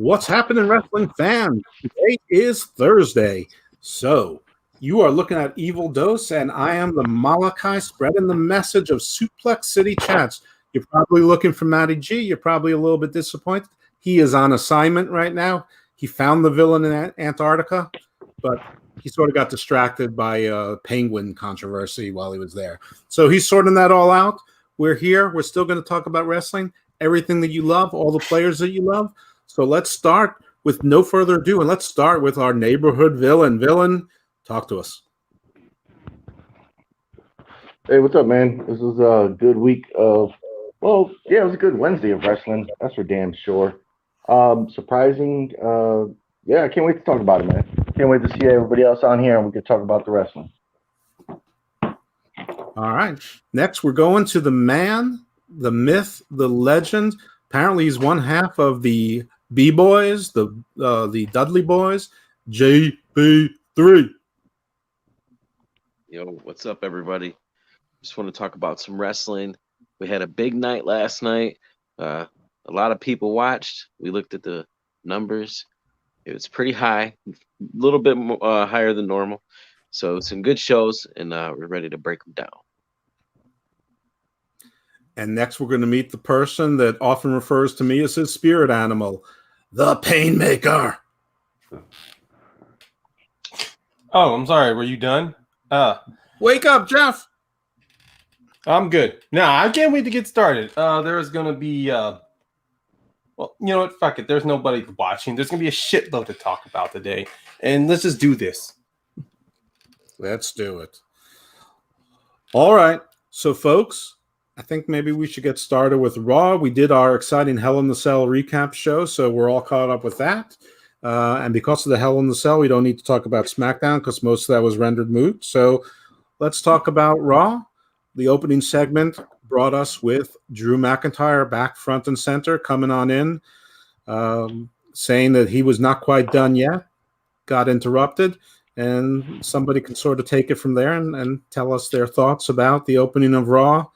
What's happening, wrestling fans? Today is Thursday, so you are looking at Evil Dose, and I am the Malachi spreading the message of Suplex City chats. You're probably looking for Matty G. You're probably a little bit disappointed. He is on assignment right now. He found the villain in Antarctica, but he sort of got distracted by penguin controversy while he was there. So he's sorting that all out. We're here. We're still going to talk about wrestling, everything that you love, all the players that you love. So let's start with no further ado, and let's start with our neighborhood villain. Villain, talk to us. Hey, what's up, man? This was a good week of, well, yeah, it was a good Wednesday of wrestling. That's for damn sure. Surprising. Yeah, I can't wait to talk about it, man. Can't wait to see everybody else on here, and we can talk about the wrestling. All right. Next, we're going to the man, the myth, the legend. Apparently, he's one half of the B-Boys, the Dudley Boys, JB3. Yo, what's up, everybody? Just want to talk about some wrestling. We had a big night last night. A lot of people watched. We looked at the numbers. It was pretty high, a little bit higher than normal. So some good shows, and we're ready to break them down. And next, we're going to meet the person that often refers to me as his spirit animal, the Paynemaker. Oh, I'm sorry. Were you done? Wake up, Jeff. I'm good. Now, I can't wait to get started. There's going to be, well, you know what? Fuck it. There's nobody watching. There's going to be a shitload to talk about today. And let's just do this. Let's do it. All right. So, folks, I think maybe we should get started with Raw. We did our exciting Hell in the Cell recap show, so we're all caught up with that. And because of the Hell in the Cell, we don't need to talk about SmackDown because most of that was rendered moot. So let's talk about Raw. The opening segment brought us with Drew McIntyre back front and center, coming on in, saying that he was not quite done yet, got interrupted, and somebody can sort of take it from there and tell us their thoughts about the opening of Raw.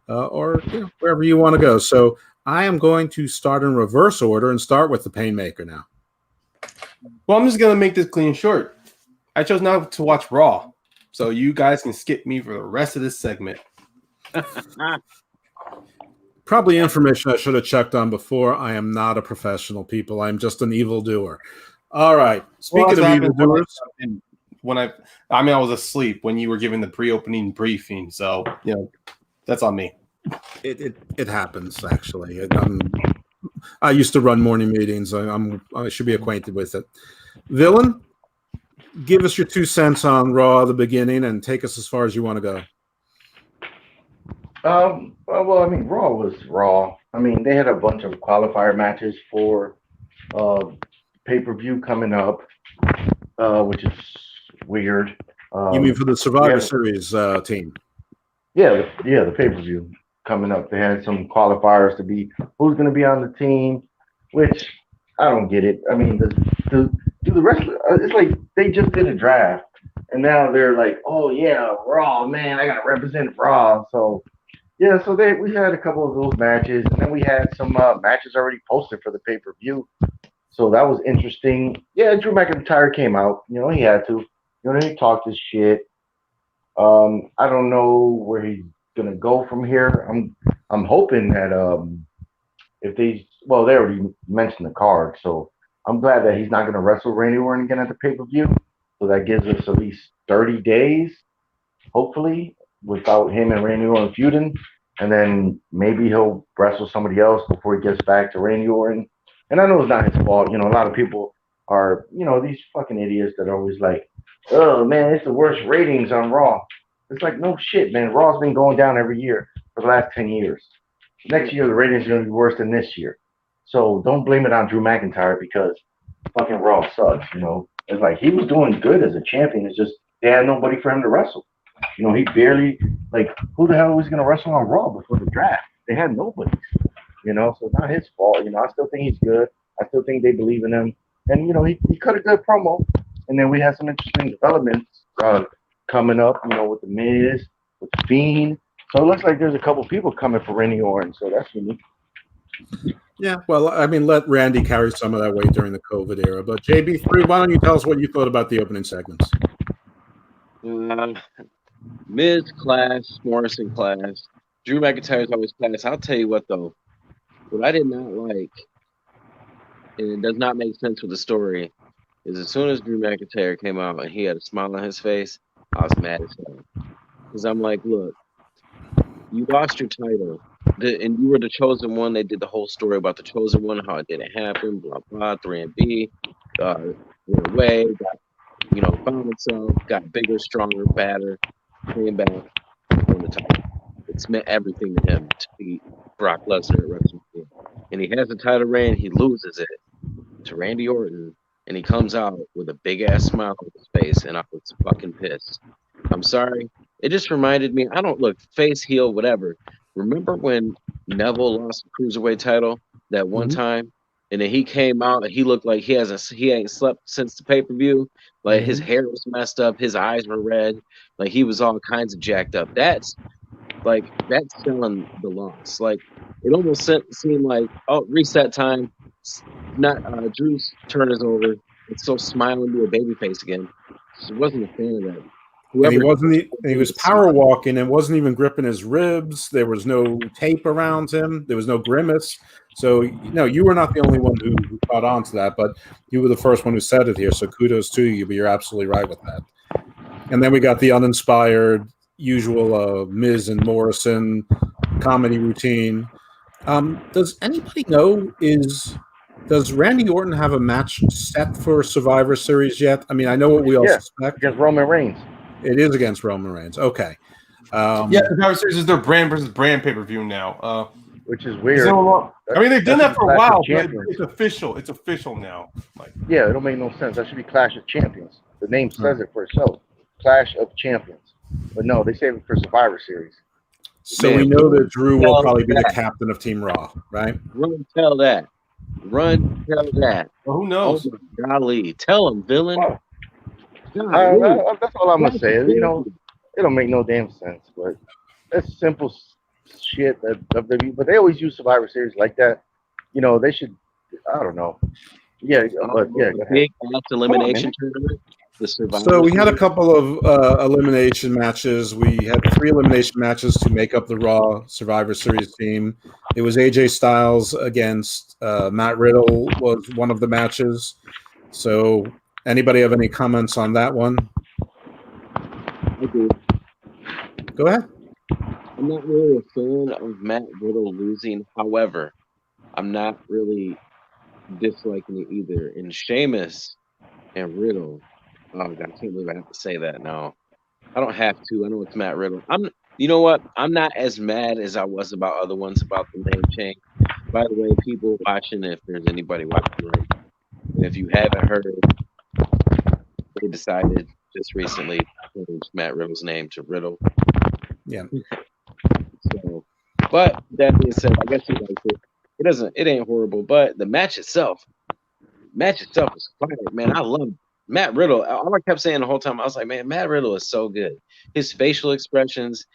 Or wherever you want to go. So I am going to start in reverse order and start with the Paynemaker now. Well, I'm just going to make this clean and short. I chose not to watch Raw, so you guys can skip me for the rest of this segment. Probably information I should have checked on before. I am not a professional, people. I'm just an evildoer. All right. Speaking of evildoers. I was asleep when you were giving the pre-opening briefing, so, that's on me. It happens, actually. I used to run morning meetings. I should be acquainted with it. Villain, give us your 2 cents on Raw, the beginning, and take us as far as you want to go. Well, I mean, Raw was Raw. I mean, they had a bunch of qualifier matches for pay-per-view coming up, which is weird. You mean for the Survivor Series team? Yeah, the pay-per-view coming up. They had some qualifiers to be who's going to be on the team, which I don't get it. I mean, do the wrestler? It's like they just did a draft, and now they're like, oh yeah, Raw, man, I got to represent Raw. So yeah, so we had a couple of those matches, and then we had some matches already posted for the pay-per-view. So that was interesting. Yeah, Drew McIntyre came out. He had to. He talked his shit. I don't know where he's gonna go from here. I'm hoping that if they already mentioned the card, so I'm glad that he's not gonna wrestle Randy Orton again at the pay-per-view. So that gives us at least 30 days, hopefully, without him and Randy Orton feuding, and then maybe he'll wrestle somebody else before he gets back to Randy Orton. And I know it's not his fault. A lot of people are, these fucking idiots that are always like, oh man, it's the worst ratings on Raw. It's like, no shit, man. Raw's been going down every year for the last 10 years. Next year, the ratings are going to be worse than this year. So don't blame it on Drew McIntyre because fucking Raw sucks, It's like he was doing good as a champion. It's just they had nobody for him to wrestle. He barely, who the hell was going to wrestle on Raw before the draft? They had nobody, so it's not his fault. I still think he's good. I still think they believe in him. And, he cut a good promo. And then we had some interesting developments coming up, with the Miz, with the Fiend. So it looks like there's a couple people coming for Randy Orton. So that's unique. Yeah, well, I mean, let Randy carry some of that weight during the COVID era. But JB3, why don't you tell us what you thought about the opening segments? Miz class, Morrison class, Drew McIntyre's always class. I'll tell you what though, what I did not like, and it does not make sense with the story, is as soon as Drew McIntyre came out and he had a smile on his face, I was mad as hell. Because I'm like, look, you lost your title. And you were the chosen one. They did the whole story about the chosen one, how it didn't happen, blah blah. 3B, went away, got found himself, got bigger, stronger, badder, came back, won the title. It's meant everything to him to beat Brock Lesnar at WrestleMania. And he has the title reign, he loses it to Randy Orton, and he comes out with a big ass smile on his face, and I was fucking pissed. I'm sorry. It just reminded me. I don't look face, heel, whatever. Remember when Neville lost the cruiserweight title that one time, and then he came out and he looked like he ain't slept since the pay-per-view. Like his hair was messed up, his eyes were red, like he was all kinds of jacked up. That's selling the loss. Like it almost seemed like, oh, reset time. Not Drew's turn is over. It's so smiling to a baby face again. Just wasn't a fan of that. And he was power walking and wasn't even gripping his ribs. There was no tape around him. There was no grimace. So, you were not the only one who caught on to that, but you were the first one who said it here. So kudos to you, but you're absolutely right with that. And then we got the uninspired, usual Miz and Morrison comedy routine. Does anybody know, does Randy Orton have a match set for Survivor Series yet? I mean, I know what we all suspect. Against Roman Reigns. It is against Roman Reigns. Okay. Survivor Series is their brand versus brand pay-per-view now. Which is weird. I mean, they've done that for a while, but it's official. It's official now. Yeah, it don't make no sense. That should be Clash of Champions. The name says it for itself. Clash of Champions. But no, they save it for Survivor Series. So we know that Drew will probably be the captain of Team Raw, right? Run, tell that. Well, who knows? Oh, golly. Tell him, villain. That's all I'm going to say. It don't make no damn sense. But that's simple shit that WWE, but they always use Survivor Series like that. They should, I don't know. Yeah, but yeah. Big ass elimination tournament. So we had a couple of elimination matches. We had 3 elimination matches to make up the Raw Survivor Series team. It was AJ Styles against Matt Riddle was one of the matches. So anybody have any comments on that one? I do. Go ahead. I'm not really a fan of Matt Riddle losing. However, I'm not really disliking it either. And Sheamus and Riddle, oh God, I can't believe I have to say that now. I don't have to. I know it's Matt Riddle. You know what? I'm not as mad as I was about other ones about the name change. By the way, people watching, if there's anybody watching right now, and if you haven't heard, they decided just recently to change Matt Riddle's name to Riddle. Yeah. So, but that being said, I guess he likes it. It ain't horrible, but the match itself is fire, man. I love Matt Riddle. All I kept saying the whole time, I was like, man, Matt Riddle is so good. His facial expressions,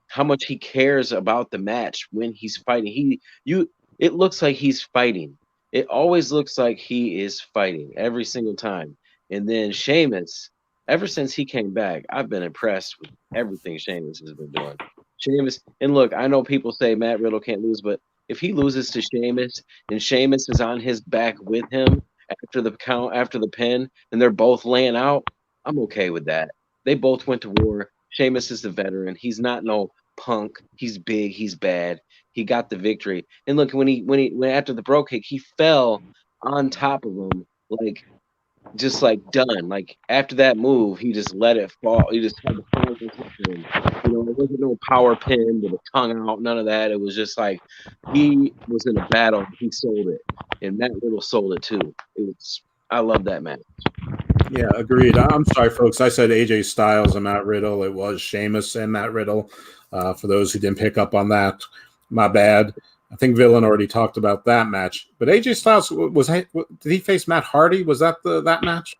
how much he cares about the match when he's fighting. It looks like he's fighting. It always looks like he is fighting every single time. And then Sheamus, ever since he came back, I've been impressed with everything Sheamus has been doing. Sheamus, and look, I know people say Matt Riddle can't lose, but if he loses to Sheamus and Sheamus is on his back with him after the count, after the pin, and they're both laying out, I'm okay with that. They both went to war. Sheamus is the veteran. He's not no punk. He's big. He's bad. He got the victory. And look, when after the bro kick, he fell on top of him, just done. Like after that move, he just let it fall. He just had the fall him. It wasn't no power pin with a tongue out, none of that. It was just like he was in a battle. He sold it, and Matt Riddle sold it too. I love that match. Yeah, agreed. I'm sorry, folks. I said AJ Styles and Matt Riddle. It was Sheamus and Matt Riddle. For those who didn't pick up on that, my bad. I think Villain already talked about that match. But AJ Styles did he face Matt Hardy? Was that that match?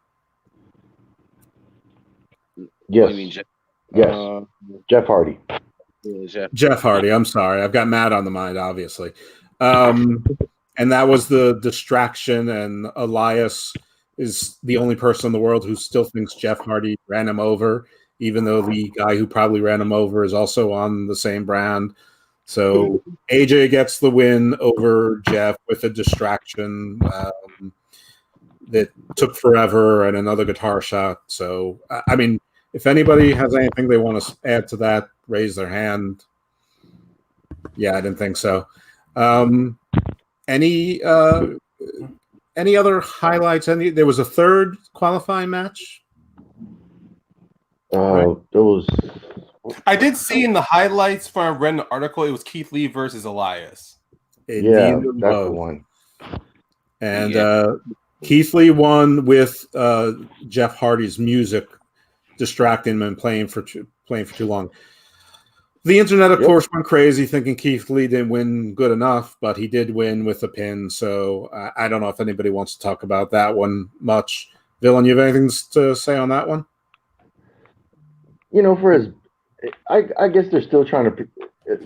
Yes. I mean, yes. Jeff Hardy. Jeff Hardy. I'm sorry. I've got Matt on the mind, obviously. And that was the distraction. And Elias is the only person in the world who still thinks Jeff Hardy ran him over, even though the guy who probably ran him over is also on the same brand. So AJ gets the win over Jeff with a distraction that took forever and another guitar shot. So, I mean, if anybody has anything they want to add to that, raise their hand. Yeah, I didn't think so. Any other highlights? There was a third qualifying match. Those. I did see in the highlights from I read an article, it was Keith Lee versus Elias. Yeah, that's the one. And Keith Lee won with Jeff Hardy's music distracting him and playing for too long. The internet, of course, went crazy thinking Keith Lee didn't win good enough, but he did win with a pin. So I don't know if anybody wants to talk about that one much. Villain, you have anything to say on that one? You know, I guess they're still trying to.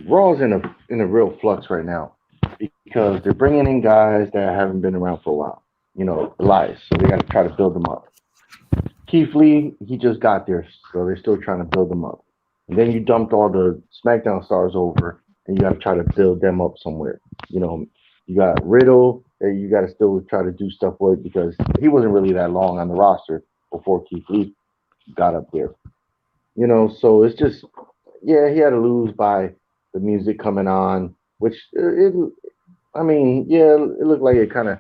Raw's in a real flux right now because they're bringing in guys that haven't been around for a while. You know, Elias, so they got to try to build them up. Keith Lee, he just got there, so they're still trying to build them up. And then you dumped all the SmackDown stars over, and you got to try to build them up somewhere. You know, you got Riddle that you got to still try to do stuff with because he wasn't really that long on the roster before Keith Lee got up there. You know, so it's just, yeah, he had to lose by the music coming on, which, it looked like it kind of,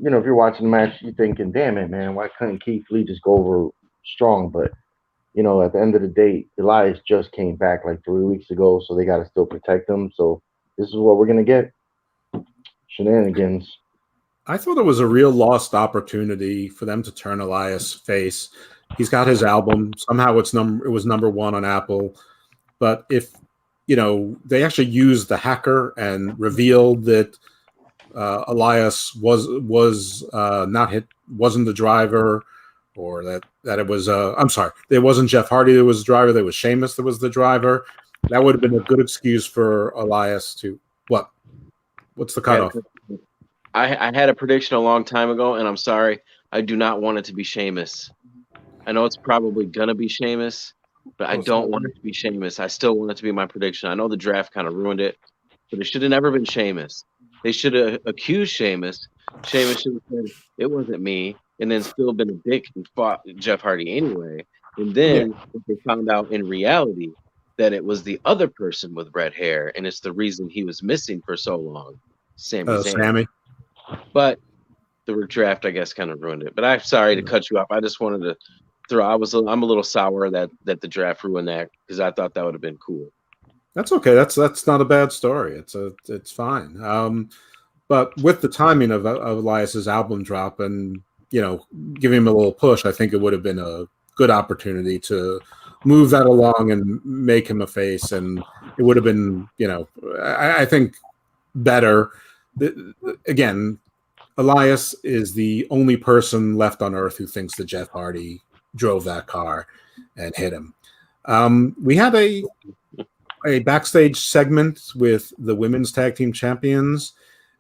you know, if you're watching the match, you're thinking, damn it, man, why couldn't Keith Lee just go over strong? But, you know, at the end of the day, Elias just came back like 3 weeks ago, so they got to still protect him. So this is what we're going to get. Shenanigans. I thought it was a real lost opportunity for them to turn Elias face. He's got his album. Somehow it was number one on Apple. But if, you know, they actually used the hacker and revealed that Elias wasn't the driver, or that it was I'm sorry, it wasn't Jeff Hardy that was the driver, that was Sheamus that was the driver. That would have been a good excuse for Elias to what's the cutoff? I had a prediction a long time ago, and I'm sorry, I do not want it to be Sheamus. I know it's probably gonna be Sheamus, but I don't want it to be Sheamus. I still want it to be my prediction. I know the draft kind of ruined it, but it should have never been Sheamus. They should have accused Sheamus. Sheamus should have said it wasn't me, and then still been a dick and fought Jeff Hardy anyway. And then if they found out in reality that it was the other person with red hair, and it's the reason he was missing for so long, Sammy. But the draft, I guess, kind of ruined it. But I'm sorry to cut you off. I just wanted to throw. I'm a little sour that the draft ruined that because I thought that would have been cool. That's okay. That's not a bad story. It's fine. But with the timing of Elias's album drop and, you know, giving him a little push, I think it would have been a good opportunity to move that along and make him a face. And it would have been, you know, I think better. Again, Elias is the only person left on earth who thinks that Jeff Hardy drove that car and hit him. We had a backstage segment with the women's tag team champions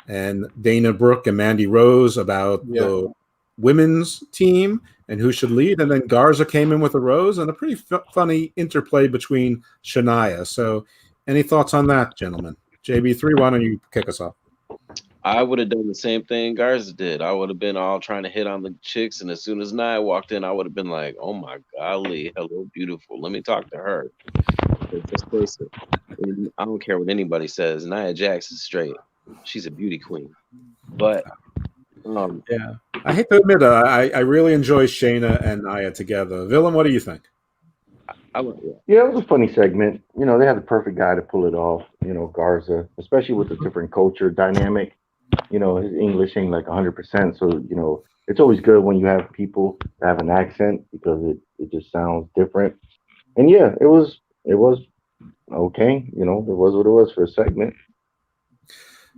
and Dana Brooke and Mandy Rose about the women's team and who should lead. And then Garza came in with a rose and a pretty funny interplay between Shania. So any thoughts on that, gentlemen? JB3, why don't you kick us off? I would have done the same thing Garza did. I would have been all trying to hit on the chicks, and as soon as Nia walked in, I would have been like, "Oh my golly, hello, beautiful. Let me talk to her." Let's face it. I don't care what anybody says. Nia Jax is straight. She's a beauty queen. But I hate to admit, I really enjoy Shayna and Nia together. Villain, what do you think? Yeah, it was a funny segment. You know, they had the perfect guy to pull it off. You know, Garza, especially with the different culture dynamic. You know, his English ain't like 100%. So, you know, it's always good when you have people that have an accent because it just sounds different. And yeah, it was okay. You know, it was what it was for a segment.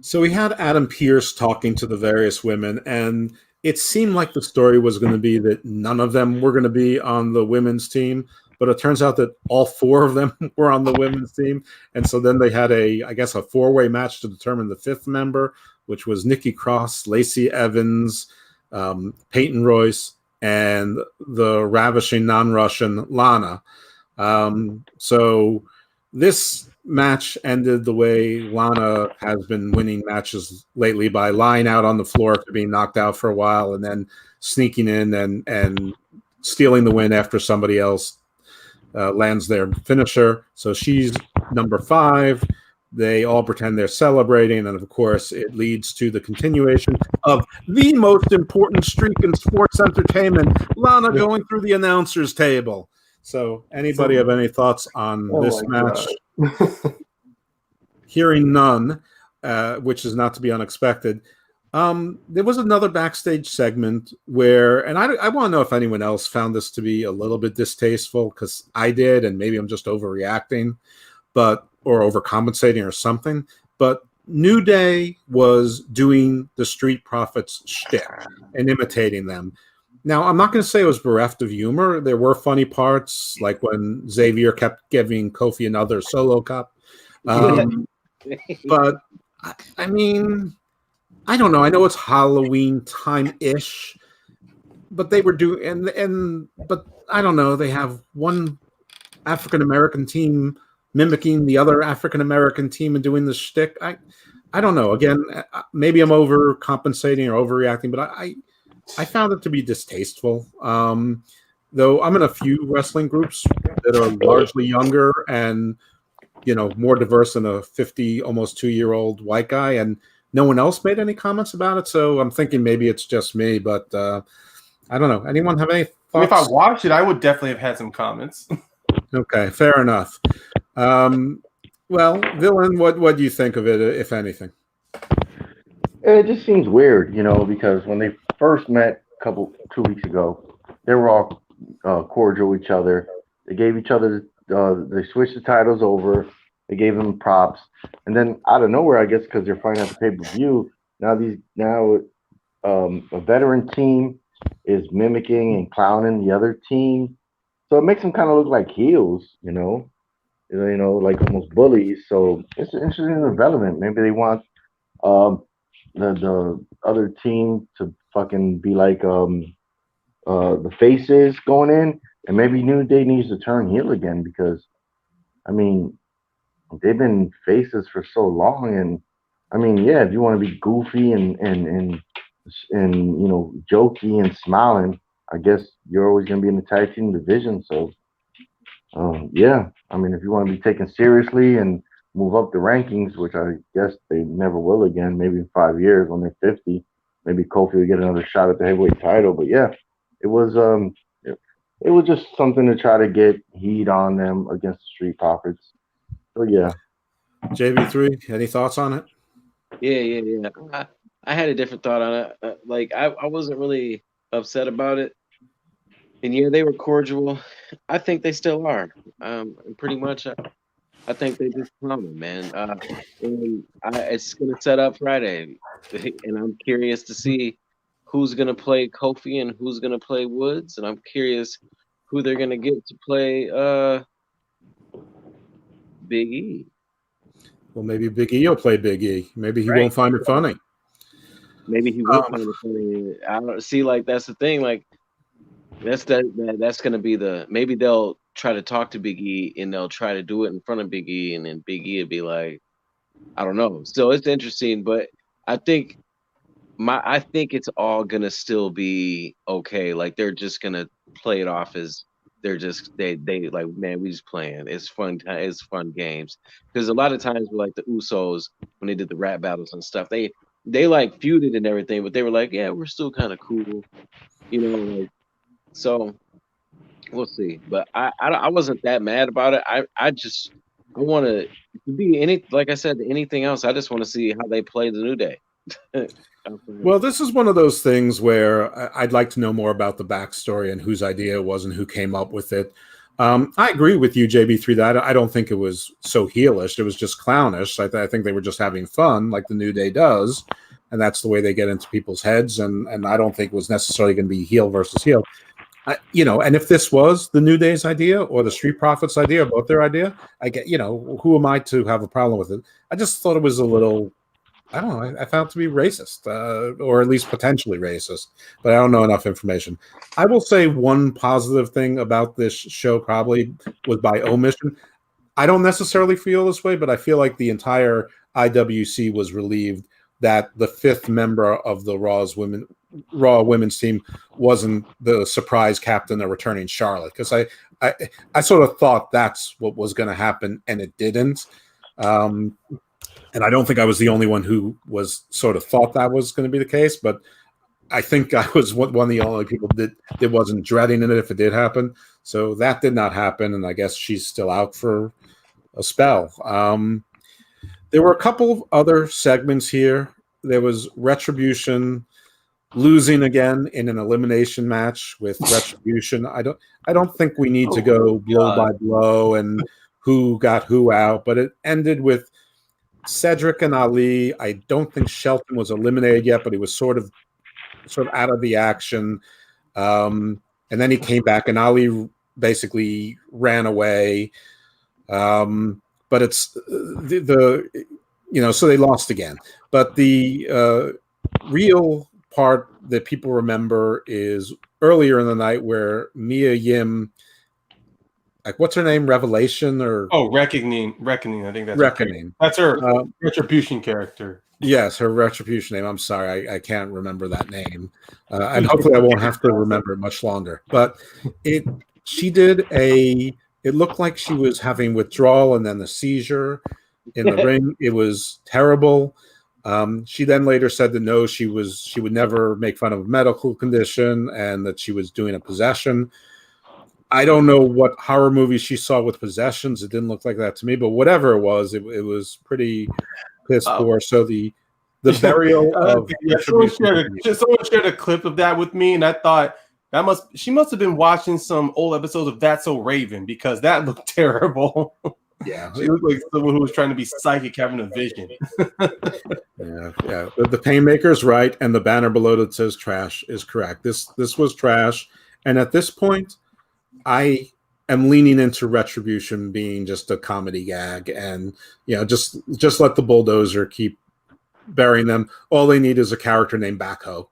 So we had Adam Pearce talking to the various women, and it seemed like the story was going to be that none of them were going to be on the women's team. But it turns out that all four of them were on the women's team. And so then they had a four-way match to determine the fifth member. which was Nikki Cross, Lacey Evans, Peyton Royce, and the ravishing non-Russian Lana. So this match ended the way Lana has been winning matches lately, by lying out on the floor after being knocked out for a while and then sneaking in and stealing the win after somebody else lands their finisher. So she's number 5. They all pretend they're celebrating, and of course it leads to the continuation of the most important streak in sports entertainment, Lana going through the announcer's table. So anybody have any thoughts on this match? Hearing none, which is not to be unexpected. There was another backstage segment where, and I want to know if anyone else found this to be a little bit distasteful, because I did, and maybe I'm just overreacting, or overcompensating or something. But New Day was doing the Street Profits shtick and imitating them. Now, I'm not going to say it was bereft of humor. There were funny parts, like when Xavier kept giving Kofi another solo cup. But I mean, I don't know. I know it's Halloween time-ish, but they were doing but I don't know. They have one African American team mimicking the other African American team and doing the shtick. I don't know. Again, maybe I'm overcompensating or overreacting, but I found it to be distasteful. Though I'm in a few wrestling groups that are largely younger and more diverse than a 50, almost 2-year-old white guy, and no one else made any comments about it. So I'm thinking maybe it's just me, but I don't know. Anyone have any thoughts? If I watched it, I would definitely have had some comments. Okay, fair enough. Well, Villain, what do you think of it, if anything? It just seems weird, because when they first met 2 weeks ago, they were all cordial with each other. They gave each other, they switched the titles over. They gave them props, and then out of nowhere, I guess because they're fighting at the pay-per-view, now a veteran team is mimicking and clowning the other team, so it makes them kind of look like heels, like almost bullies. So it's an interesting development. Maybe they want the other team to fucking be like the faces going in, and maybe New Day needs to turn heel again, because I mean, they've been faces for so long, and I mean, yeah, if you want to be goofy and jokey and smiling, I guess you're always going to be in the tag team division. So yeah, I mean, if you want to be taken seriously and move up the rankings, which I guess they never will again, maybe in 5 years when they're 50, maybe Kofi will get another shot at the heavyweight title. But yeah, it was just something to try to get heat on them against the Street Profits. So yeah. JB3, any thoughts on it? Yeah. I had a different thought on it. I wasn't really upset about it. And yeah, they were cordial. I think they still are. Pretty much, I think they just coming, man. It's gonna set up Friday, and I'm curious to see who's gonna play Kofi and who's gonna play Woods, and I'm curious who they're gonna get to play Big E. Well, maybe Big E will play Big E. Maybe he won't find it funny. Maybe he will find it funny. I don't see. That's the thing. That's gonna be maybe they'll try to talk to Big E and they'll try to do it in front of Big E, and then Big E would be like, I don't know. So it's interesting, but I think it's all gonna still be okay. Like they're just gonna play it off as they like, man, we just playing. It's fun time. It's fun games. Because a lot of times with the Usos, when they did the rap battles and stuff, they like feuded and everything, but they were like, yeah, we're still kind of cool, so we'll see. But I wasn't that mad about it. I want to be like I said, anything else. I just want to see how they play the New Day. Well, this is one of those things where I'd like to know more about the backstory and whose idea it was and who came up with it. I agree with you, JB3, that I don't think it was so heelish. It was just clownish. I think they were just having fun like the New Day does, and that's the way they get into people's heads. And I don't think it was necessarily going to be heel versus heel. And if this was the New Day's idea or the Street Profits idea, or both their idea, I get, who am I to have a problem with it? I just thought it was a little, I don't know. I found it to be racist, or at least potentially racist, but I don't know enough information. I will say one positive thing about this show probably was by omission. I don't necessarily feel this way, but I feel like the entire IWC was relieved that the fifth member of the Raw women's team wasn't the surprise captain or returning Charlotte, because I sort of thought that's what was going to happen, and it didn't. And I don't think I was the only one who was sort of thought that was going to be the case, but I think I was one of the only people that wasn't dreading it if it did happen. So that did not happen, and I guess she's still out for a spell. There were a couple of other segments here. There was Retribution losing again in an elimination match with Retribution. I don't think we need to go blow by blow and who got who out, but it ended with Cedric and Ali. I don't think Shelton was eliminated yet, but he was sort of out of the action. And then he came back, and Ali basically ran away. But it's so they lost again. But the real part that people remember is earlier in the night where Mia Yim, like, what's her name? Revelation or Reckoning. I think that's Reckoning. That's her Retribution character. Yes, her Retribution name. I'm sorry, I can't remember that name, and hopefully I won't have to remember it much longer. But she did it looked like she was having withdrawal and then the seizure in the ring. It was terrible. She then later said that no, she would never make fun of a medical condition and that she was doing a possession. I don't know what horror movie she saw with possessions. It didn't look like that to me, but whatever it was was pretty piss poor. So the burial of someone shared a clip of that with me, and I thought she must have been watching some old episodes of That's So Raven, because that looked terrible. Yeah, she looked like someone who was trying to be psychic, having a vision. yeah. The Painmaker's right, and the banner below that says "trash" is correct. This was trash, and at this point, I am leaning into Retribution being just a comedy gag, and just let the bulldozer keep burying them. All they need is a character named Backhoe.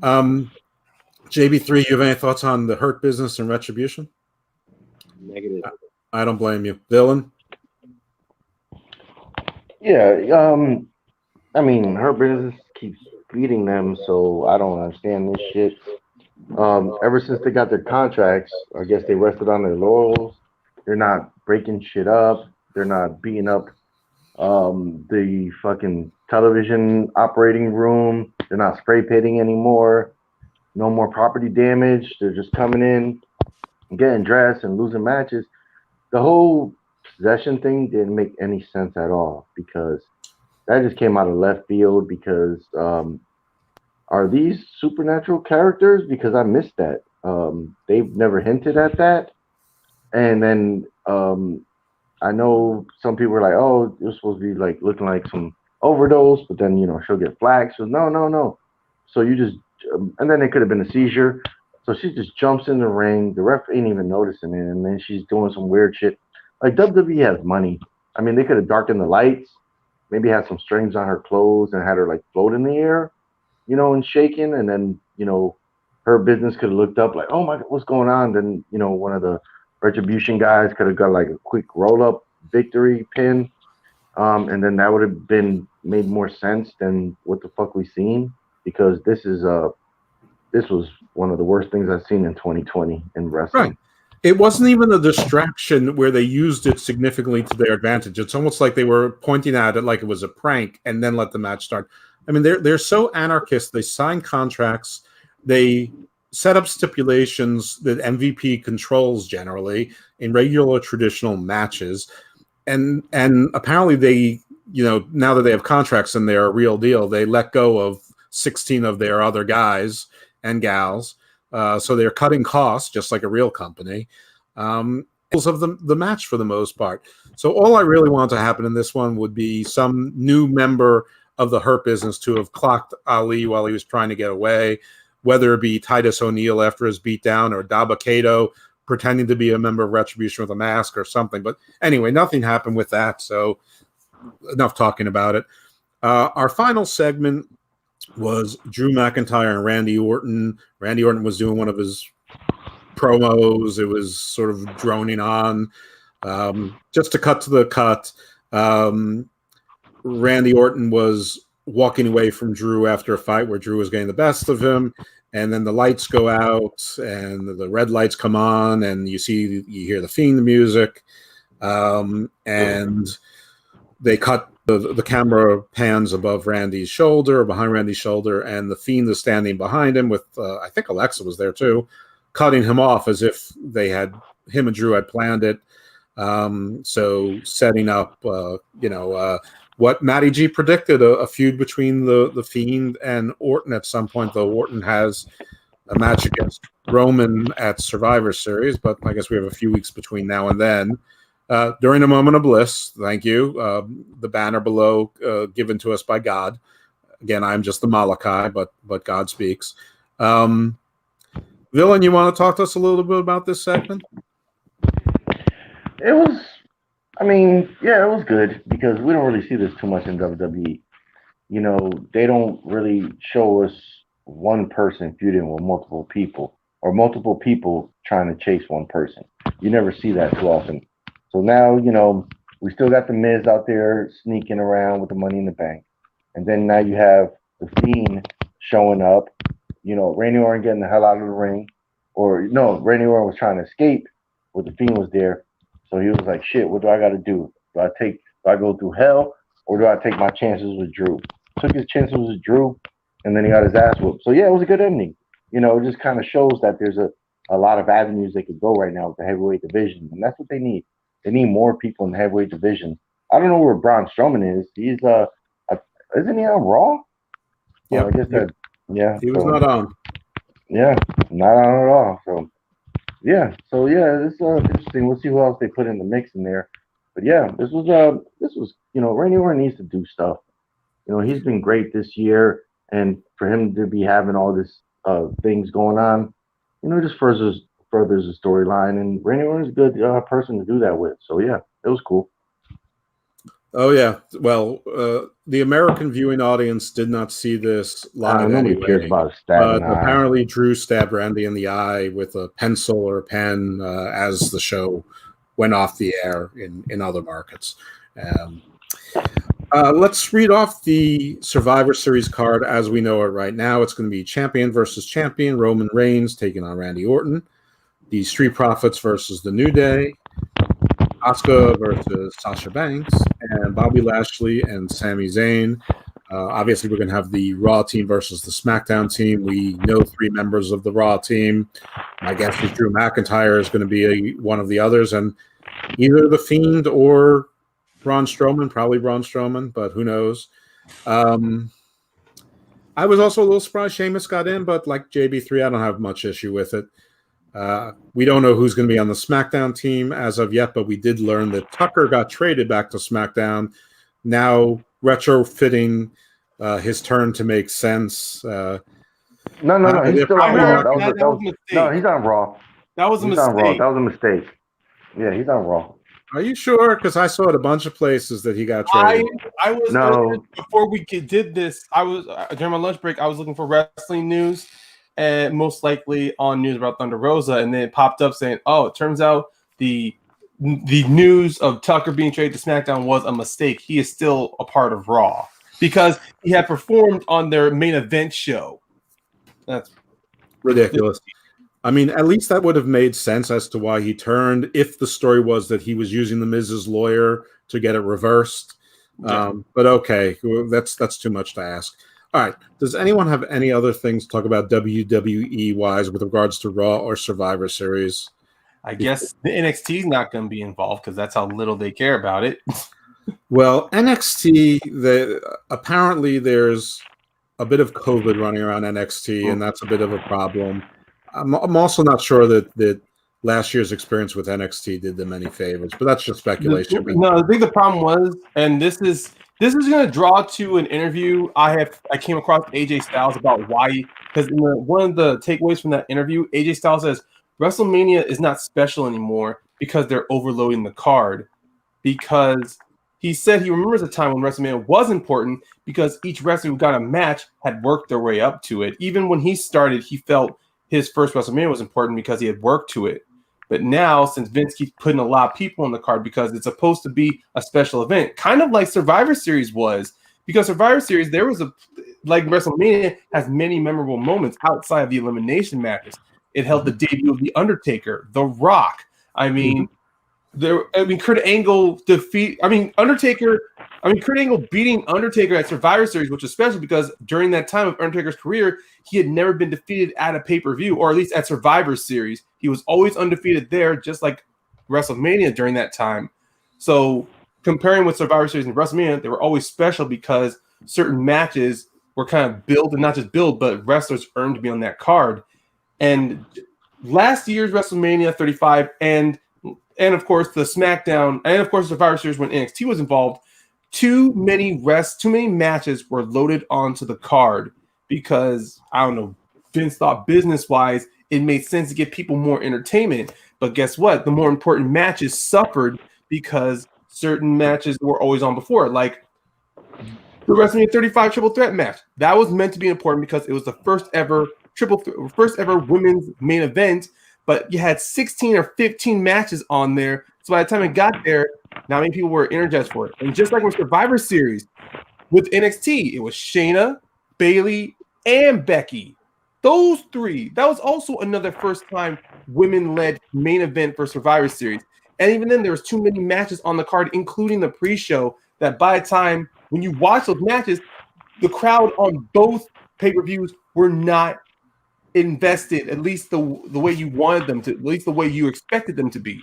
JB3, you have any thoughts on the Hurt Business and Retribution? Negative. I don't blame you. Villain? Yeah, I mean, Hurt Business keeps beating them, so I don't understand this shit. Ever since they got their contracts, I guess they rested on their laurels. They're not breaking shit up. They're not beating up the fucking television operating room. They're not spray painting anymore. No more property damage. They're just coming in, getting dressed, and losing matches. The whole possession thing didn't make any sense at all, because that just came out of left field. Because are these supernatural characters? Because I missed that. They've never hinted at that. And then I know some people are like, oh, you're supposed to be like looking like some overdose, but then she'll get flagged. So no. So you just and then it could have been a seizure. So she just jumps in the ring. The ref ain't even noticing it, and then she's doing some weird shit. Like, WWE has money. I mean, they could have darkened the lights, maybe had some strings on her clothes and had her like float in the air, and shaking, and then her business could have looked up like, oh my God, what's going on? Then one of the Retribution guys could have got like a quick roll up victory pin, and then that would have been made more sense than what the fuck we seen, because this was one of the worst things I've seen in 2020 in wrestling. Right. It wasn't even a distraction where they used it significantly to their advantage. It's almost like they were pointing at it like it was a prank and then let the match start. I mean, they're so anarchist. They sign contracts. They set up stipulations that MVP controls generally in regular traditional matches. And apparently they, now that they have contracts and they're a real deal, they let go of 16 of their other guys and gals. So they're cutting costs just like a real company. Of the match for the most part. So all I really want to happen in this one would be some new member of the Hurt Business to have clocked Ali while he was trying to get away, whether it be Titus O'Neil after his beatdown or Daba Kato pretending to be a member of Retribution with a mask or something. But anyway, nothing happened with that. So enough talking about it. Our final segment was Drew McIntyre and Randy Orton. Randy Orton was doing one of his promos. It was sort of droning on. Just to cut to the cut, Randy Orton was walking away from Drew after a fight where Drew was getting the best of him, and then the lights go out and the red lights come on, and you hear the Fiend music, and they cut the camera pans above Randy's shoulder, behind Randy's shoulder, and the Fiend is standing behind him with I think Alexa was there too, cutting him off as if him and Drew had planned it. So setting up, what Matty G predicted, a feud between the Fiend and Orton at some point, though Orton has a match against Roman at Survivor Series, but I guess we have a few weeks between now and then. During a moment of bliss, thank you, the banner below given to us by God. Again, I'm just the Malachi, but God speaks. Villain, you want to talk to us a little bit about this segment? It was, it was good because we don't really see this too much in WWE. They don't really show us one person feuding with multiple people or multiple people trying to chase one person. You never see that too often. So now, we still got the Miz out there sneaking around with the Money in the Bank. And then now you have the Fiend showing up, Randy Orton getting the hell out of the ring. Or, no, Randy Orton was trying to escape, but the Fiend was there. So he was like, shit, what do I got to do? Do I go through hell, or do I take my chances with Drew? Took his chances with Drew, and then he got his ass whooped. So, yeah, it was a good ending. It just kind of shows that there's a lot of avenues they could go right now with the heavyweight division, and that's what they need. They need more people in the heavyweight division. I don't know where Braun Strowman is. He's isn't he on Raw? Yeah, I guess that. Yeah, he was not on. Yeah, not on at all. So yeah, this is interesting. We'll see who else they put in the mix in there. But yeah, this was Randy Orton needs to do stuff. He's been great this year, and for him to be having all this things going on, just furthers the storyline, and Randy Orton's a good person to do that with. So yeah, it was cool. Oh yeah, well, the American viewing audience did not see this live nobody anyway. cares about stabbing. But apparently, Drew stabbed Randy in the eye with a pencil or a pen as the show went off the air in other markets. Let's read off the Survivor Series card as we know it right now. It's going to be champion versus champion, Roman Reigns taking on Randy Orton. The Street Profits versus The New Day. Asuka versus Sasha Banks, and Bobby Lashley and Sami Zayn. Obviously, we're going to have the Raw team versus the Smackdown team. We know 3 members of the Raw team. My guess is Drew McIntyre is going to be one of the others, and either The Fiend or Braun Strowman, probably Braun Strowman, but who knows. I was also a little surprised Sheamus got in, but like JB3, I don't have much issue with it. We don't know who's going to be on the SmackDown team as of yet, but we did learn that Tucker got traded back to SmackDown, now retrofitting his turn to make sense. No, he's still on Raw. No, he's on Raw. That was a mistake. That was a mistake. Yeah, he's on Raw. Are you sure? Because I saw it a bunch of places that he got traded. I was before we did this. I was during my lunch break. I was looking for wrestling news. And most likely on news about Thunder Rosa, and then it popped up saying, "Oh, it turns out the news of Tucker being traded to SmackDown was a mistake. He is still a part of Raw because he had performed on their main event show." That's ridiculous. I mean, at least that would have made sense as to why he turned. If the story was that he was using the Miz's lawyer to get it reversed, but okay, that's too much to ask. All right. Does anyone have any other things to talk about WWE-wise with regards to Raw or Survivor Series? I guess the NXT is not going to be involved because that's how little they care about it. Well, NXT, apparently there's a bit of COVID running around NXT, and that's a bit of a problem. I'm also not sure that last year's experience with NXT did them any favors, but that's just speculation. No, I think the problem was, and this is going to draw to an interview I came across AJ Styles about why, because one of the takeaways from that interview, AJ Styles says WrestleMania is not special anymore because they're overloading the card, because he said he remembers a time when WrestleMania was important because each wrestler who got a match had worked their way up to it. Even when he started, he felt his first WrestleMania was important because he had worked to it. But now, since Vince keeps putting a lot of people on the card because it's supposed to be a special event, kind of like Survivor Series was, because Survivor Series, there was like WrestleMania has many memorable moments outside of the elimination matches. It held the debut of The Undertaker, The Rock. Kurt Angle Kurt Angle beating Undertaker at Survivor Series, which was special because during that time of Undertaker's career, he had never been defeated at a pay-per-view, or at least at Survivor Series. He was always undefeated there, just like WrestleMania during that time. So comparing with Survivor Series and WrestleMania, they were always special because certain matches were kind of billed, and not just billed, but wrestlers earned to be on that card. And last year's WrestleMania 35 and of course the SmackDown and of course Survivor Series when NXT was involved, too many matches were loaded onto the card because Vince thought business-wise it made sense to give people more entertainment. But guess what? The more important matches suffered because certain matches were always on before, like the WrestleMania 35 Triple Threat match. That was meant to be important because it was the first ever women's main event, but you had 16 or 15 matches on there. So by the time it got there, not many people were energized for it. And just like with Survivor Series, with NXT, it was Shayna, Bayley, and Becky. Those three. That was also another first-time women-led main event for Survivor Series. And even then, there was too many matches on the card, including the pre-show, that by the time when you watch those matches, the crowd on both pay-per-views were not invested, at least the way you wanted them to, at least the way you expected them to be.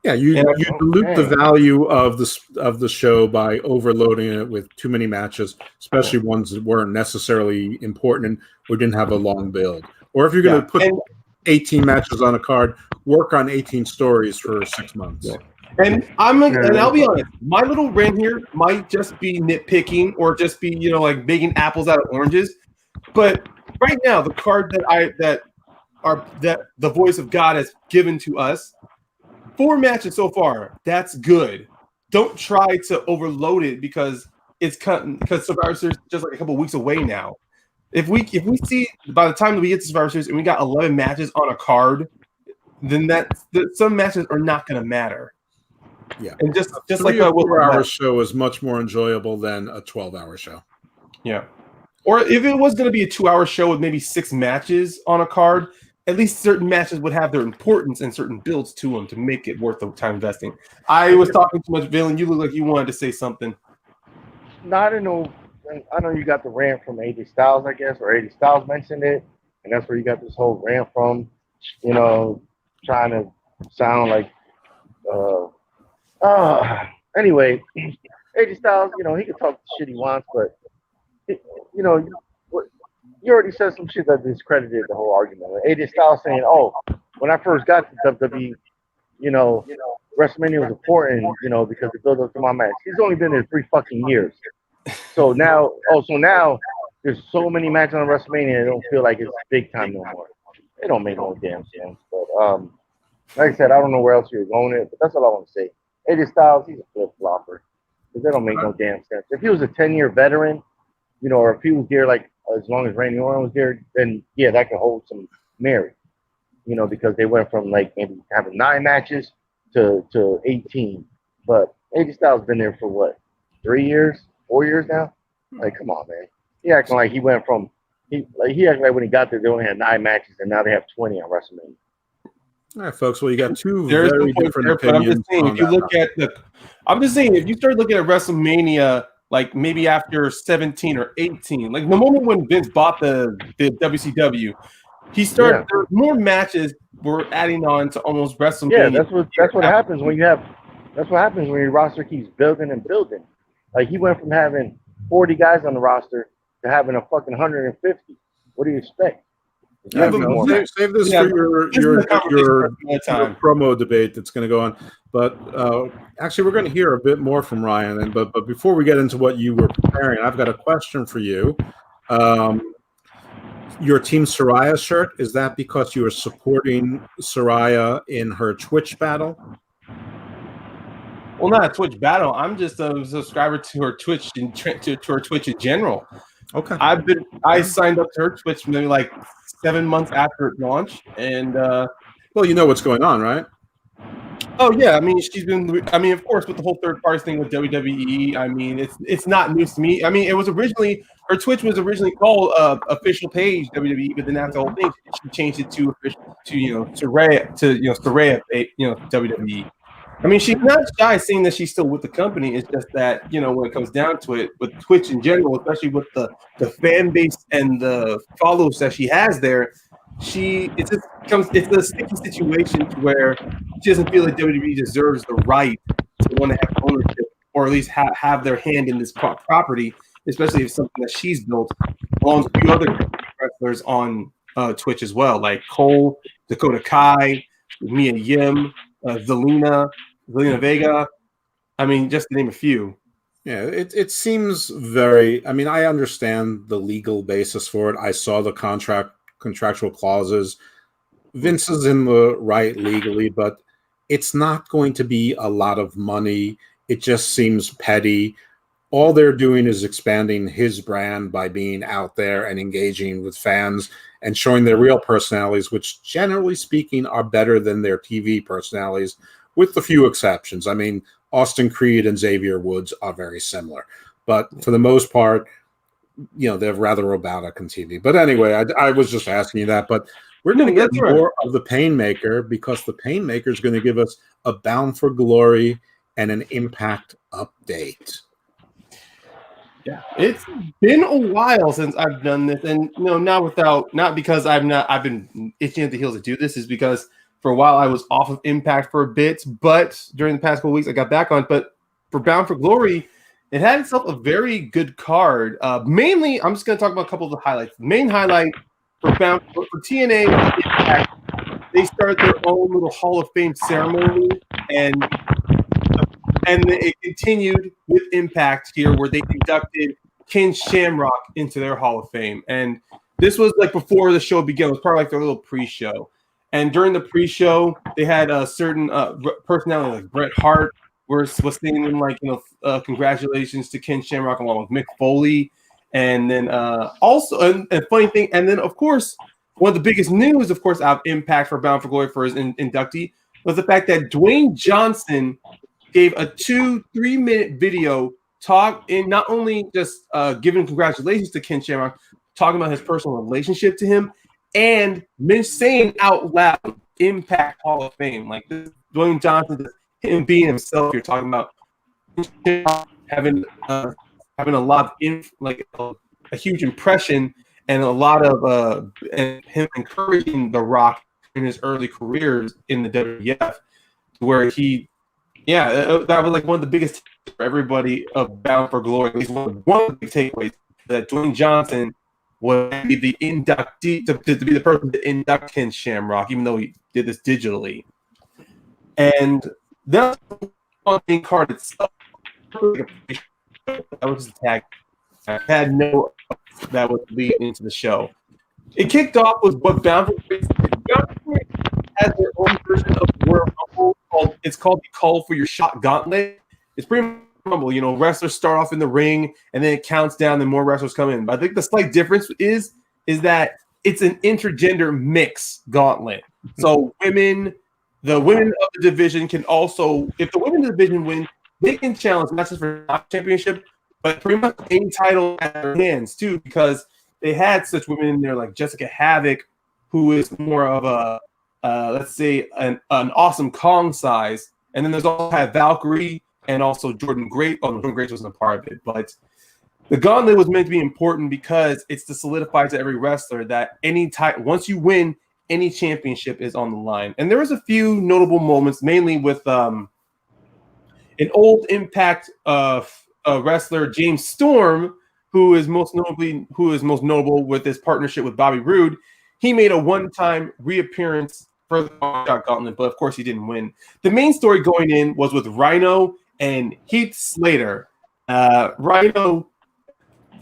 Yeah, you dilute the value of the show by overloading it with too many matches, especially ones that weren't necessarily important or didn't have a long build. Or if you're going to put 18 matches on a card, work on 18 stories for 6 months. Yeah. And I'll be honest, my little rant here might just be nitpicking or just be like making apples out of oranges. But right now, the card that the voice of God has given to us, 4 matches so far. That's good. Don't try to overload it because Survivor Series is just like a couple weeks away now. If we see by the time that we get to Survivor Series and we got 11 matches on a card, then some matches are not going to matter. Yeah, and just like a 4-hour show is much more enjoyable than a 12-hour show. Yeah, or if it was going to be a 2-hour show with maybe 6 matches on a card, at least certain matches would have their importance and certain builds to them to make it worth the time investing. I was talking too much, Valen. You look like you wanted to say something. No, I don't know. I know you got the rant from AJ Styles, I guess, or AJ Styles mentioned it, and that's where you got this whole rant from. Trying to sound like. Anyway, AJ Styles, he can talk the shit he wants, but you already said some shit that discredited the whole argument. AJ Styles saying, "Oh, when I first got to WWE, WrestleMania was important, because it built up to my match." He's only been there 3 fucking years. So now there's so many matches on WrestleMania, it don't feel like it's big time no more. It don't make no damn sense. But like I said, I don't know where else you're going with it, but that's all I want to say. AJ Styles, he's a flip-flopper. Because that don't make no damn sense. If he was a 10-year veteran, or if he was there like as long as Randy Orton was there, then yeah, that could hold some merit. Because they went from like maybe having 9 matches to 18. But AJ Styles been there for what, 3 years, 4 years now? Like, come on, man. He acting like he went from he acting like when he got there they only had 9 matches and now they have 20 on WrestleMania. All right, folks. Well, you got 2 very different opinions. I'm just saying, if you start looking at WrestleMania, like maybe after 17 or 18, like the moment when Vince bought the WCW, he started. Yeah. There were more matches were adding on to almost WrestleMania. Yeah, that's what happens when you have. That's what happens when your roster keeps building and building. Like he went from having 40 guys on the roster to having a fucking 150. What do you expect? Yeah, save this for your promo debate that's going to go on. But actually, we're going to hear a bit more from Ryan. But before we get into what you were preparing, I've got a question for you. Your Team Saraya shirt, is that because you are supporting Saraya in her Twitch battle? Well, not a Twitch battle. I'm just a subscriber to her Twitch and to her Twitch in general. Okay. I signed up to her Twitch maybe like 7 months after it launched, and Well, you know what's going on, right? oh yeah, I mean she's been. I mean, of course, with the whole third party thing with WWE. I mean, it's not news to me. I mean, it was originally her Twitch was originally called official page WWE, but then after the whole thing, she changed it to official Soraya WWE. I mean, she's not shy saying that she's still with the company. It's just that, when it comes down to it, with Twitch in general, especially with the fan base and the followers that she has there, it's a sticky situation to where she doesn't feel like WWE deserves the right to want to have ownership or at least have their hand in this property, especially if it's something that she's built along with a few other wrestlers on Twitch as well, like Cole, Dakota Kai, Mia Yim, Zelina Vega. I mean, just to name a few. Yeah, it seems very. I mean, I understand the legal basis for it. I saw the contractual clauses. Vince is in the right legally, but it's not going to be a lot of money. It just seems petty. All they're doing is expanding his brand by being out there and engaging with fans and showing their real personalities, which generally speaking are better than their TV personalities, with a few exceptions. I mean, Austin Creed and Xavier Woods are very similar, but for the most part, they're rather robotic on TV. But anyway, I was just asking you that. But we're going to get more of the Paynemaker, because the Paynemaker is going to give us a Bound for Glory and an Impact update. Yeah, it's been a while since I've done this, and not because I've been itching at the heels to do this, is because for a while I was off of Impact for a bit, but during the past couple weeks I got back on. But for Bound for Glory, it had itself a very good card. Mainly, I'm just going to talk about a couple of the highlights. The main highlight for TNA Impact, they started their own little Hall of Fame ceremony, and it continued with Impact here, where they inducted Ken Shamrock into their Hall of Fame. And this was like before the show began. It was part of like their little pre-show. And during the pre-show, they had a certain personality like Bret Hart was singing like, congratulations to Ken Shamrock along with Mick Foley. And then also a funny thing. And then, of course, one of the biggest news, of course, out of Impact for Bound for Glory for his inductee was the fact that Dwayne Johnson gave a 2-3 minute video not only just giving congratulations to Ken Shamrock, talking about his personal relationship to him, and saying out loud Impact Hall of Fame. Like this, Dwayne Johnson, him being himself, you're talking about having a lot of a huge impression and a lot of and him encouraging The Rock in his early careers in the WWF, where that was like one of the biggest for everybody of Bound for Glory. At least one of the big takeaways, that Dwayne Johnson would be the inductee to be the person to induct Ken Shamrock, even though he did this digitally. And that's on the card itself. That was the tag. I had no that would lead into the show. It kicked off with what Bound for Glory has their own version of Royal Rumble. It's called the Call for Your Shot Gauntlet. It's pretty much Rumble. Wrestlers start off in the ring, and then it counts down, and more wrestlers come in. But I think the slight difference is that it's an intergender mix gauntlet. So the women of the division can also, if the women of the division win, they can challenge not just for the championship, but pretty much any title at their hands too, because they had such women in there like Jessica Havoc, who is more of a let's say an Awesome Kong size, and then there's also had Valkyrie and also Jordan Grace. Oh, Jordan Grace wasn't a part of it, but the gauntlet was meant to be important because it's to solidify to every wrestler that once you win, any championship is on the line. And there was a few notable moments, mainly with an old Impact wrestler, James Storm, who is most notable with his partnership with Bobby Roode. He made a one-time reappearance for the gauntlet, but of course he didn't win. The main story going in was with Rhino and Heath Slater. Rhino,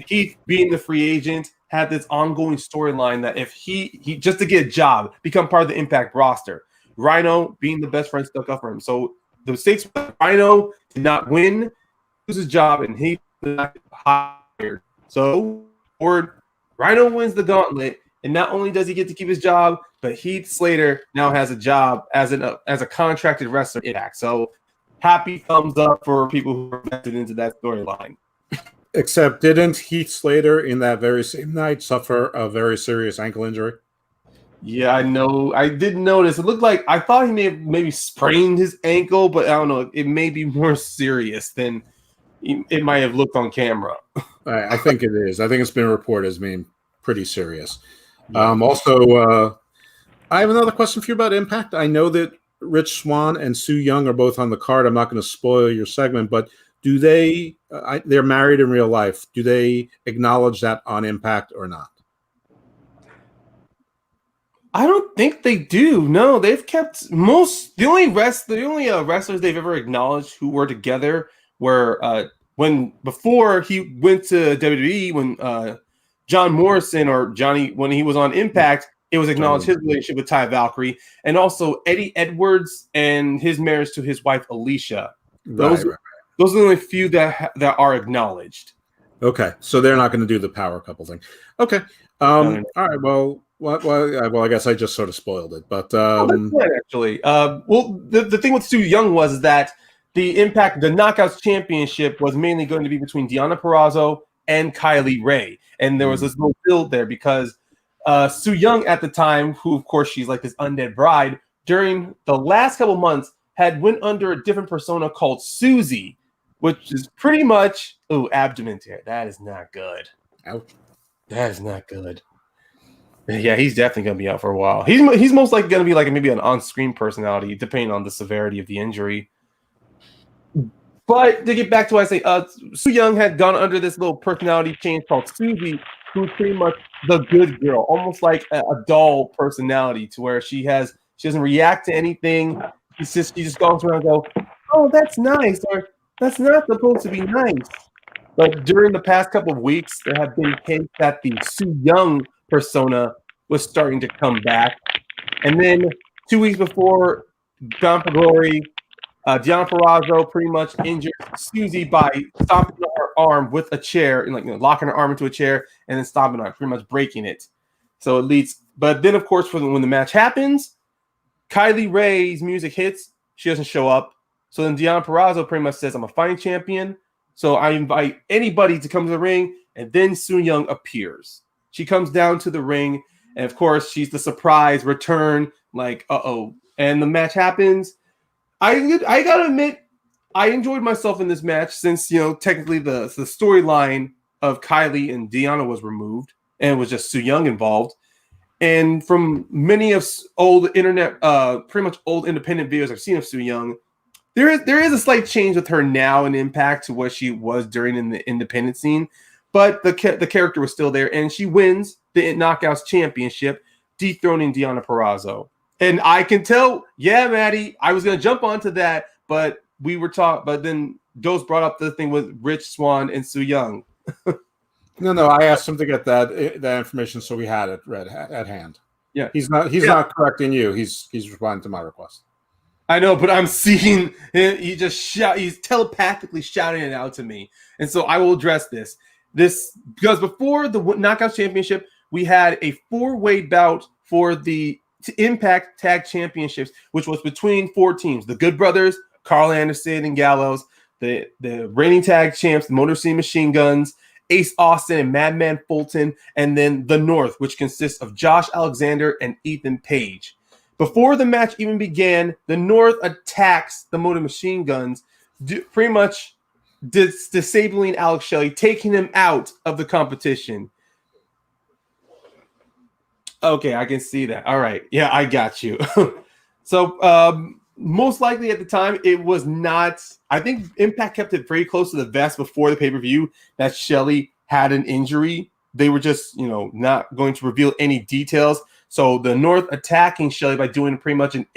Heath being the free agent, had this ongoing storyline that if he just to get a job, become part of the Impact roster. Rhino being the best friend stuck up for him. So the stakes with Rhino did not win, lose his job, and he was not hired. So, or Rhino wins the gauntlet, and not only does he get to keep his job, but Heath Slater now has a job as a contracted wrestler in Impact. So, happy thumbs up for people who are invested into that storyline. Except, didn't Heath Slater in that very same night suffer a very serious ankle injury? Yeah, I know. I did notice. It looked like I thought he may have maybe sprained his ankle, but I don't know. It may be more serious than it might have looked on camera. I think it is. I think it's been reported as being pretty serious. Yeah. Also, I have another question for you about Impact. I know that Rich Swann and Su Yung are both on the card. I'm not going to spoil your segment, but do they? They're married in real life. Do they acknowledge that on Impact or not? I don't think they do. No, they've kept the only wrestlers they've ever acknowledged who were together were when before he went to WWE when John Morrison or Johnny when he was on Impact, it was acknowledged his relationship with Ty Valkyrie and also Eddie Edwards and his marriage to his wife Alicia. Those are the only few that are acknowledged. Okay, so they're not going to do the power couple thing. Okay, all right. Well, I guess I just sort of spoiled it, but that's good, actually. The thing with Su Yung was that the Knockouts Championship was mainly going to be between Deonna Purrazzo and Kylie Ray, and there was this little build there because Su Yung at the time, who of course she's like this undead bride, during the last couple months had went under a different persona called Susie, which is pretty much abdomen tear. That is not good. Ouch. That is not good. Yeah, he's definitely going to be out for a while. He's most likely going to be like maybe an on-screen personality, depending on the severity of the injury. But to get back to what I say, Su Yung had gone under this little personality change called Susie, who's pretty much the good girl, almost like a doll personality, to where she doesn't react to anything. She just goes around and go, "Oh, that's nice," or "That's not supposed to be nice." But during the past couple of weeks, there have been hints that the Su Yung persona was starting to come back. And then 2 weeks before Bound for Glory, Deonna Purrazzo pretty much injured Susie by stomping her arm with a chair, and locking her arm into a chair and then stomping her, pretty much breaking it. So it leads. But then, of course, when the match happens, Kylie Ray's music hits. She doesn't show up. So then Deonna Purrazzo pretty much says, "I'm a fighting champion. So I invite anybody to come to the ring." And then Su Yung appears. She comes down to the ring. And of course, she's the surprise return. Like, uh-oh. And the match happens. I gotta admit, I enjoyed myself in this match since, technically the storyline of Kylie and Deonna was removed. And it was just Su Yung involved. And from many of old internet, pretty much old independent videos I've seen of Su Yung, there is a slight change with her now in Impact to what she was during in the independent scene, but the character was still there, and she wins the Knockouts Championship, dethroning Deonna Purrazzo. And I can tell, yeah, Maddie, I was gonna jump onto that, but but then Dose brought up the thing with Rich Swann and Su Yung. No, I asked him to get that information, so we had it at hand. Yeah, he's not correcting you. He's responding to my request. I know, but I'm seeing him. He's telepathically shouting it out to me. And so I will address this because before the Knockouts Championship, we had a 4-way bout for the Impact Tag Championships, which was between 4 teams: the Good Brothers, Carl Anderson and Gallows, the reigning tag champs, the Motor City Machine Guns, Ace Austin and Madman Fulton, and then the North, which consists of Josh Alexander and Ethan Page. Before the match even began, the North attacks the Motor Machine Guns, pretty much disabling Alex Shelley, taking him out of the competition. Okay, I can see that. All right. Yeah, I got you. So, most likely at the time, it was not. I think Impact kept it very close to the vest before the pay-per-view that Shelley had an injury. They were just, not going to reveal any details. So the North attacking Shelley by doing pretty much an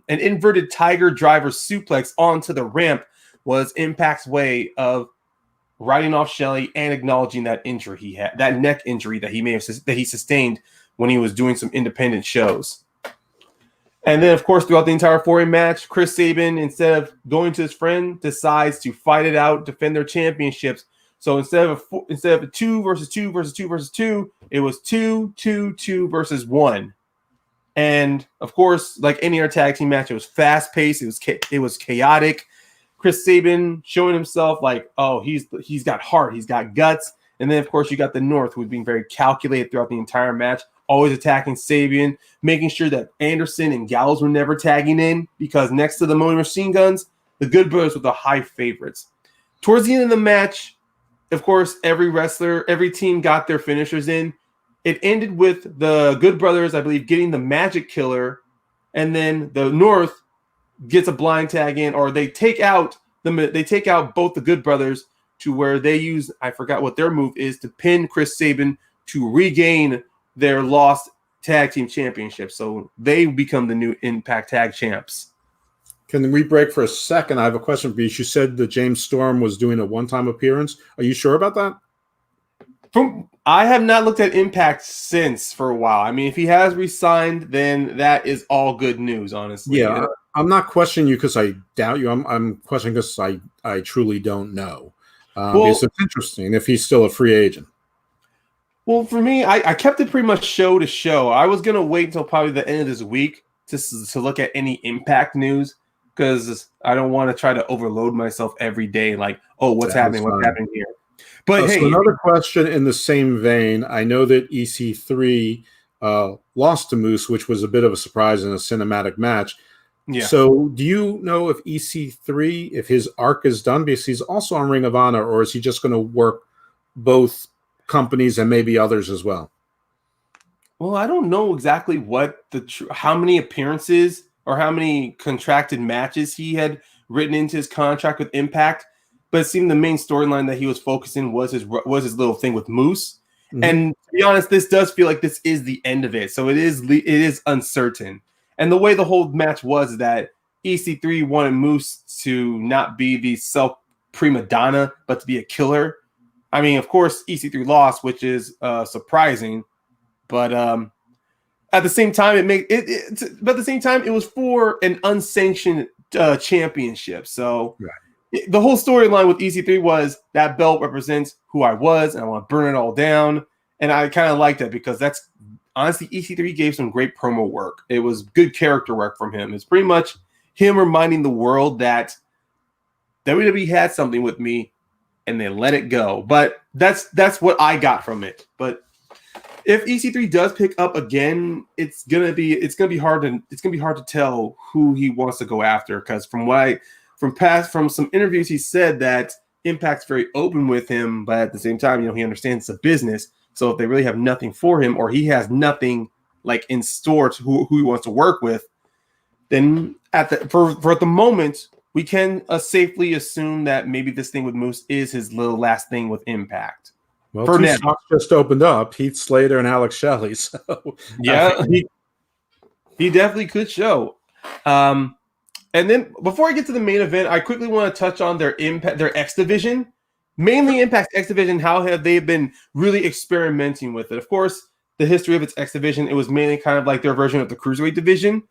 inverted tiger driver suplex onto the ramp was Impact's way of writing off Shelley and acknowledging that injury he had, that neck injury that he sustained when he was doing some independent shows. And then, of course, throughout the entire 4-way match, Chris Sabin, instead of going to his friend, decides to fight it out, defend their championships. So instead of a 2 versus 2 versus 2 versus 2, it was 2, 2, 2 versus 1. And of course, like any other tag team match, it was fast paced. It was chaotic. Chris Sabin showing himself like, oh, he's got heart, he's got guts. And then, of course, you got the North, who was being very calculated throughout the entire match, always attacking Sabian, making sure that Anderson and Gallows were never tagging in, because next to the Motor Machine Guns, the Good Brothers were the high favorites. Towards the end of the match, of course, every team got their finishers in. It ended with the Good Brothers, I believe, getting the Magic Killer, and then the North gets a blind tag in, or they take out both the Good Brothers to where they use, I forgot what their move is, to pin Chris Sabin to regain their lost tag team championship. So they become the new Impact Tag Champs. Can we break for a second? I have a question for you. You said that James Storm was doing a one-time appearance. Are you sure about that? I have not looked at Impact since for a while. I mean, if he has re-signed, then that is all good news, honestly. Yeah, I'm not questioning you because I doubt you. I'm questioning because I truly don't know. Because it's interesting if he's still a free agent. Well, for me, I kept it pretty much show to show. I was going to wait until probably the end of this week to look at any Impact news, because I don't want to try to overload myself every day. Like, oh, what's happening here? But hey, so another question in the same vein. I know that EC3 lost to Moose, which was a bit of a surprise in a cinematic match. Yeah. So do you know if EC3, if his arc is done, because he's also on Ring of Honor, or is he just going to work both companies and maybe others as well? Well, I don't know exactly what how many appearances or how many contracted matches he had written into his contract with Impact, but it seemed the main storyline that he was focusing was his little thing with Moose. Mm-hmm. And to be honest, this does feel like this is the end of it. So it is uncertain. And the way the whole match was that EC3 wanted Moose to not be the self prima donna, but to be a killer. I mean, of course, EC3 lost, which is surprising, but at the same time, it was for an unsanctioned championship. So the whole storyline with EC3 was that belt represents who I was, and I want to burn it all down. And I kind of liked that, because that's honestly, EC3 gave some great promo work. It was good character work from him. It's pretty much him reminding the world that WWE had something with me, and they let it go. But that's what I got from it. But if EC3 does pick up again, it's gonna be hard to tell who he wants to go after, because from some interviews he said that Impact's very open with him, but at the same time, he understands it's a business. So if they really have nothing for him, or he has nothing like in store to who he wants to work with, then for the moment, we can safely assume that maybe this thing with Moose is his little last thing with Impact. Well, two spots just opened up: Heath Slater and Alex Shelley. So yeah, he definitely could show. And then before I get to the main event, I quickly want to touch on their X division, mainly Impact X division. How have they been really experimenting with it? Of course, the history of its X division, it was mainly kind of like their version of the Cruiserweight division.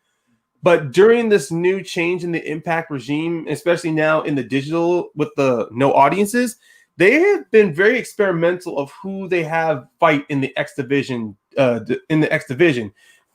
But during this new change in the Impact regime, especially now in the digital with the no audiences, they have been very experimental of who they have fight in the X division.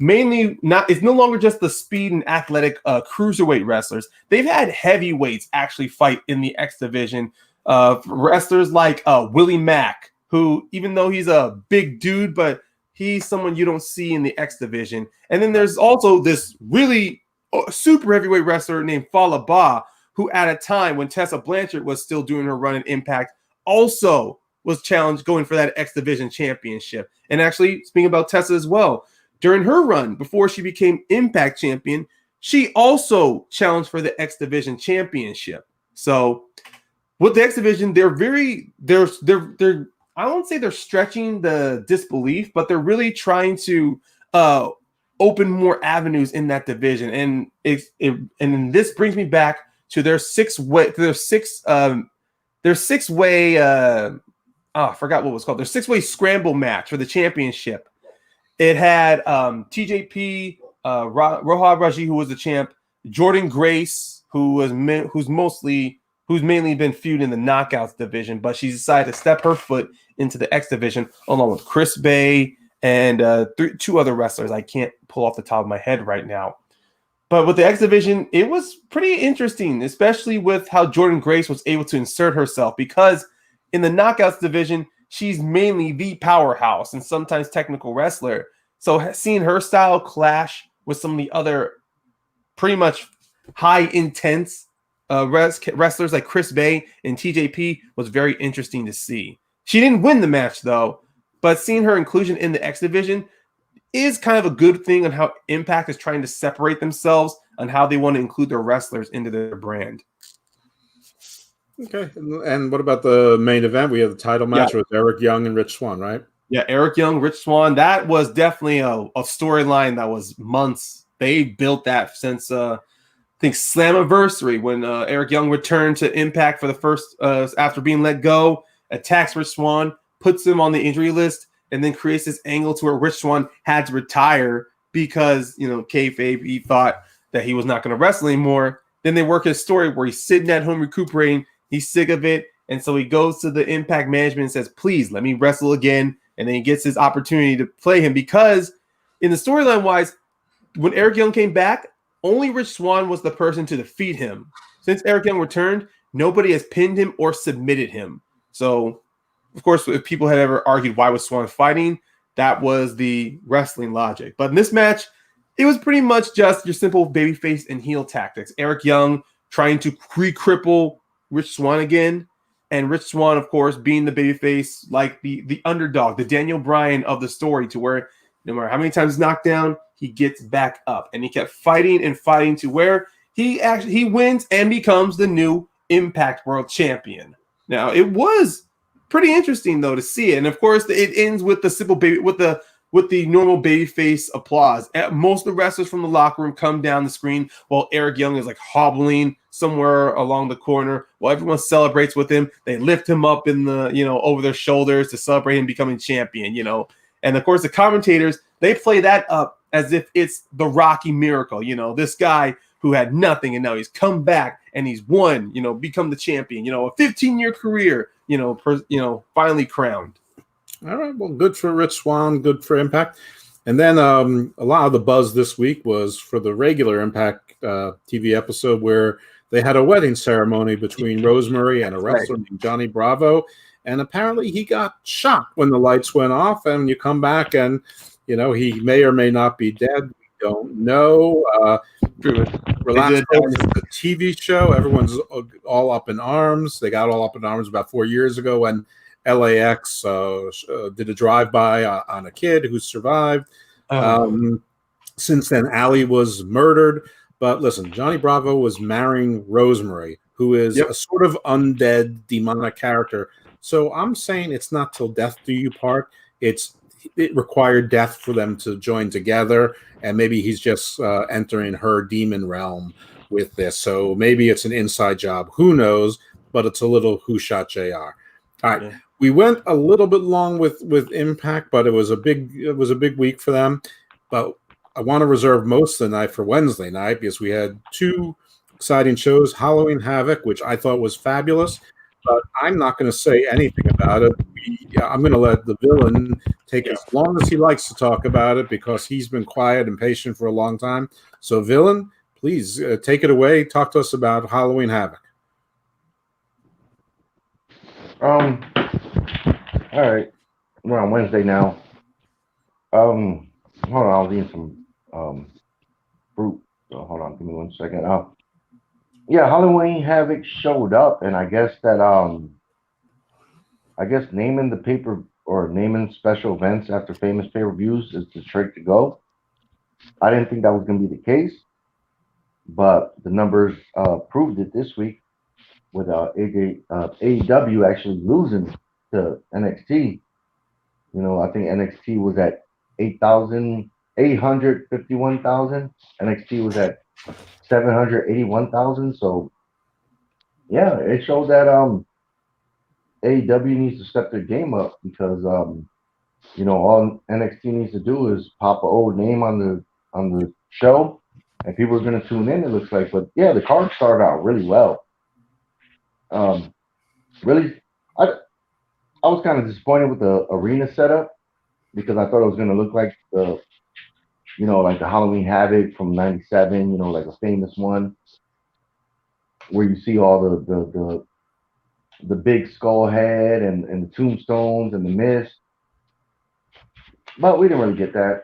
Mainly, it's no longer just the speed and athletic cruiserweight wrestlers. They've had heavyweights actually fight in the X division. Wrestlers like Willie Mack, who, even though he's a big dude, but he's someone you don't see in the X division. And then there's also this really super heavyweight wrestler named Fallah Bahh, who at a time when Tessa Blanchard was still doing her run in Impact, also was challenged going for that X division championship. And actually, speaking about Tessa as well, during her run before she became Impact champion, she also challenged for the X division championship. So with the X division, they're I won't say they're stretching the disbelief, but they're really trying to open more avenues in that division. And and this brings me back to their six-way I forgot what it was called. Their six-way scramble match for the championship. It had TJP, Rohab Raji, who was the champ, Jordan Grace, who's mainly been feuding in the knockouts division, but she decided to step her foot into the X division along with Chris Bay and two other wrestlers I can't pull off the top of my head right now. But with the X division, it was pretty interesting, especially with how Jordan Grace was able to insert herself, because in the knockouts division, she's mainly the powerhouse and sometimes technical wrestler. So seeing her style clash with some of the other pretty much high intense wrestlers like Chris Bay and TJP was very interesting to see. She didn't win the match though, but seeing her inclusion in the X division is kind of a good thing on how Impact is trying to separate themselves on how they want to include their wrestlers into their brand. Okay. And what about the main event? We have the title match with Eric Young and Rich Swann, right? Yeah, Eric Young, Rich Swann. That was definitely a storyline that was months. They built that since I think Slammiversary, when Eric Young returned to Impact for the first after being let go, attacks Rich Swann, puts him on the injury list, and then creates this angle to where Rich Swann had to retire because, kayfabe, he thought that he was not going to wrestle anymore. Then they work his story where he's sitting at home recuperating. He's sick of it. And so he goes to the Impact management and says, please let me wrestle again. And then he gets his opportunity to play him, because in the storyline wise, when Eric Young came back, only Rich Swann was the person to defeat him. Since Eric Young returned, nobody has pinned him or submitted him. So, of course, if people had ever argued why was Swann fighting, that was the wrestling logic. But in this match, it was pretty much just your simple babyface and heel tactics. Eric Young trying to cripple Rich Swann again, and Rich Swann, of course, being the babyface, like the underdog, the Daniel Bryan of the story, to where no matter how many times he's knocked down, he gets back up. And he kept fighting and fighting to where he wins and becomes the new Impact World Champion. Now, it was pretty interesting though to see it, and of course it ends with the simple baby with the normal babyface applause. Most of the wrestlers from the locker room come down the screen while Eric Young is like hobbling somewhere along the corner while everyone celebrates with him. They lift him up in the over their shoulders to celebrate him becoming champion. And of course the commentators, they play that up as if it's the Rocky miracle. This guy who had nothing and now he's come back and he's won. Become the champion. A 15-year career. Finally crowned. All right. Well, good for Rich Swann, good for Impact. And then a lot of the buzz this week was for the regular Impact TV episode where they had a wedding ceremony between Rosemary and a wrestler named Johnny Bravo. And apparently he got shot when the lights went off. And you come back and, he may or may not be dead. We don't know. Relax, folks. It's a TV show. Everyone's all up in arms. They got all up in arms about 4 years ago when LAX did a drive-by on a kid who survived. Since then, Allie was murdered. But listen, Johnny Bravo was marrying Rosemary, who is a sort of undead, demonic character. So I'm saying it's not till death do you part. It required death for them to join together, and maybe he's just entering her demon realm with this. So maybe it's an inside job. Who knows? But it's a little who shot JR. All right. Yeah. We went a little bit long with Impact, but it was a big week for them. But I want to reserve most of the night for Wednesday night because we had two exciting shows, Halloween Havoc, which I thought was fabulous, but I'm not going to say anything about it. I'm going to let the villain take as long as he likes to talk about it because he's been quiet and patient for a long time. So, villain, please take it away. Talk to us about Halloween Havoc. All right. We're on Wednesday now. Hold on, I was eating some fruit. So hold on, give me 1 second. Yeah, Halloween Havoc showed up, and I guess naming the paper or naming special events after famous pay-per-views is the trick to go. I didn't think that was going to be the case, but the numbers proved it this week with AEW actually losing to NXT. I think NXT was at 851,000. NXT was at 781,000. So yeah, it showed that AEW needs to step their game up because all NXT needs to do is pop an old name on the show, and people are going to tune in. It looks like, but yeah, the card started out really well. Really, I was kind of disappointed with the arena setup because I thought it was going to look like the, like the Halloween Havoc from '97. Like a famous one where you see all the big skull head and the tombstones and the mist. But we didn't really get that.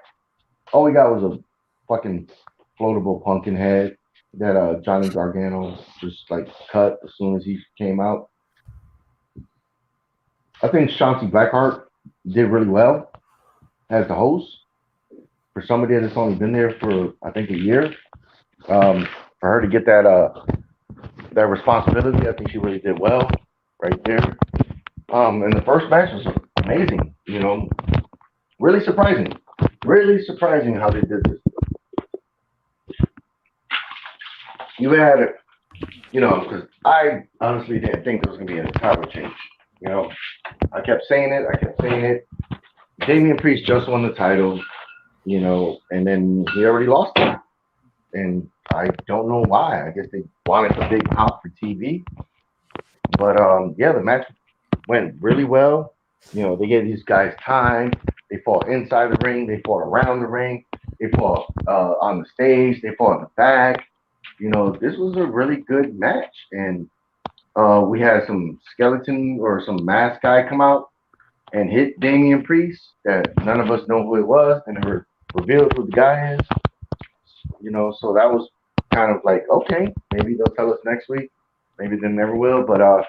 All we got was a fucking floatable pumpkin head that Johnny Gargano just like cut as soon as he came out. I think Shotzi Blackheart did really well as the host for somebody that's only been there for I think a year. For her to get that responsibility, I think she really did well right there. And the first match was amazing. Really surprising. Really surprising how they did this. You had, because I honestly didn't think there was going to be a title change. I kept saying it. Damian Priest just won the title, and then he already lost it. And I don't know why. I guess they wanted a big pop for TV. But, yeah, the match went really well. They gave these guys time. They fought inside the ring. They fought around the ring. They fought on the stage. They fought in the back. This was a really good match. And we had some skeleton or some mask guy come out and hit Damian Priest that none of us know who it was. And never revealed who the guy is. So that was kind of like, okay, maybe they'll tell us next week. Maybe they never will. But,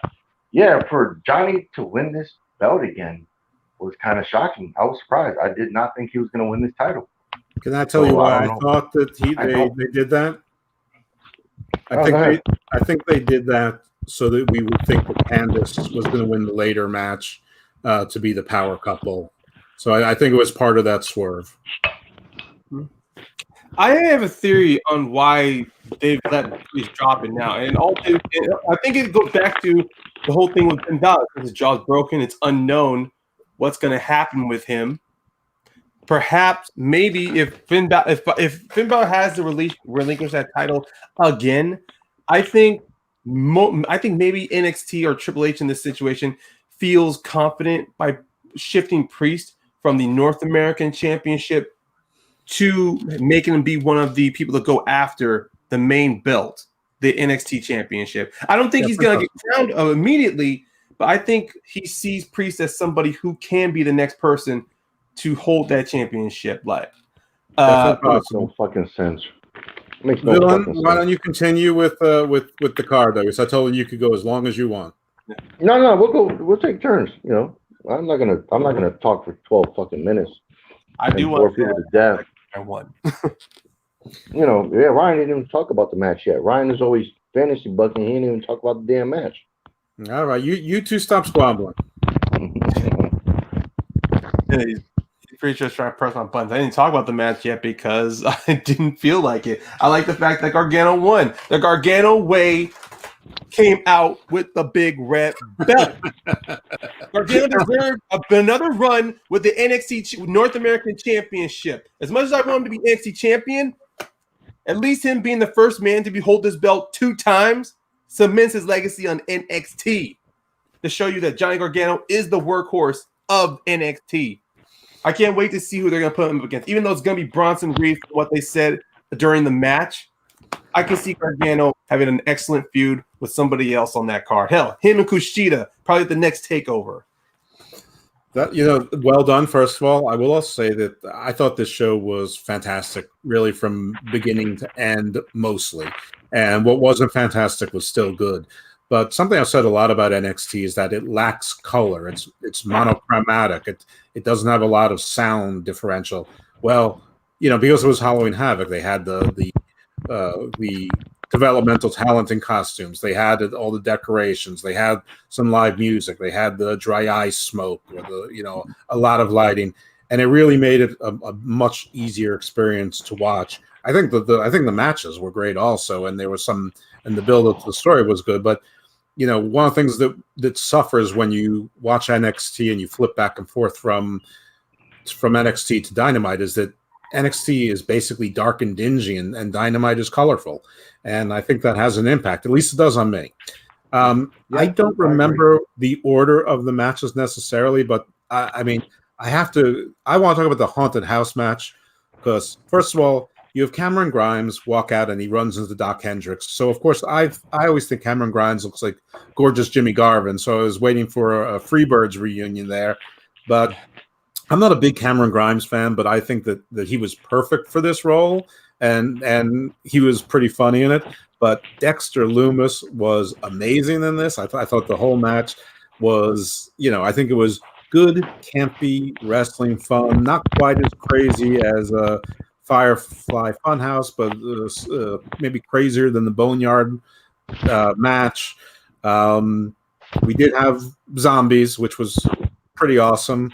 yeah, for Johnny to win this belt again was kind of shocking. I was surprised. I did not think he was going to win this title. Can I tell you why I thought that they did that? I think they did that so that we would think that Candice was going to win the later match to be the power couple. So I think it was part of that swerve. I have a theory on why they've let Priest drop it now, and I think it goes back to the whole thing with Finn Balor. His jaw's broken; it's unknown what's going to happen with him. Perhaps, maybe if Finn Balor has to relinquish that title again, I think maybe NXT or Triple H in this situation feels confident by shifting Priest from the North American Championship to making him be one of the people that go after the main belt, the NXT Championship. I don't think he's going to get crowned immediately, but I think he sees Priest as somebody who can be the next person to hold that championship. Makes no fucking sense. Makes no Dylan, fucking sense. why don't you continue with the card though? Because I told you could go as long as you want. No, we'll take turns. I'm not gonna talk for 12 fucking minutes. I do want people to death. I won. Ryan didn't even talk about the match yet. Ryan is always fantasy bucking. He didn't even talk about the damn match. All right, you two stop squabbling. He's pretty sure trying to press my buttons. I didn't talk about the match yet because I didn't feel like it. I like the fact that Gargano won. The Gargano way came out with the big red belt. Gargano deserved another run with the NXT North American Championship. As much as I want him to be NXT champion, at least him being the first man to hold this belt 2 times cements his legacy on NXT to show you that Johnny Gargano is the workhorse of NXT. I can't wait to see who they're going to put him against. Even though it's going to be Bronson Reed, what they said during the match, I can see Gargano having an excellent feud with somebody else on that card. Hell, him and Kushida, probably the next takeover. Well done, first of all. I will also say that I thought this show was fantastic, really from beginning to end, mostly. And what wasn't fantastic was still good. But something I've said a lot about NXT is that it lacks color. It's monochromatic. It doesn't have a lot of sound differential. Well, because it was Halloween Havoc, they had the developmental talent in costumes. They had all the decorations. They had some live music. They had the dry ice smoke, or a lot of lighting, and it really made it a much easier experience to watch. I think the matches were great also, and there was some, and the build up to the story was good. But one of the things that suffers when you watch NXT and you flip back and forth from NXT to Dynamite is that NXT is basically dark and dingy, and Dynamite is colorful, and I think that has an impact. At least it does on me. I don't remember the order of the matches necessarily, but I mean, I want to talk about the Haunted House match because, first of all, you have Cameron Grimes walk out and he runs into Doc Hendricks. So, of course, I always think Cameron Grimes looks like gorgeous Jimmy Garvin. So I was waiting for a Freebirds reunion there. But I'm not a big Cameron Grimes fan, but I think that he was perfect for this role, and he was pretty funny in it. But Dexter Lumis was amazing in this. I thought the whole match was, I think it was good, campy wrestling fun, not quite as crazy as Firefly Funhouse, but maybe crazier than the Boneyard match. We did have zombies, which was pretty awesome.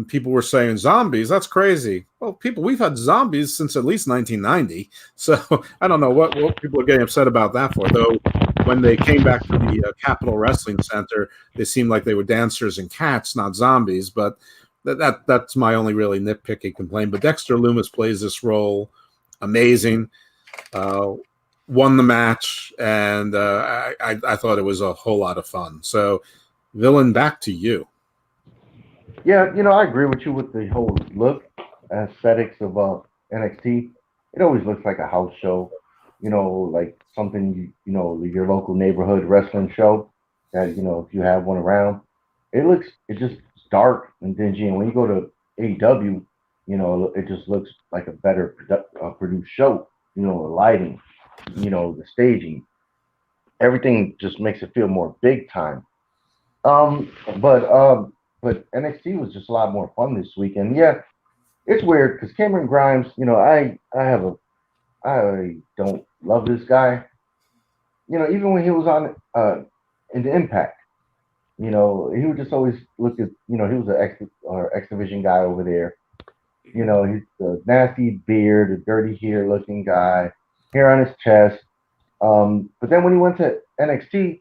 People were saying zombies, that's crazy. Well, we've had zombies since at least 1990. So I don't know what people are getting upset about that for, though. When they came back to the Capitol Wrestling Center, they seemed like they were dancers and cats, not zombies. But that's my only really nitpicky complaint. But Dexter Lumis plays this role amazing. Won the match, and I thought it was a whole lot of fun. So, Villain, back to you. Yeah, I agree with you with the whole look, aesthetics of NXT. It always looks like a house show, like something, your local neighborhood wrestling show that, if you have one around. It's just dark and dingy. And when you go to AEW, it just looks like a better produced show, the lighting, the staging. Everything just makes it feel more big time. But NXT was just a lot more fun this week. And yeah, it's weird because Cameron Grimes, I don't love this guy. Even when he was on in the Impact, he would just always look at, he was an X Division guy over there. He's a nasty beard, a dirty hair looking guy, hair on his chest. But then when he went to NXT,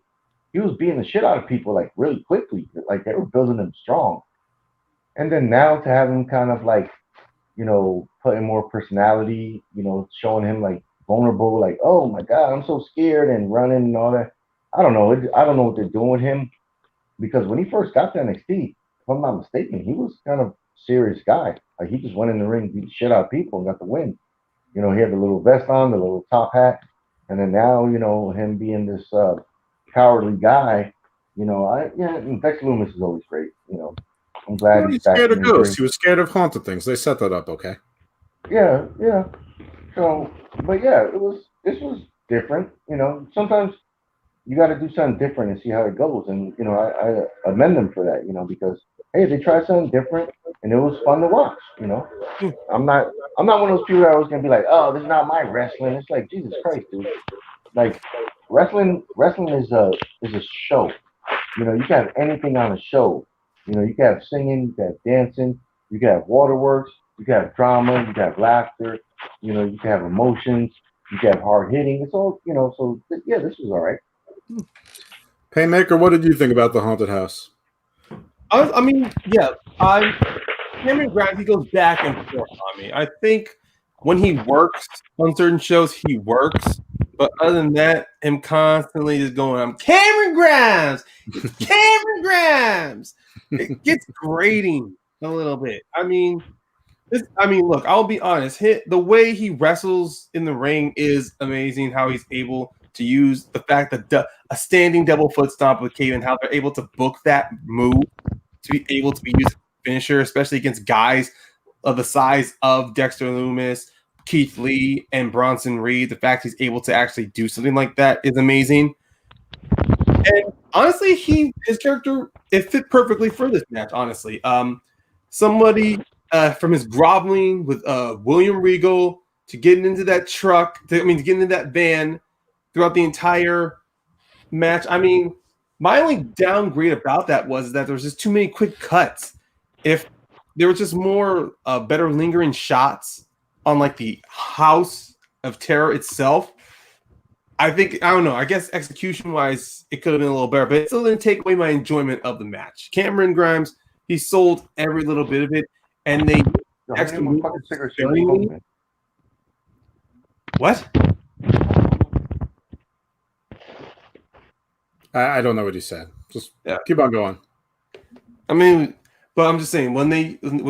he was beating the shit out of people like really quickly. Like they were building him strong. And then now to have him kind of like, putting more personality, showing him like vulnerable, like, oh my God, I'm so scared and running and all that. I don't know. I don't know what they're doing with him because when he first got to NXT, if I'm not mistaken, he was kind of a serious guy. Like he just went in the ring, beat the shit out of people and got the win. He had the little vest on, the little top hat. And then now, him being this cowardly guy, and Dexter Lumis is always great. I'm glad he's scared of ghosts. He was scared of haunted things. They set that up, okay? Yeah. So, but yeah, this was different. Sometimes you got to do something different and see how it goes. And I amend them for that. Because hey, they tried something different and it was fun to watch. I'm not one of those people that was gonna be like, oh, this is not my wrestling. It's like Jesus Christ, dude. Like wrestling is a show. You can have anything on a show. You can have singing, you can have dancing, you can have waterworks, you can have drama, you can have laughter, you can have emotions, you can have hard hitting. It's all, so yeah, this was all right. Paymaker, what did you think about the Haunted House? I mean, yeah, Cameron Grimes, he goes back and forth on me. I think when he works on certain shows, he works. But other than that, him constantly just going, I'm Cameron Grimes! Cameron Grimes! It gets grating a little bit. I mean, look, I'll be honest. The way he wrestles in the ring is amazing. How he's able to use the fact that a standing double foot stomp with Kevin, how they're able to book that move to be able to be used as a finisher, especially against guys of the size of Dexter Lumis, Keith Lee, and Bronson Reed. The fact he's able to actually do something like that is amazing. And honestly, his character, it fit perfectly for this match, honestly. Somebody from his groveling with William Regal to getting into that truck, to getting into that van throughout the entire match. I mean, my only downgrade about that was that there was just too many quick cuts. If there was just more better lingering shots on like the House of Terror itself, I don't know. I guess execution-wise, it could have been a little better, but it still didn't take away my enjoyment of the match. Cameron Grimes, he sold every little bit of it, and they Dexter many more Loomis fucking cigarettes you been sparingly. smoking? What? I don't know what he said. Just Yeah. keep on going. I mean, but I'm just saying when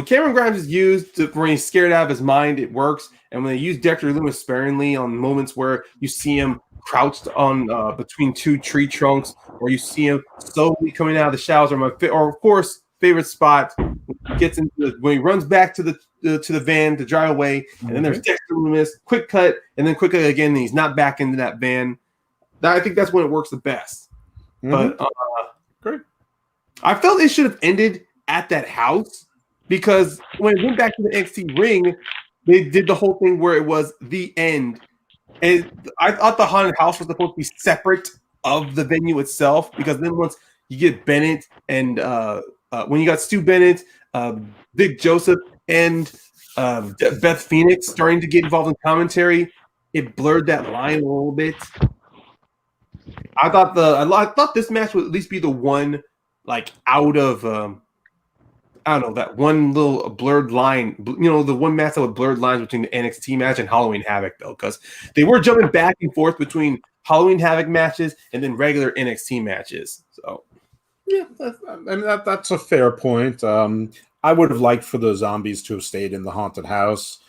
Cameron Grimes is used when he's scared out of his mind, it works. And when they use Dexter Loomis sparingly on moments where you see him crouched on between two tree trunks, or you see him slowly coming out of the showers, or of course favorite spot when he gets into when he runs back to the van to drive away, and then there's Dexter Loomis, quick cut, and then quick cut again, and he's not back into that van. I think that's when it works the best. But Great. I felt it should have ended at that house because when it went back to the NXT ring, they did the whole thing where it was the end. And I thought the haunted house was supposed to be separate of the venue itself because then once you get Bennett and when you got Stu Bennett, Vic Joseph, and Beth Phoenix starting to get involved in commentary, it blurred that line a little bit. I thought this match would at least be the one like out of I don't know, that one little blurred line, the one match that with blurred lines between the NXT match and Halloween Havoc though, because they were jumping back and forth between Halloween Havoc matches and then regular NXT matches. So yeah, that's a fair point. I would have liked for the zombies to have stayed in the haunted house,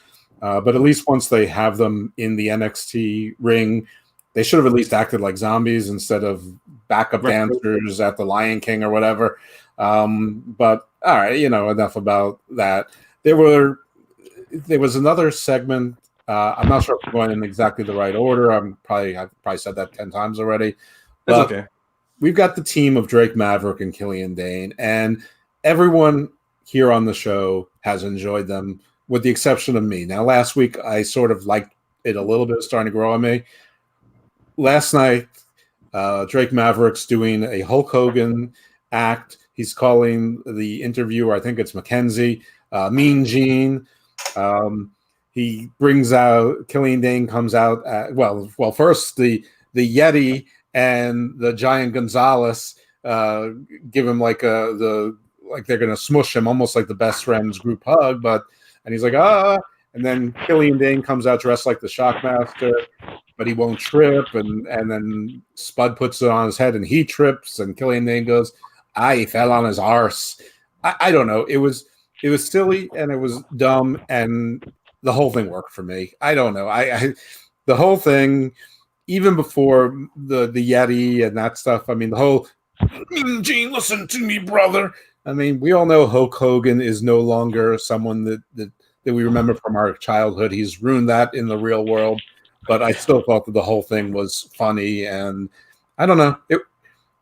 but at least once they have them in the NXT ring, they should have at least acted like zombies instead of backup dancers at the Lion King or whatever. But all right, enough about that. There was another segment. I'm not sure if we're going in exactly the right order. I've probably said that 10 times already. That's okay. We've got the team of Drake Maverick and Killian Dane, and everyone here on the show has enjoyed them, with the exception of me. Now, last week I sort of liked it a little bit, starting to grow on me. Last night, Drake Maverick's doing a Hulk Hogan act. He's calling the interviewer, I think it's Mackenzie, Mean Gene. He brings out, Killian Dane comes out, first the Yeti and the Giant Gonzalez give him like they're going to smush him, almost like the best friends group hug, and he's like, and then Killian Dane comes out dressed like the Shockmaster, but he won't trip, and then Spud puts it on his head and he trips, and Killian Dane goes, he fell on his arse. I don't know. It was silly and it was dumb, and the whole thing worked for me. I don't know. The whole thing, even before the Yeti and that stuff, I mean, the whole Gene, listen to me, brother. I mean, we all know Hulk Hogan is no longer someone that we remember from our childhood. He's ruined that in the real world. But I still thought that the whole thing was funny, and I don't know.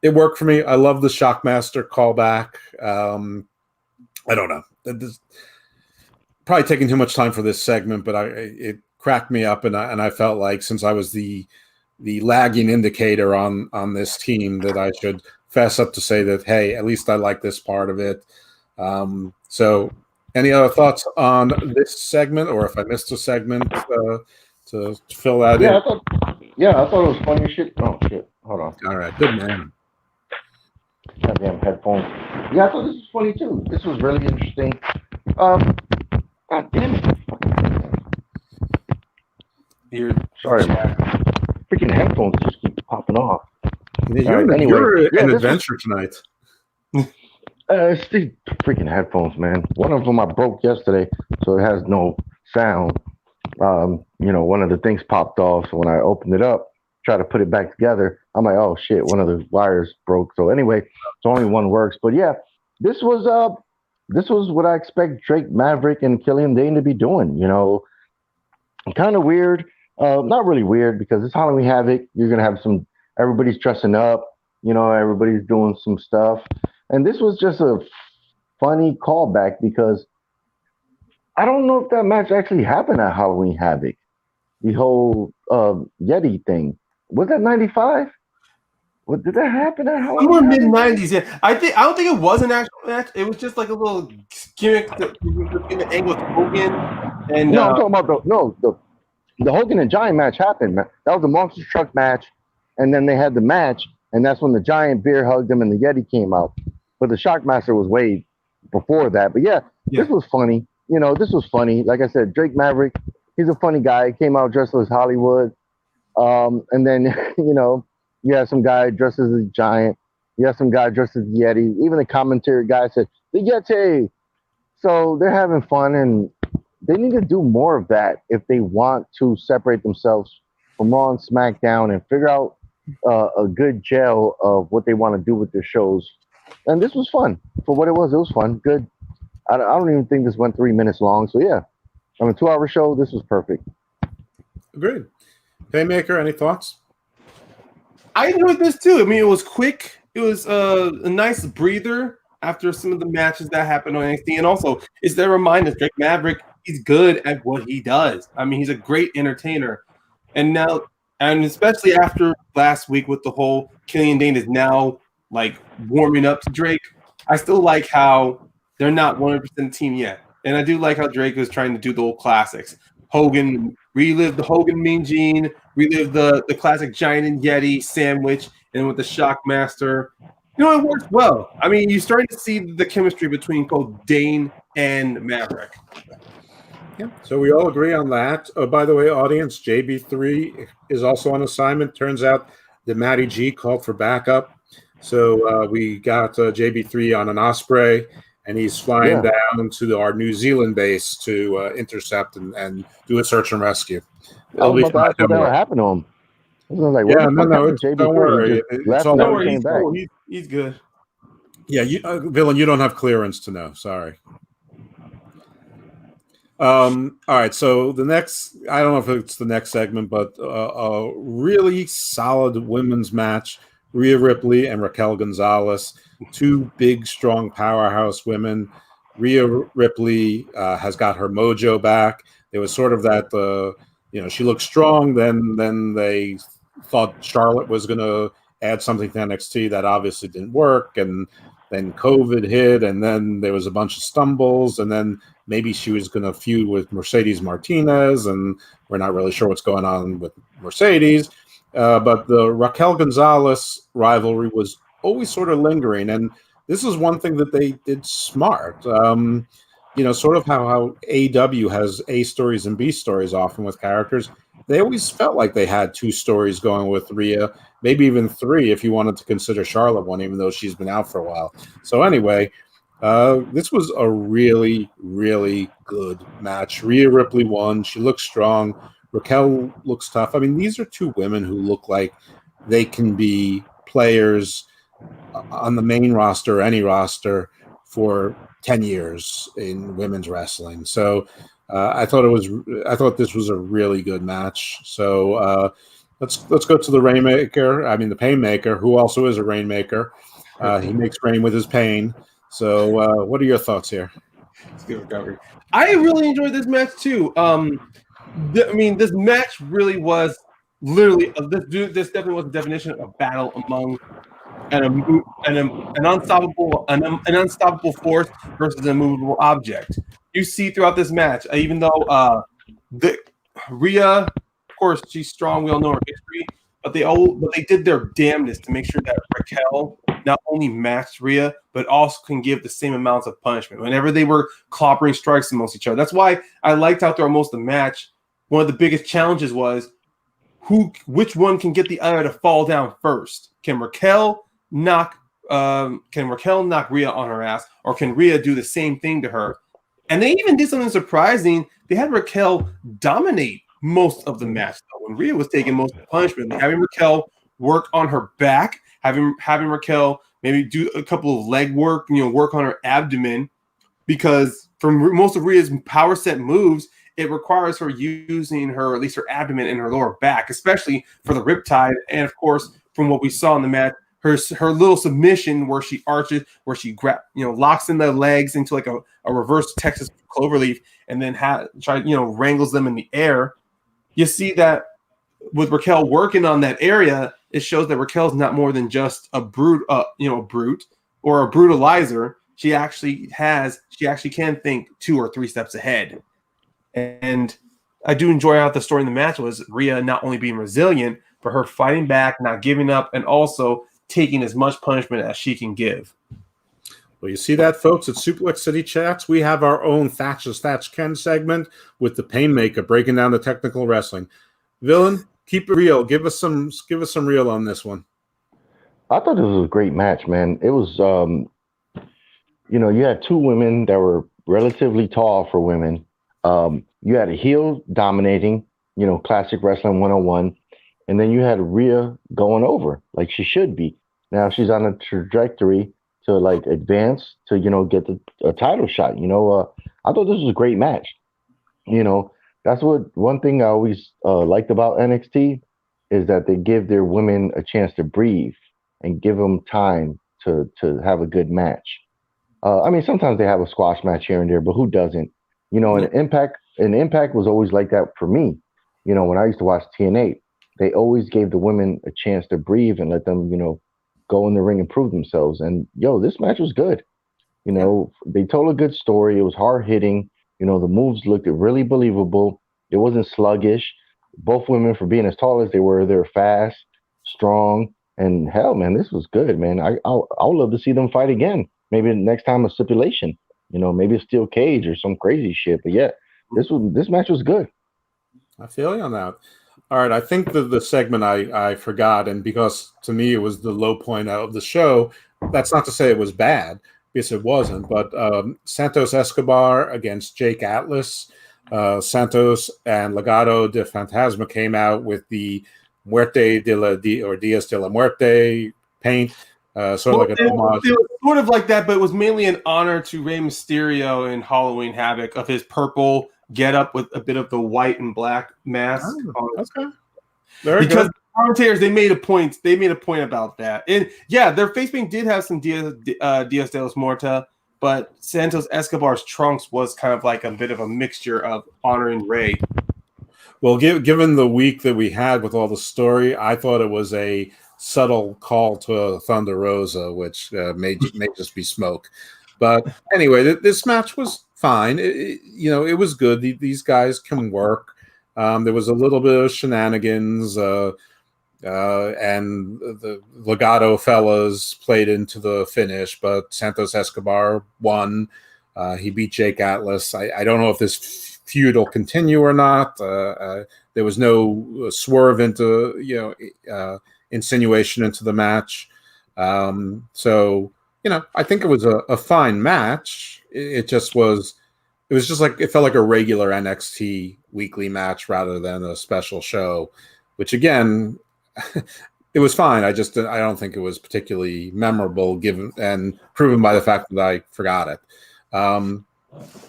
It worked for me. I love the Shockmaster callback. I don't know. This, probably taking too much time for this segment, but it cracked me up, and I felt like since I was the lagging indicator on this team, that I should fess up to say that, hey, at least I like this part of it. So, any other thoughts on this segment, or if I missed a segment? To fill that in. I thought it was funny as shit. Oh shit! Hold on. All right, good man. Goddamn headphones. Yeah, I thought this was funny too. This was really interesting. God damn it! Sorry, man. Freaking headphones just keep popping off. You're an adventure tonight. It's the freaking headphones, man. One of them I broke yesterday, so it has no sound. One of the things popped off, so when I opened it up, try to put it back together, I'm like, oh shit, one of the wires broke. So anyway, so only one works. But yeah, this was what I expect Drake Maverick and Killian Dane to be doing. Kind of weird, not really weird, because it's Halloween Havoc. You're gonna have everybody's dressing up, everybody's doing some stuff, and this was just a funny callback because I don't know if that match actually happened at Halloween Havoc. The whole Yeti thing. Was that 95? What did that happen at Halloween? Somewhere mid-90s, yeah. I don't think it was an actual match. It was just like a little gimmick in the angle with Hogan. And no, I'm talking about the Hogan and Giant match happened, man. That was the Monster Truck match, and then they had the match, and that's when the Giant beer hugged him and the Yeti came out. But the Shockmaster was way before that. But yeah, this was funny. this was funny. Like I said, Drake Maverick, he's a funny guy. He came out dressed as Hollywood. And then, you have some guy dressed as a giant. You have some guy dressed as Yeti. Even the commentary guy said, the Yeti. So they're having fun, and they need to do more of that if they want to separate themselves from Raw and SmackDown and figure out a good gel of what they want to do with their shows. And this was fun. For what it was fun. Good. I don't even think this went 3 minutes long. So, yeah. On a 2-hour show, this was perfect. Agreed. Paymaker, any thoughts? I enjoyed this too. I mean, it was quick. It was a nice breather after some of the matches that happened on NXT. And also, it's their reminder, Drake Maverick, he's good at what he does. I mean, he's a great entertainer. And now, and especially after last week with the whole Killian Dane is now like warming up to Drake, I still like how they're not 100% team yet. And I do like how Drake was trying to do the old classics. Hogan, relive the Hogan Mean Gene, relive the classic Giant and Yeti sandwich, and with the Shockmaster. It works well. I mean, you're starting to see the chemistry between both Dane and Maverick. Yeah. So we all agree on that. Oh, by the way, audience, JB3 is also on assignment. Turns out that Matty G called for backup. So we got JB3 on an Osprey, and he's flying down to our New Zealand base to intercept and do a search and rescue. I was about to ask what happened to him. I was like, don't worry. It's all don't worry, he's good. Yeah, Villain, you don't have clearance to know. Sorry. All right, so the next, I don't know if it's the next segment, but a really solid women's match. Rhea Ripley and Raquel Gonzalez, two big, strong powerhouse women. Rhea Ripley has got her mojo back. It was sort of that, she looked strong. Then they thought Charlotte was going to add something to NXT that obviously didn't work. And then COVID hit, and then there was a bunch of stumbles, and then maybe she was going to feud with Mercedes Martinez, and we're not really sure what's going on with Mercedes. But the Raquel Gonzalez rivalry was always sort of lingering, and this is one thing that they did smart. Sort of how AEW has A stories and B stories often with characters. They always felt like they had two stories going with Rhea, maybe even three if you wanted to consider Charlotte one, even though she's been out for a while. So anyway, this was a really, really good match. Rhea Ripley won. She looks strong. Raquel looks tough. I mean, these are two women who look like they can be players on the main roster or any roster for 10 years in women's wrestling. So I thought this was a really good match. So let's go to the Rainmaker. I mean, the Painmaker, who also is a Rainmaker. He makes rain with his pain. So what are your thoughts here? I really enjoyed this match too. This match really was literally this definitely was the definition of a battle among an unstoppable force versus an immovable object. You see throughout this match, even though Rhea, of course, she's strong. We all know her history, but they did their damnedest to make sure that Raquel not only matched Rhea, but also can give the same amounts of punishment whenever they were clobbering strikes amongst each other. That's why I liked how throughout most of the match, one of the biggest challenges was which one can get the other to fall down first. Can Raquel knock Rhea on her ass, or can Rhea do the same thing to her? And they even did something surprising. They had Raquel dominate most of the match, though, when Rhea was taking most of the punishment. Having Raquel work on her back, having Raquel maybe do a couple of leg work, work on her abdomen, because for most of Rhea's power set moves, it requires her using at least her abdomen and her lower back, especially for the riptide. And of course, from what we saw in the match, her little submission where she arches, where she locks in the legs into like a reverse Texas cloverleaf, and then wrangles them in the air. You see that with Raquel working on that area, it shows that Raquel's not more than just a brute or a brutalizer. She actually can think 2 or 3 steps ahead. And I do enjoy how the story in the match was Rhea not only being resilient, but her fighting back, not giving up, and also taking as much punishment as she can give. Well, you see that, folks, at Suplex City Chats, we have our own Thatcher's Thatch Ken segment with the Painmaker breaking down the technical wrestling. Villain, keep it real. Give us some real on this one. I thought this was a great match, man. It was, you had two women that were relatively tall for women. You had a heel dominating, classic wrestling 101. And then you had Rhea going over like she should be. Now she's on a trajectory to like advance to, get a title shot. I thought this was a great match. That's one thing I always liked about NXT is that they give their women a chance to breathe and give them time to have a good match. Sometimes they have a squash match here and there, but who doesn't? And Impact was always like that for me. When I used to watch TNA, they always gave the women a chance to breathe and let them, go in the ring and prove themselves. And this match was good. They told a good story. It was hard hitting. The moves looked really believable. It wasn't sluggish. Both women, for being as tall as they were fast, strong, and hell, man, this was good, man. I would love to see them fight again. Maybe next time a stipulation. Maybe a steel cage or some crazy shit. But yeah, this match was good. I feel you on that. All right, I think the segment I forgot, and because to me it was the low point of the show, that's not to say it was bad, because it wasn't, but Santos Escobar against Jake Atlas. Santos and Legado de Fantasma came out with the Muerte de la or Dias de la Muerte paint, sort of like an homage. It was sort of like that, but it was mainly an honor to Rey Mysterio in Halloween Havoc of his purple get up with a bit of the white and black mask. Oh, okay. Very because good. the commentators they made a point about that. And yeah, their face paint did have some Dias de los Muertos, but Santos Escobar's trunks was kind of like a bit of a mixture of honoring Rey. Well, given the week that we had with all the story, I thought it was a subtle call to Thunder Rosa, which may just be smoke. But anyway, this match was fine. It was good. These guys can work. There was a little bit of shenanigans, and the Legado fellas played into the finish, but Santos Escobar won. He beat Jake Atlas. I don't know if this feud will continue or not. There was no swerve into, insinuation into the match. So, I think it was a fine match. It felt like a regular NXT weekly match rather than a special show, which again, it was fine. I don't think it was particularly memorable, given and proven by the fact that I forgot it.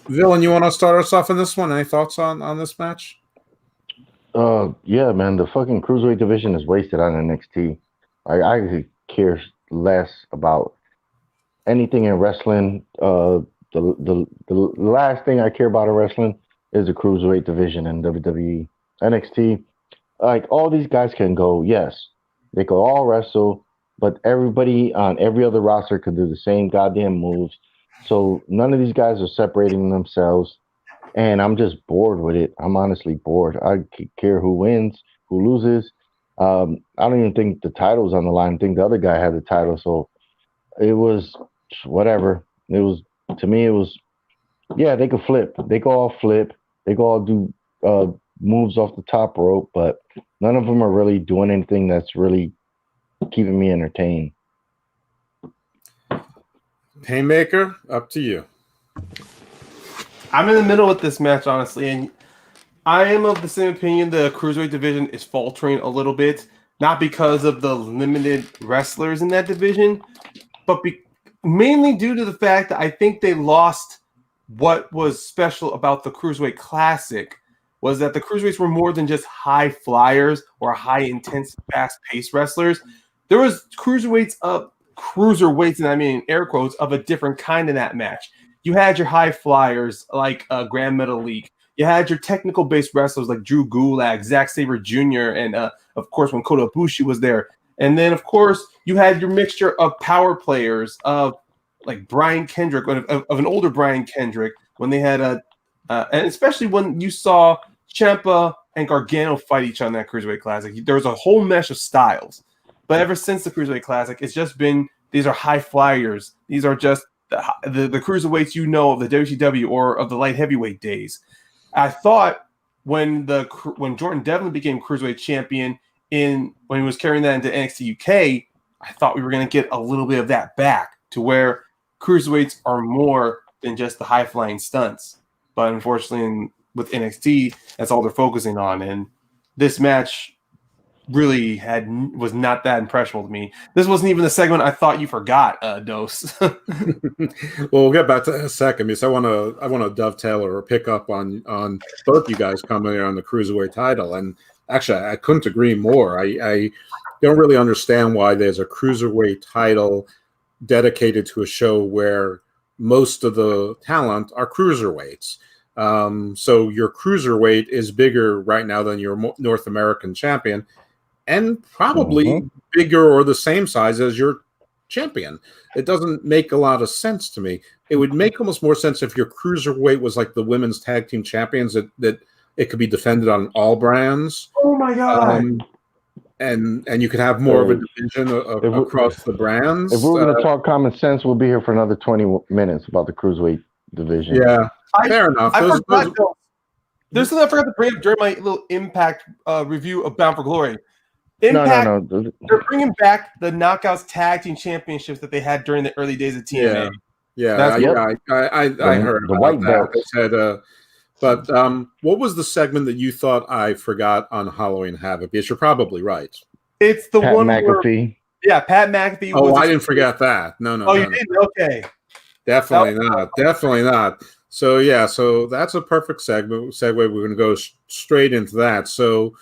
Villain, you want to start us off in this one? Any thoughts on this match? Yeah, man, the fucking cruiserweight division is wasted on NXT. I could care less about anything in wrestling. The last thing I care about in wrestling is the cruiserweight division in WWE. NXT, like all these guys can go, yes, they could all wrestle, but everybody on every other roster could do the same goddamn moves. So none of these guys are separating themselves, and I'm just bored with it. I'm honestly bored. I care who wins, who loses. I don't even think the title's on the line. I think the other guy had the title, so it was whatever. To me, it was, yeah, they could flip. They could all flip. They could all do moves off the top rope, but none of them are really doing anything that's really keeping me entertained. Painmaker, up to you. I'm in the middle with this match, honestly, and I am of the same opinion. The cruiserweight division is faltering a little bit, not because of the limited wrestlers in that division, but mainly due to the fact that I think they lost what was special about the Cruiserweight Classic, was that the cruiserweights were more than just high flyers or high intense, fast-paced wrestlers. There was cruiserweights, and I mean air quotes, of a different kind in that match. You had your high flyers like Grand Metalik. You had your technical-based wrestlers like Drew Gulak, Zack Sabre Jr., and of course when Kota Ibushi was there. And then, of course, you had your mixture of power players of like Brian Kendrick, of an older Brian Kendrick, when they had and especially when you saw Ciampa and Gargano fight each other in that Cruiserweight Classic. There was a whole mesh of styles. But ever since the Cruiserweight Classic, it's just been, these are high flyers. These are just the cruiserweights of the WCW or of the light heavyweight days. I thought when Jordan Devlin became cruiserweight champion when he was carrying that into NXT UK, I thought we were going to get a little bit of that back to where cruiserweights are more than just the high flying stunts. But unfortunately, with NXT, that's all they're focusing on. And this match really was not that impressionable to me. This wasn't even the segment I thought you forgot, Dose. Well, we'll get back to that in a second because I want to dovetail or pick up on both you guys coming on the cruiserweight title. And actually, I couldn't agree more. I don't really understand why there's a cruiserweight title dedicated to a show where most of the talent are cruiserweights. So your cruiserweight is bigger right now than your North American champion, and probably bigger or the same size as your champion. It doesn't make a lot of sense to me. It would make almost more sense if your cruiserweight was like the women's tag team champions, that it could be defended on all brands. Oh my god! And you could have more of a division across the brands. If we're going to talk common sense, we'll be here for another 20 minutes about the cruiserweight division. Yeah, fair enough. There's something I forgot to bring up during my little Impact review of Bound for Glory. Impact, no. They're bringing back the Knockouts Tag Team Championships that they had during the early days of TNA. I heard the white that. belts. They said, but what was the segment that you thought I forgot on Halloween Havoc? Because you're probably right. It's the Pat one McAfee. where Pat McAfee. Oh, I didn't forget that. No. Oh, you didn't? Okay. Definitely not. So that's a perfect segue. We're going to go straight into that. So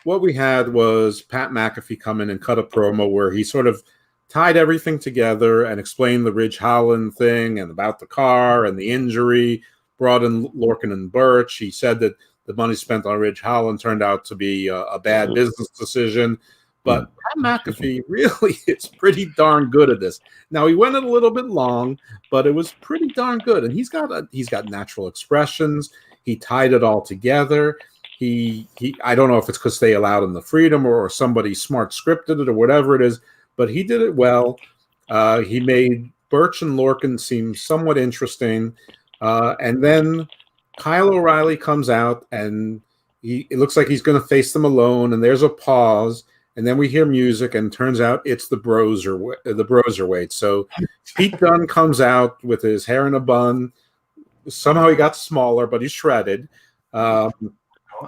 what we had was Pat McAfee come in and cut a promo where he sort of tied everything together and explained the Ridge Holland thing and about the car and the injury, brought in Lorcan and Birch. He said that the money spent on Ridge Holland turned out to be a bad business decision. But Pat McAfee really is pretty darn good at this. Now, he went a little bit long, but it was pretty darn good. And he's got natural expressions. He tied it all together. I don't know if it's because they allowed him the freedom or somebody smart scripted it or whatever it is, but he did it well. He made Birch and Lorcan seem somewhat interesting. And then Kyle O'Reilly comes out and it looks like he's going to face them alone. And there's a pause. And then we hear music, and turns out it's the Broserweight. So Pete Dunne comes out with his hair in a bun. Somehow he got smaller, but he's shredded.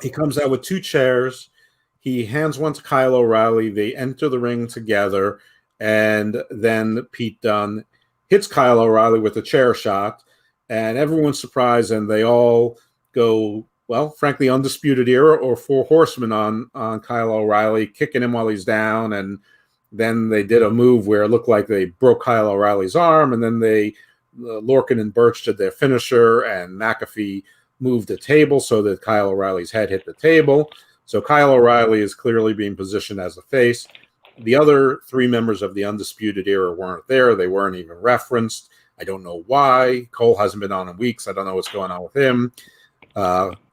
He comes out with two chairs. He hands one to Kyle O'Reilly. They enter the ring together, and then Pete Dunne hits Kyle O'Reilly with a chair shot, and everyone's surprised, and they all go, well, frankly, Undisputed Era or Four Horsemen on Kyle O'Reilly, kicking him while he's down. And then they did a move where it looked like they broke Kyle O'Reilly's arm, and then Lorcan and Birch did their finisher, and McAfee moved the table so that Kyle O'Reilly's head hit the table. So Kyle O'Reilly is clearly being positioned as a face. The other three members of the Undisputed Era weren't there. They weren't even referenced. I don't know why. Cole hasn't been on in weeks. I don't know what's going on with him.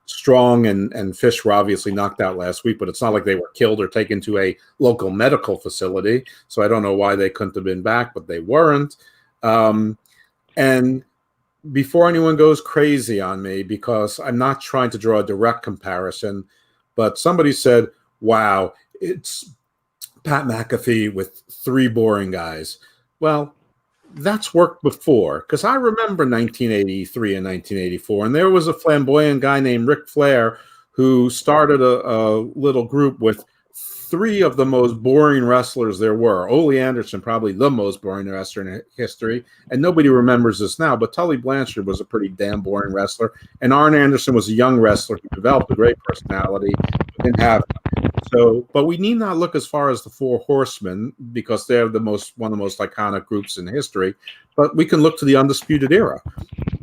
Strong and Fish were obviously knocked out last week, but it's not like they were killed or taken to a local medical facility. So I don't know why they couldn't have been back, but they weren't. And before anyone goes crazy on me, because I'm not trying to draw a direct comparison, but somebody said, wow, it's Pat McAfee with three boring guys. Well, that's worked before, because I remember 1983 and 1984, and there was a flamboyant guy named Ric Flair who started a little group with three of the most boring wrestlers there were. Ole Anderson, probably the most boring wrestler in history, and nobody remembers this now, but Tully Blanchard was a pretty damn boring wrestler, and Arn Anderson was a young wrestler who developed a great personality, but didn't have so, but we need not look as far as the Four Horsemen, because they're one of the most iconic groups in history, but we can look to the Undisputed Era.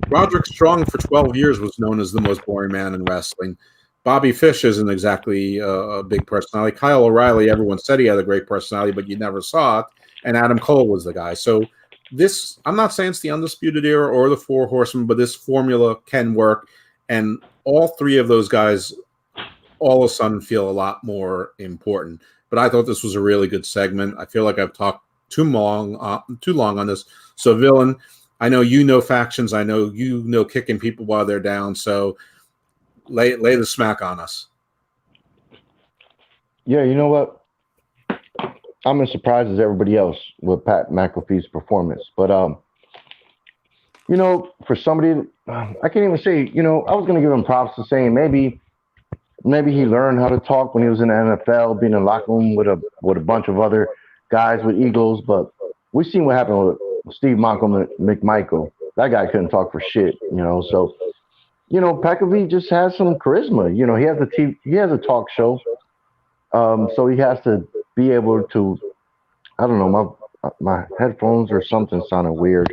Roderick Strong for 12 years was known as the most boring man in wrestling. Bobby Fish isn't exactly a big personality. Kyle O'Reilly, everyone said he had a great personality, but you never saw it. And Adam Cole was the guy. So this, I'm not saying it's the Undisputed Era or the Four Horsemen, but this formula can work. And all three of those guys all of a sudden feel a lot more important. But I thought this was a really good segment. I feel like I've talked too long on this. So, Villain, I know you know factions. I know you know kicking people while they're down. So lay the smack on us. Yeah, you know what? I'm as surprised as everybody else with Pat McAfee's performance. But for somebody, I can't even say. I was gonna give him props to saying maybe he learned how to talk when he was in the NFL, being in the locker room with a bunch of other guys with egos. But we seen what happened with Steve McMichael. That guy couldn't talk for shit. So McAfee just has some charisma. He has a talk show. So he has to be able to. I don't know. My headphones or something sounded weird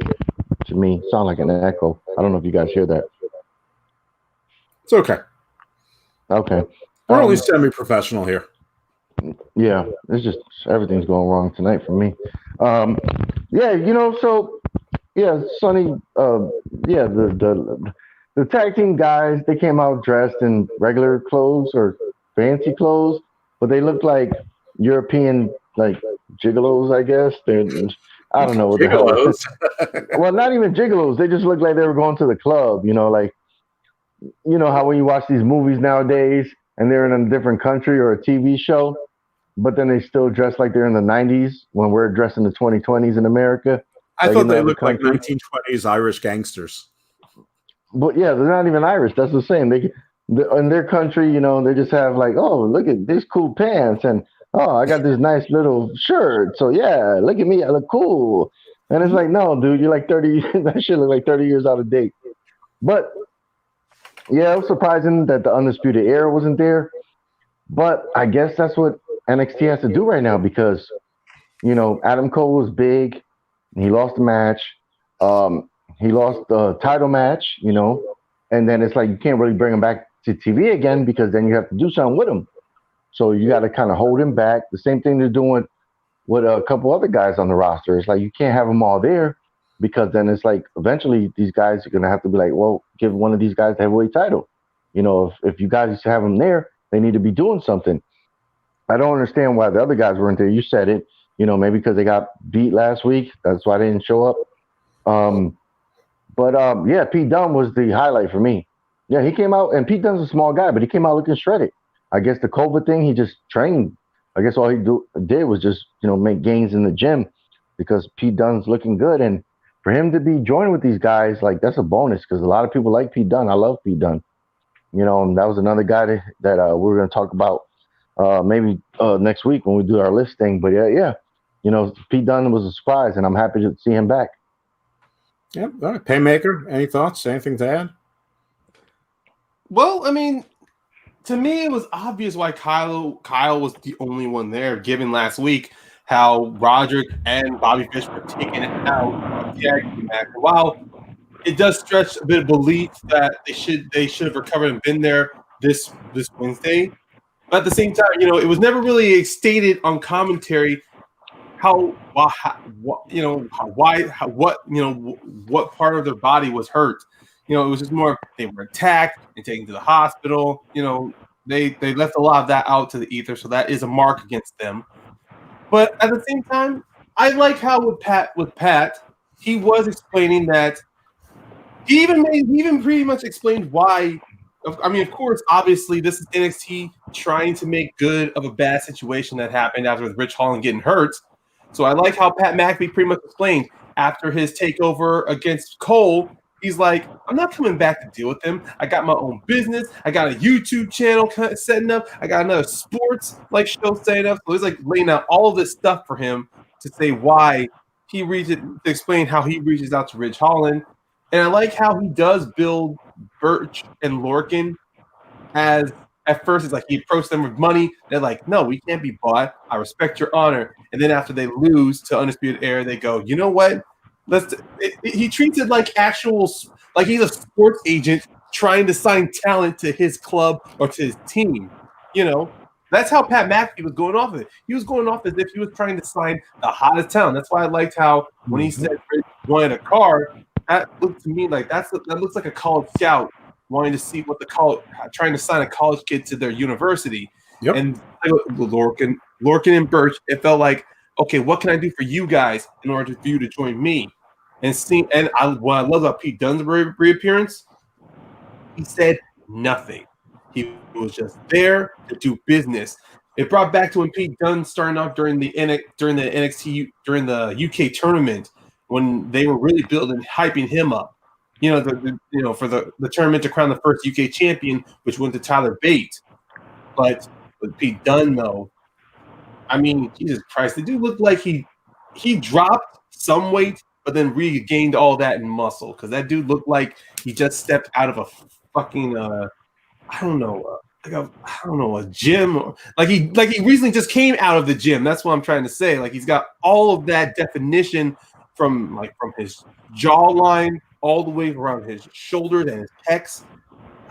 to me. Sound like an echo. I don't know if you guys hear that. It's okay. Okay. We're only semi-professional here. Yeah, it's just everything's going wrong tonight for me. Sonny. The tag team guys, they came out dressed in regular clothes or fancy clothes, but they looked like European gigolos, I guess. I don't know what Gigolos. the hell. Well, not even gigolos. They just looked like they were going to the club. How when you watch these movies nowadays and they're in a different country or a TV show, but then they still dress like they're in the 90s when we're dressed in the 2020s in America. I thought they looked like 1920s Irish gangsters. But yeah, they're not even Irish. That's the same. In their country, they just have oh, look at these cool pants, and oh, I got this nice little shirt. So yeah, look at me, I look cool. And it's like, no, dude, you're like 30. That shit look like 30 years out of date. But yeah, it was surprising that the Undisputed Era wasn't there. But I guess that's what NXT has to do right now because, Adam Cole was big. He lost the match. He lost the title match, and then it's like you can't really bring him back to TV again because then you have to do something with him. So you got to kind of hold him back. The same thing they're doing with a couple other guys on the roster. It's like you can't have them all there because then it's like eventually these guys are going to have to be like, well, give one of these guys the heavyweight title. If you guys used to have them there, they need to be doing something. I don't understand why the other guys weren't there. You said it, maybe because they got beat last week. That's why they didn't show up. But Pete Dunne was the highlight for me. Yeah, he came out, and Pete Dunne's a small guy, but he came out looking shredded. I guess the COVID thing, he just trained. I guess all he did was just, make gains in the gym because Pete Dunne's looking good. And for him to be joining with these guys, that's a bonus because a lot of people like Pete Dunne. I love Pete Dunne. And that was another guy that we were going to talk about maybe next week when we do our list thing. But yeah. Pete Dunne was a surprise, and I'm happy to see him back. Yeah. All right. Paymaker, any thoughts? Anything to add? Well, I mean, to me, it was obvious why Kyle was the only one there, given last week how Roderick and Bobby Fish were taking it out of the tag team match. While it does stretch a bit of belief that they should have recovered and been there this Wednesday, but at the same time, it was never really stated on commentary what part of their body was hurt. It was just more they were attacked and taken to the hospital. They left a lot of that out to the ether, so that is a mark against them. But at the same time, I like how with Pat, he was explaining that he even pretty much explained why. I mean, of course, obviously, this is NXT trying to make good of a bad situation that happened after with Rich Holland getting hurt. So I like how Pat McAfee pretty much explained after his takeover against Cole. He's like, I'm not coming back to deal with him. I got my own business. I got a YouTube channel setting up. I got another sports show setting up. So he's laying out all of this stuff for him to say why he to explain how he reaches out to Ridge Holland. And I like how he does build Birch and Lorcan as at first it's like he approached them with money. They're like, no, we can't be bought. I respect your honor. And then after they lose to Undisputed Era, they go, you know what? He treats it like he's a sports agent trying to sign talent to his club or to his team. That's how Pat McAfee was going off of it. He was going off as if he was trying to sign the hottest talent. That's why I liked how when he said wanted a car, that looked to me like that looks like a college scout wanting to see what trying to sign a college kid to their university. Yep. And Lorcan and Birch, it felt like, okay, what can I do for you guys in order for you to join me? and what I love about Pete Dunne's reappearance, he said nothing. He was just there to do business. It brought back to when Pete Dunne started off during the NXT during the UK tournament when they were really building, hyping him up. You know, for the tournament to crown the first UK champion, which went to Tyler Bate. But with Pete Dunne, though, I mean, Jesus Christ, the dude looked like he dropped some weight, but then regained all that in muscle. Because that dude looked like he just stepped out of a fucking I don't know, a gym, or like he recently just came out of the gym. That's what I'm trying to say. Like he's got all of that definition from his jawline all the way around his shoulders and his pecs.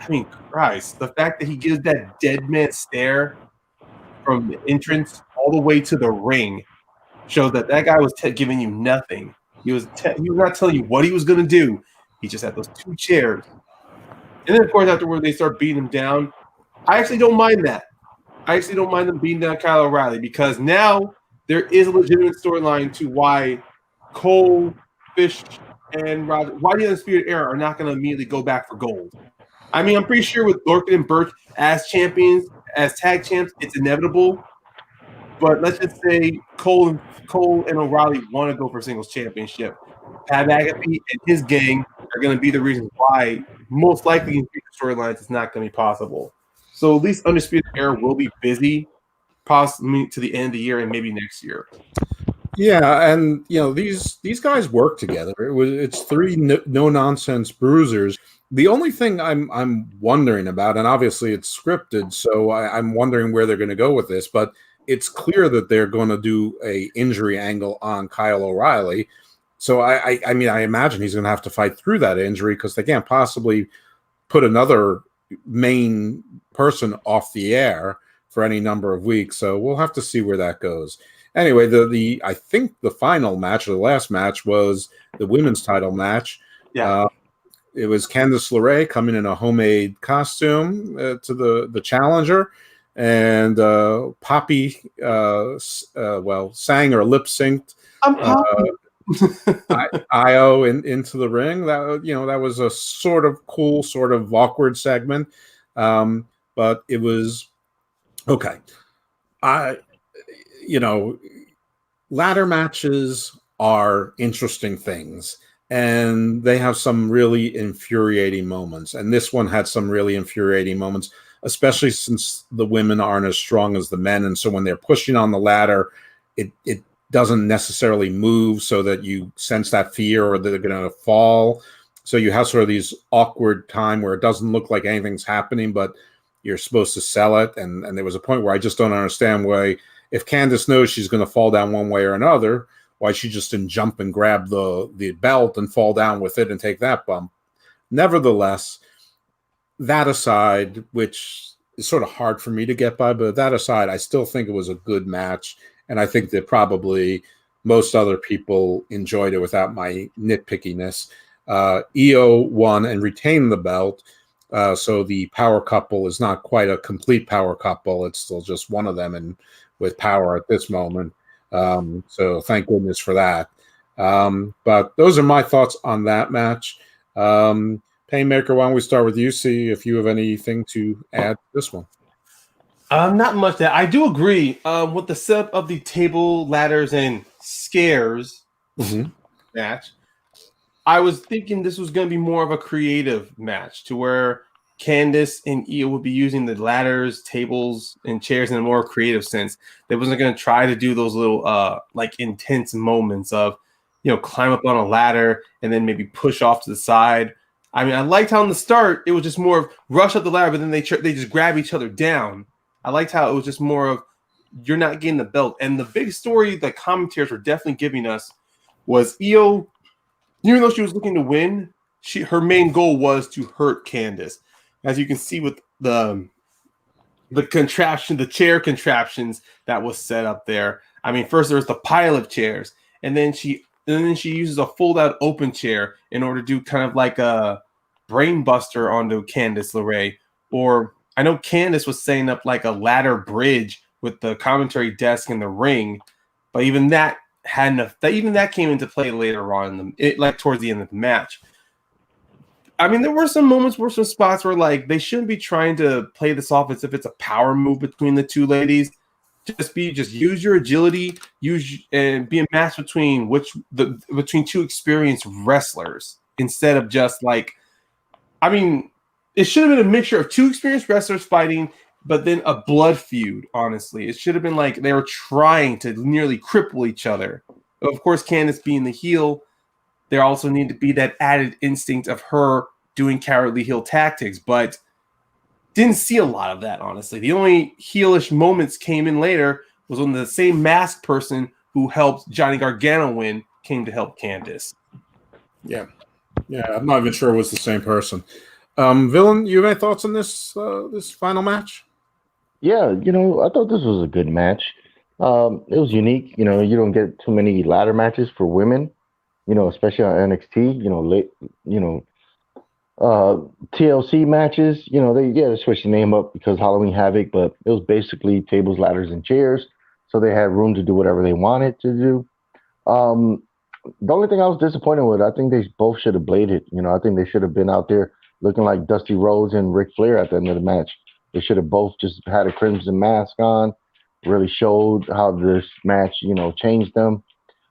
I mean, Christ, the fact that he gives that dead man stare from the entrance all the way to the ring shows that guy was giving you nothing. He was not telling you what he was going to do. He just had those two chairs. And then, of course, afterward, they start beating him down. I actually don't mind that. I actually don't mind them beating down Kyle O'Reilly because now there is a legitimate storyline to why Cole, Fish, and Roger, why the Undisputed Era are not going to immediately go back for gold. I mean, I'm pretty sure with Lorcan and Burch as champions, as tag champs, it's inevitable. But let's just say Cole and O'Reilly want to go for singles championship. Pat McAfee and his gang are going to be the reasons why, most likely in future storylines, it's not going to be possible. So at least Undisputed Era will be busy, possibly to the end of the year and maybe next year. Yeah, and you know these guys work together. It's three no nonsense bruisers. The only thing I'm wondering about, and obviously it's scripted, so I'm wondering where they're going to go with this. But it's clear that they're going to do a injury angle on Kyle O'Reilly. So I mean I imagine he's going to have to fight through that injury because they can't possibly put another main person off the air for any number of weeks. So we'll have to see where that goes. Anyway, the I think the final match or the last match was the women's title match. Yeah. It was Candice LeRae coming in a homemade costume to the challenger, and Poppy sang or lip synced Io into the ring. That was a sort of cool, sort of awkward segment, but it was okay. Ladder matches are interesting things, and they have some really infuriating moments. And this one had some really infuriating moments, especially since the women aren't as strong as the men. And so when they're pushing on the ladder, it doesn't necessarily move so that you sense that fear or that they're going to fall. So you have sort of these awkward time where it doesn't look like anything's happening, but you're supposed to sell it. And there was a point where I just don't understand why, if Candice knows she's going to fall down one way or another, why she just didn't jump and grab the belt and fall down with it and take that bump. Nevertheless, that aside, which is sort of hard for me to get by, but that aside, I still think it was a good match. And I think that probably most other people enjoyed it without my nitpickiness. Io won and retained the belt. So the power couple is not quite a complete power couple. It's still just one of them and with power at this moment. So thank goodness for that. But those are my thoughts on that match. Paynemaker, why don't we start with you? See if you have anything to add to this one. Not much. That I do agree with the setup of the table, ladders, and scares match. I was thinking this was going to be more of a creative match to where Candice and Io would be using the ladders, tables, and chairs in a more creative sense. They wasn't going to try to do those little intense moments of, climb up on a ladder and then maybe push off to the side. I mean, I liked how in the start it was just more of rush up the ladder, but then they just grab each other down. I liked how it was just more of you're not getting the belt. And the big story that commentators were definitely giving us was Io, even though she was looking to win, her main goal was to hurt Candice. As you can see with the contraption, the chair contraptions that was set up there. I mean, first there was the pile of chairs, and then she uses a fold-out open chair in order to do kind of like a brain buster onto Candice LeRae. Or I know Candice was setting up like a ladder bridge with the commentary desk in the ring, but even that had enough. That even that came into play later on like towards the end of the match. I mean, there were some moments where some spots where like they shouldn't be trying to play this off as if it's a power move between the two ladies. Just use your agility, and be a match between between two experienced wrestlers instead of just like, I mean, it should have been a mixture of two experienced wrestlers fighting, but then a blood feud. Honestly, it should have been like they were trying to nearly cripple each other. Of course, Candice being the heel, there also need to be that added instinct of her doing cowardly heel tactics, but didn't see a lot of that, honestly. The only heelish moments came in later was when the same masked person who helped Johnny Gargano win came to help Candice. Yeah. I'm not even sure it was the same person. Villain, you have any thoughts on this this final match? Yeah, I thought this was a good match. It was unique. You don't get too many ladder matches for women. Especially on NXT. TLC matches. They switched the name up because Halloween Havoc, but it was basically tables, ladders, and chairs. So they had room to do whatever they wanted to do. The only thing I was disappointed with, I think they both should have bladed. I think they should have been out there looking like Dusty Rhodes and Ric Flair at the end of the match. They should have both just had a crimson mask on, really showed how this match, changed them.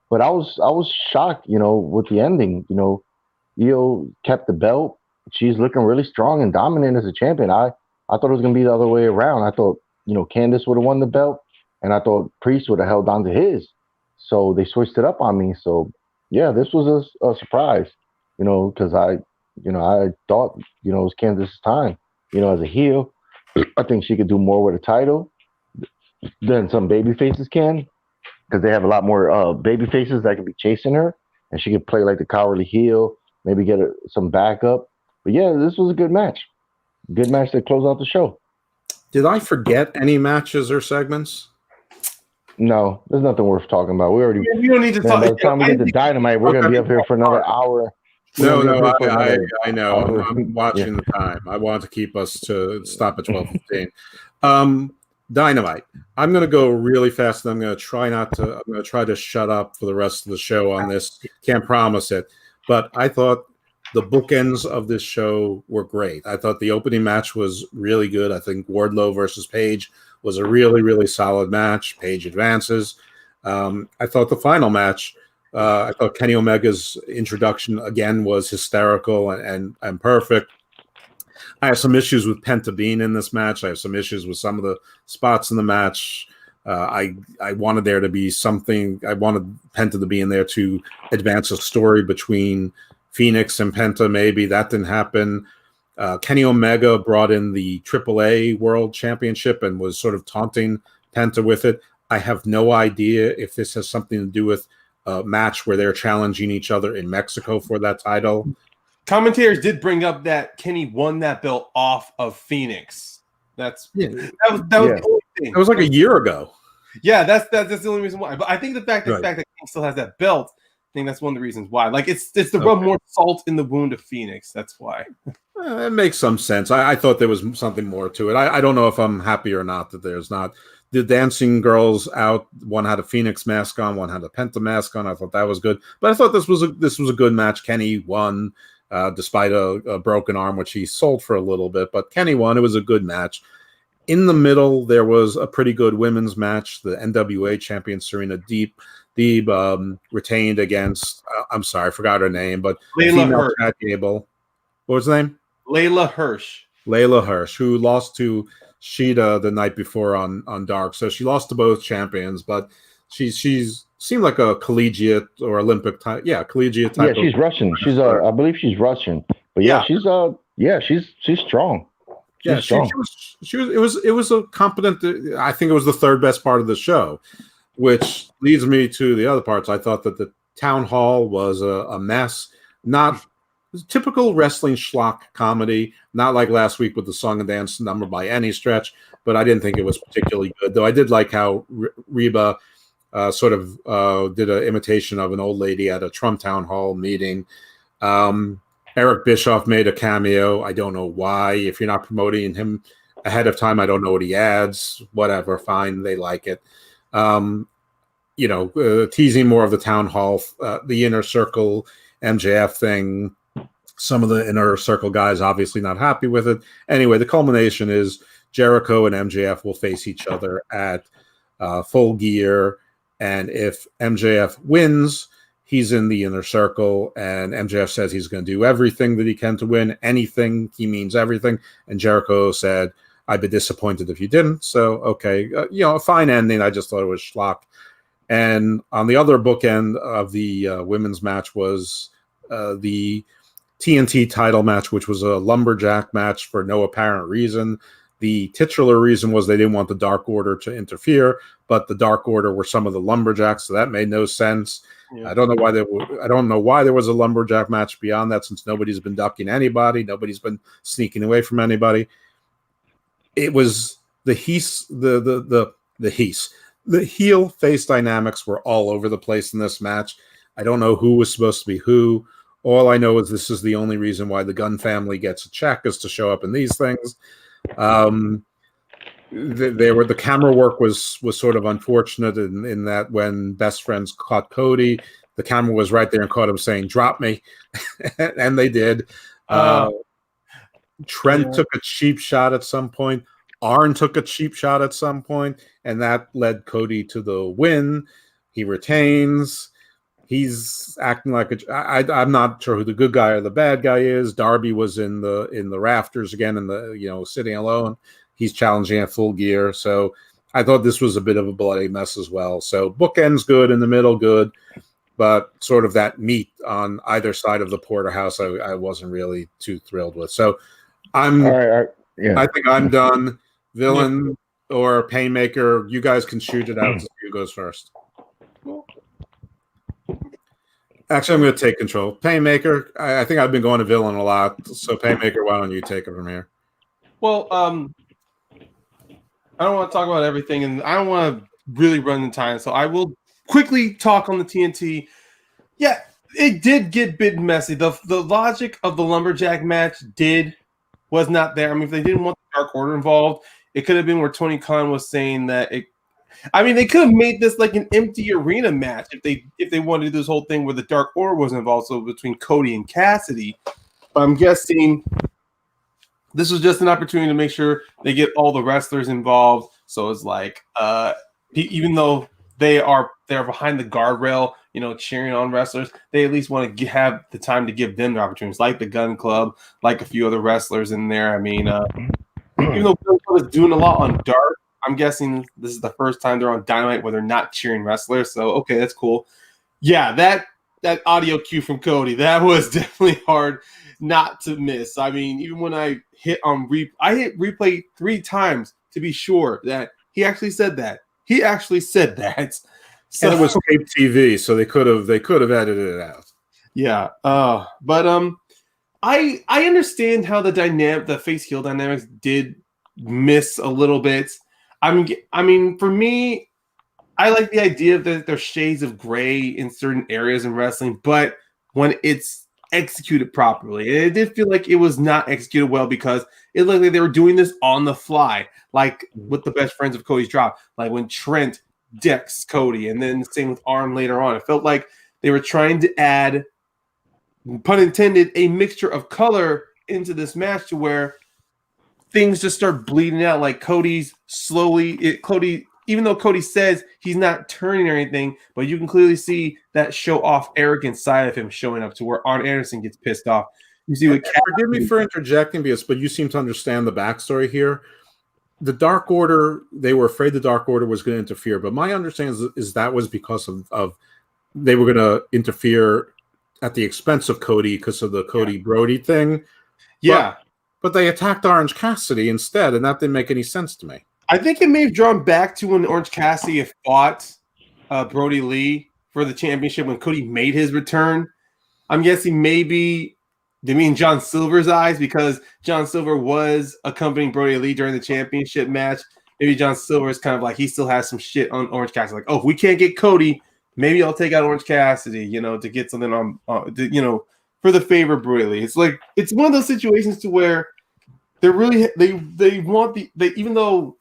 But I was shocked, with the ending. Io kept the belt. She's looking really strong and dominant as a champion. I thought it was going to be the other way around. I thought, Candice would have won the belt, and I thought Priest would have held on to his. So they switched it up on me. So, yeah, this was a surprise, because I thought, it was Candice's time, as a heel. I think she could do more with a title than some baby faces can, because they have a lot more baby faces that could be chasing her, and she could play like the cowardly heel, maybe get some backup. But yeah, this was a good match. Good match to close out the show. Did I forget any matches or segments? No, there's nothing worth talking about. We already. You don't need to talk. By the time we get to Dynamite, we're gonna be up here for another hour. No, I know. I'm watching the time. I want to keep us to stop at 12:15. Dynamite. I'm going to go really fast, and I'm going to try to shut up for the rest of the show on this. Can't promise it, but I thought the bookends of this show were great. I thought the opening match was really good. I think Wardlow versus Paige was a really, really solid match. Paige advances. I thought the final match. I thought Kenny Omega's introduction again was hysterical and perfect. I have some issues with Penta being in this match. I have some issues with some of the spots in the match. I wanted there to be something. I wanted Penta to be in there to advance a story between Phoenix and Penta. Maybe that didn't happen. Kenny Omega brought in the AAA World Championship and was sort of taunting Penta with it. I have no idea if this has something to do with a match where they're challenging each other in Mexico for that title. Commentators did bring up that Kenny won that belt off of Phoenix. That was the only thing. It was like a year ago. Yeah, that's the only reason why. But I think the fact that Kenny still has that belt, I think that's one of the reasons why. Like it's to rub more salt in the wound of Phoenix. That's why. It makes some sense. I thought there was something more to it. I don't know if I'm happy or not that there's not. The dancing girls out. One had a Phoenix mask on. One had a Penta mask on. I thought that was good. But I thought this was a good match. Kenny won. Despite a broken arm, which he sold for a little bit. But Kenny won. It was a good match. In the middle, there was a pretty good women's match. The NWA champion, Serena Deeb, retained against, I'm sorry, I forgot her name, but female Chad Gable. What was her name? Layla Hirsch, who lost to Shida the night before on Dark. So she lost to both champions, but she's seemed like a collegiate or Olympic type. Yeah, collegiate type. Yeah, she's Russian. I believe she's Russian. But she's strong. She's strong. It was a competent. I think it was the third best part of the show, which leads me to the other parts. I thought that the town hall was a mess. Not typical wrestling schlock comedy. Not like last week with the song and dance number by any stretch. But I didn't think it was particularly good. Though I did like how Reba sort of did an imitation of an old lady at a Trump town hall meeting. Eric Bischoff made a cameo. I don't know why. If you're not promoting him ahead of time, I don't know what he adds. Whatever, fine. They like it. teasing more of the town hall, the inner circle MJF thing. Some of the inner circle guys obviously not happy with it. Anyway, the culmination is Jericho and MJF will face each other at Full Gear, and if MJF wins, he's in the inner circle, and MJF says he's going to do everything that he can to win. Anything, he means everything. And Jericho said, I'd be disappointed if you didn't. So, okay, a fine ending. I just thought it was schlock. And on the other bookend of the women's match was the TNT title match, which was a lumberjack match for no apparent reason. The titular reason was they didn't want the Dark Order to interfere, but the Dark Order were some of the lumberjacks, so that made no sense. Yeah. I don't know why there was a lumberjack match beyond that, since nobody's been ducking anybody, nobody's been sneaking away from anybody. It was the heel face dynamics were all over the place in this match. I don't know who was supposed to be who. All I know is this is the only reason why the Gunn family gets a check, is to show up in these things. The camera work was sort of unfortunate in that when Best Friends caught Cody, the camera was right there and caught him saying, "Drop me," and they did. Trent took a cheap shot at some point. Arn took a cheap shot at some point, and that led Cody to the win. He retains. He's acting like I'm not sure who the good guy or the bad guy is. Darby was in the rafters again, sitting alone. He's challenging at Full Gear. So I thought this was a bit of a bloody mess as well. So bookends good, in the middle good, but sort of that meat on either side of the porterhouse I wasn't really too thrilled with. So I think I'm done. Villain or Paynemaker, you guys can shoot it out to see who goes first. Actually, I'm going to take control. Paynemaker, I think I've been going to villain a lot. So, Paynemaker, why don't you take it from here? Well, I don't want to talk about everything, and I don't want to really run the time. So, I will quickly talk on the TNT. Yeah, it did get a bit messy. The logic of the lumberjack match was not there. I mean, if they didn't want the Dark Order involved, it could have been where Tony Khan was saying that they could have made this like an empty arena match if they wanted to do this whole thing where the Dark Order was involved, so between Cody and Cassidy. I'm guessing this was just an opportunity to make sure they get all the wrestlers involved. So it's like, even though they're behind the guardrail, cheering on wrestlers, they at least want to have the time to give them the opportunities, like the Gun Club, like a few other wrestlers in there. I mean, even though Gun Club is doing a lot on Dark, I'm guessing this is the first time they're on Dynamite where they're not cheering wrestlers. So, okay, that's cool. Yeah, that audio cue from Cody, that was definitely hard not to miss. I mean, even when I hit replay 3 times to be sure that he actually said that. He actually said that. So, and it was tape TV, so they could have edited it out. Yeah. But I understand how the face heel dynamics did miss a little bit. I mean, for me, I like the idea that there's shades of gray in certain areas in wrestling, but when it's executed properly, and it did feel like it was not executed well because it looked like they were doing this on the fly, like with the Best Friends of Cody's drop, like when Trent decks Cody, and then the same with Arn later on. It felt like they were trying to add, pun intended, a mixture of color into this match to where things just start bleeding out. Like Cody, even though Cody says he's not turning or anything, but you can clearly see that show off arrogant side of him showing up to where Arn Anderson gets pissed off. You see what? Forgive me for interjecting, but you seem to understand the backstory here. The Dark Order, they were afraid the Dark Order was going to interfere, but my understanding is that was because of they were going to interfere at the expense of Cody because of the Cody Brody thing. Yeah. But they attacked Orange Cassidy instead, and that didn't make any sense to me. I think it may have drawn back to when Orange Cassidy had fought Brody Lee for the championship when Cody made his return. I'm guessing maybe they mean John Silver's eyes, because John Silver was accompanying Brody Lee during the championship match. Maybe John Silver is kind of like he still has some shit on Orange Cassidy. Like, oh, if we can't get Cody, maybe I'll take out Orange Cassidy, to get something on, for the favor of Brody Lee. It's like it's one of those situations to where they're really they want even though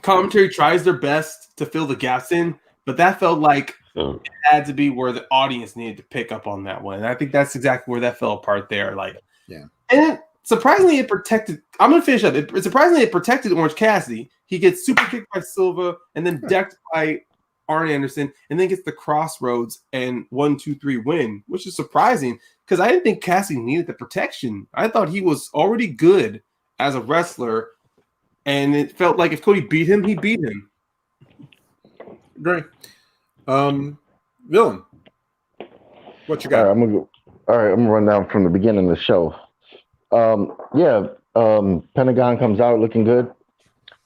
commentary tries their best to fill the gaps in, but that felt like So, it had to be where the audience needed to pick up on that one. And I think that's exactly where that fell apart there. Like, Yeah. And surprisingly, it protected. I'm gonna finish up. Surprisingly, it protected Orange Cassidy. He gets super kicked by Silva, and then decked by Arn Anderson, and then gets the Crossroads and 1-2-3 win, which is surprising because I didn't think Cassidy needed the protection. I thought he was already good as a wrestler, and it felt like if Cody beat him, he beat him. Great. Villain, what you got? all right, I'm gonna run down from the beginning of the show. Pentagon comes out looking good.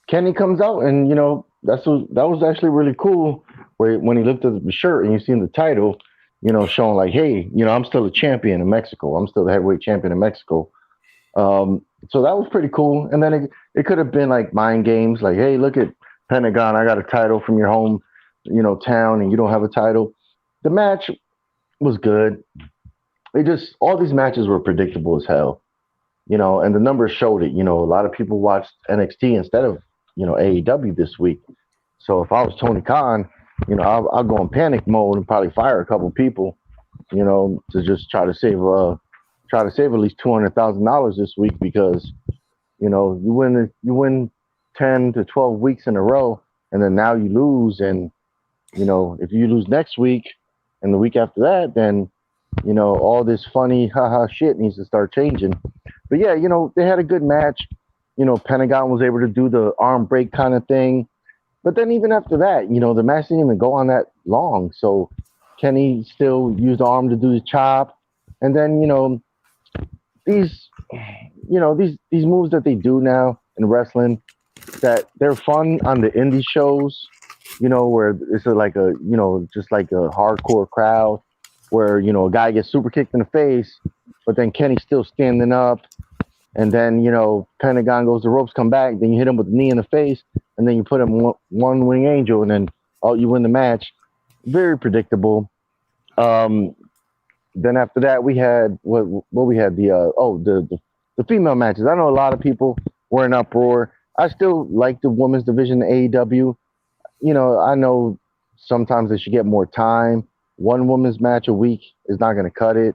Kenny comes out, and that was actually really cool. When he looked at the shirt and you seen the title, showing like, hey, I'm still a champion in Mexico. I'm still the heavyweight champion in Mexico. So that was pretty cool. And then it could have been like mind games, like, hey, look at Pentagon, I got a title from your home, town, and you don't have a title. The match was good. All these matches were predictable as hell, and the numbers showed it. A lot of people watched NXT instead of, AEW this week. So if I was Tony Khan, I'll go in panic mode and probably fire a couple people, to just try to save at least $200,000 this week because, you win 10 to 12 weeks in a row, and then now you lose, and if you lose next week and the week after that, then all this funny haha shit needs to start changing. But yeah, they had a good match. Pentagon was able to do the arm break kind of thing. But then even after that, the match didn't even go on that long. So Kenny still used the arm to do the chop. And then, these moves that they do now in wrestling, that they're fun on the indie shows, where it's just like a hardcore crowd where, a guy gets super kicked in the face, but then Kenny's still standing up. And then, Pentagon goes, the ropes come back. Then you hit him with the knee in the face. And then you put him one wing angel. And then, you win the match. Very predictable. Then after that, we had what we had the female matches. I know a lot of people were in uproar. I still like the women's division in AEW. I know sometimes they should get more time. One women's match a week is not going to cut it,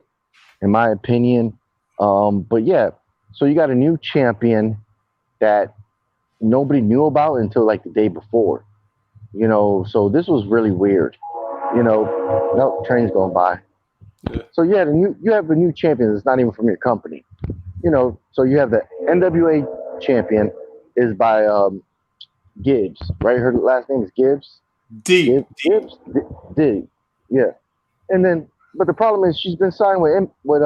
in my opinion. But yeah. So you got a new champion that nobody knew about until like the day before, so this was really weird, no train's going by. Yeah. So you have a new champion that's not even from your company, so you have the NWA champion is by Gibbs, right? Her last name is Gibbs. Gibbs. Yeah. And then, but the problem is she's been signed with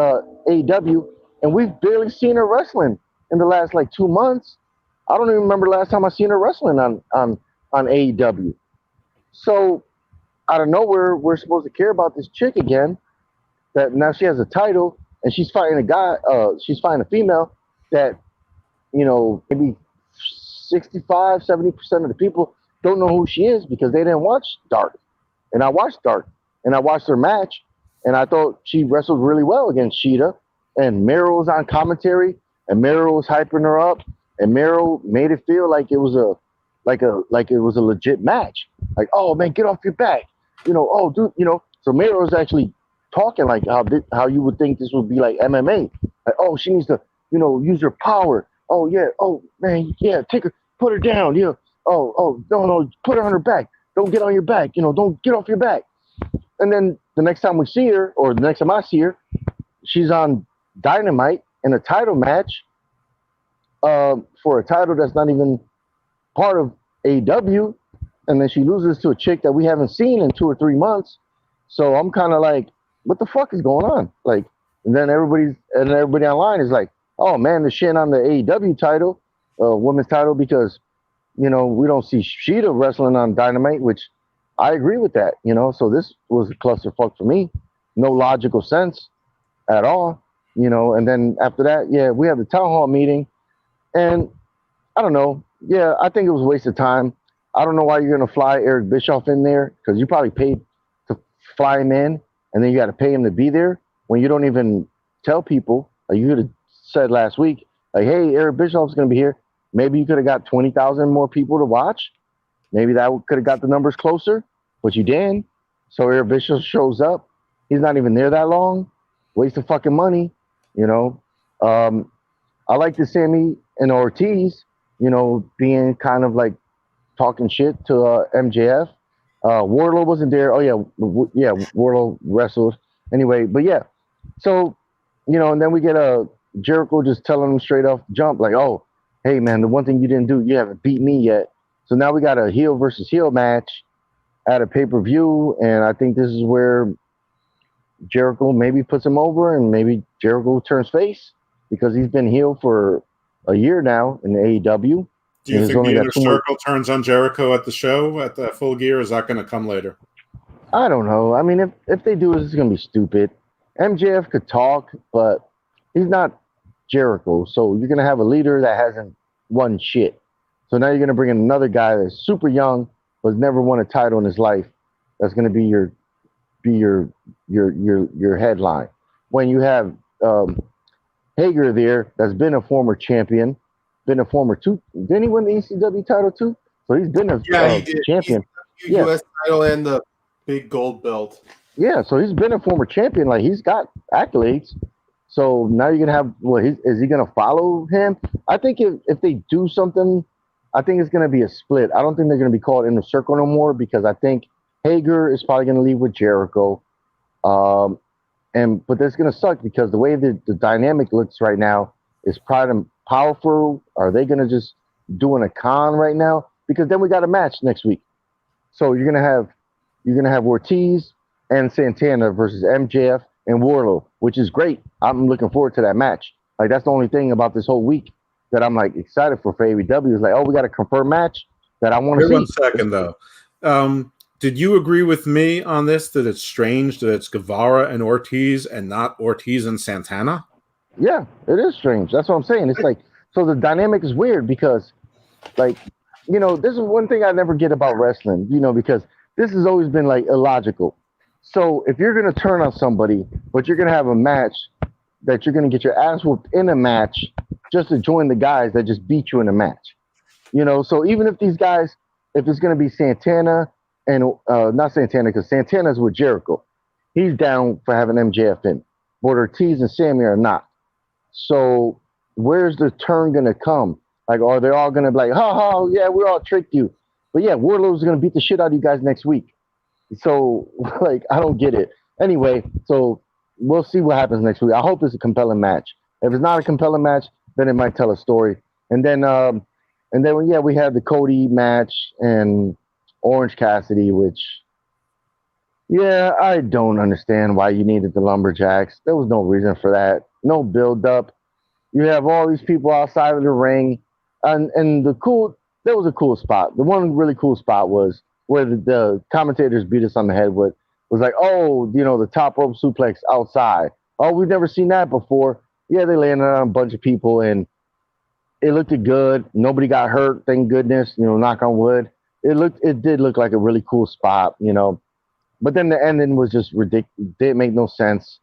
AEW. And we've barely seen her wrestling in the last 2 months. I don't even remember the last time I seen her wrestling on AEW. So out of nowhere, we're supposed to care about this chick again. That now she has a title and she's fighting a guy. She's fighting a female that maybe 65-70% of the people don't know who she is because they didn't watch Dark. And I watched Dark and I watched her match and I thought she wrestled really well against Sheeta. And Mero was on commentary, and Mero was hyping her up, and Mero made it feel like it was a legit match. Like, oh man, get off your back, oh dude, So Mero was actually talking like how you would think this would be like MMA. Like, oh, she needs to, use her power. Oh yeah, oh man, yeah, take her, put her down, yeah. Oh no, put her on her back. Don't get on your back, don't get off your back. And then the next time we see her, or the next time I see her, she's on Dynamite in a title match for a title that's not even part of AEW, and then she loses to a chick that we haven't seen in 2 or 3 months. So I'm kind of like, what the fuck is going on? Like, and then everybody online is like, oh man, the shit on the AEW title, women's title, because we don't see Sheeta wrestling on Dynamite, which I agree with that. So this was a clusterfuck for me, no logical sense at all. And then after that, yeah, we have the town hall meeting, and I don't know. Yeah, I think it was a waste of time. I don't know why you're going to fly Eric Bischoff in there, because you probably paid to fly him in, and then you got to pay him to be there when you don't even tell people. Like you could have said last week, like, hey, Eric Bischoff's going to be here. Maybe you could have got 20,000 more people to watch. Maybe that could have got the numbers closer. but you didn't. So Eric Bischoff shows up. He's not even there that long. Waste of fucking money, you know. I like the Sammy and Ortiz, being kind of like talking shit to MJF. Wardlow wasn't there. Oh yeah, yeah, Wardlow wrestled anyway. But yeah, so and then we get a Jericho just telling him straight off jump, like, "Oh, hey man, the one thing you didn't do, you haven't beat me yet." So now we got a heel versus heel match at a pay-per-view, and I think this is where Jericho maybe puts him over, and maybe Jericho turns face because he's been heel for a year now in the AEW. Do you think the Inner Circle turns on Jericho at the show at the Full Gear? Or is that going to come later? I don't know. I mean, if they do, it's going to be stupid. MJF could talk, but he's not Jericho. So you're going to have a leader that hasn't won shit. So now you're going to bring in another guy that's super young, but has never won a title in his life. That's going to be your headline. When you have Hager there, that's been a former champion, been a former two. Didn't he win the ECW title too? So he's been a champion. US title and the big gold belt. Yeah, so he's been a former champion. Like, he's got accolades. So now you're gonna have. Well, is he gonna follow him? I think if they do something, I think it's gonna be a split. I don't think they're gonna be called Inner Circle no more, because I think Hager is probably gonna leave with Jericho. But that's gonna suck, because the way the dynamic looks right now is Pride and Powerful. Are they gonna just doing a con right now? Because then we got a match next week. So you're gonna have Ortiz and Santana versus MJF and Wardlow, which is great. I'm looking forward to that match. Like, that's the only thing about this whole week that I'm like excited for AEW. Is like, oh, we got a confirmed match that I want to see. 1 second though. Did you agree with me on this, that it's strange that it's Guevara and Ortiz and not Ortiz and Santana? Yeah, it is strange. That's what I'm saying. It's like, so the dynamic is weird because, like, this is one thing I never get about wrestling, because this has always been like illogical. So if you're going to turn on somebody, but you're going to have a match that you're going to get your ass whooped in a match just to join the guys that just beat you in a match, so even if these guys, if it's going to be Santana and not Santana, because Santana's with Jericho, he's down for having MJF in, but Ortiz and Sammy are not. So where's the turn going to come? Like, are they all going to be like, ha, yeah, we all tricked you. But yeah, Wardlow's going to beat the shit out of you guys next week. So, like, I don't get it. Anyway, so we'll see what happens next week. I hope it's a compelling match. If it's not a compelling match, then it might tell a story. And then we had the Cody match and Orange Cassidy, which, yeah, I don't understand why you needed the Lumberjacks. There was no reason for that. No build up. You have all these people outside of the ring, and there was a cool spot. The one really cool spot was where the commentators beat us on the head with, was like, oh, the top rope suplex outside. Oh, we've never seen that before. Yeah, they landed on a bunch of people, and it looked good. Nobody got hurt, thank goodness. Knock on wood. It did look like a really cool spot, But then the ending was just ridiculous. Didn't make no sense.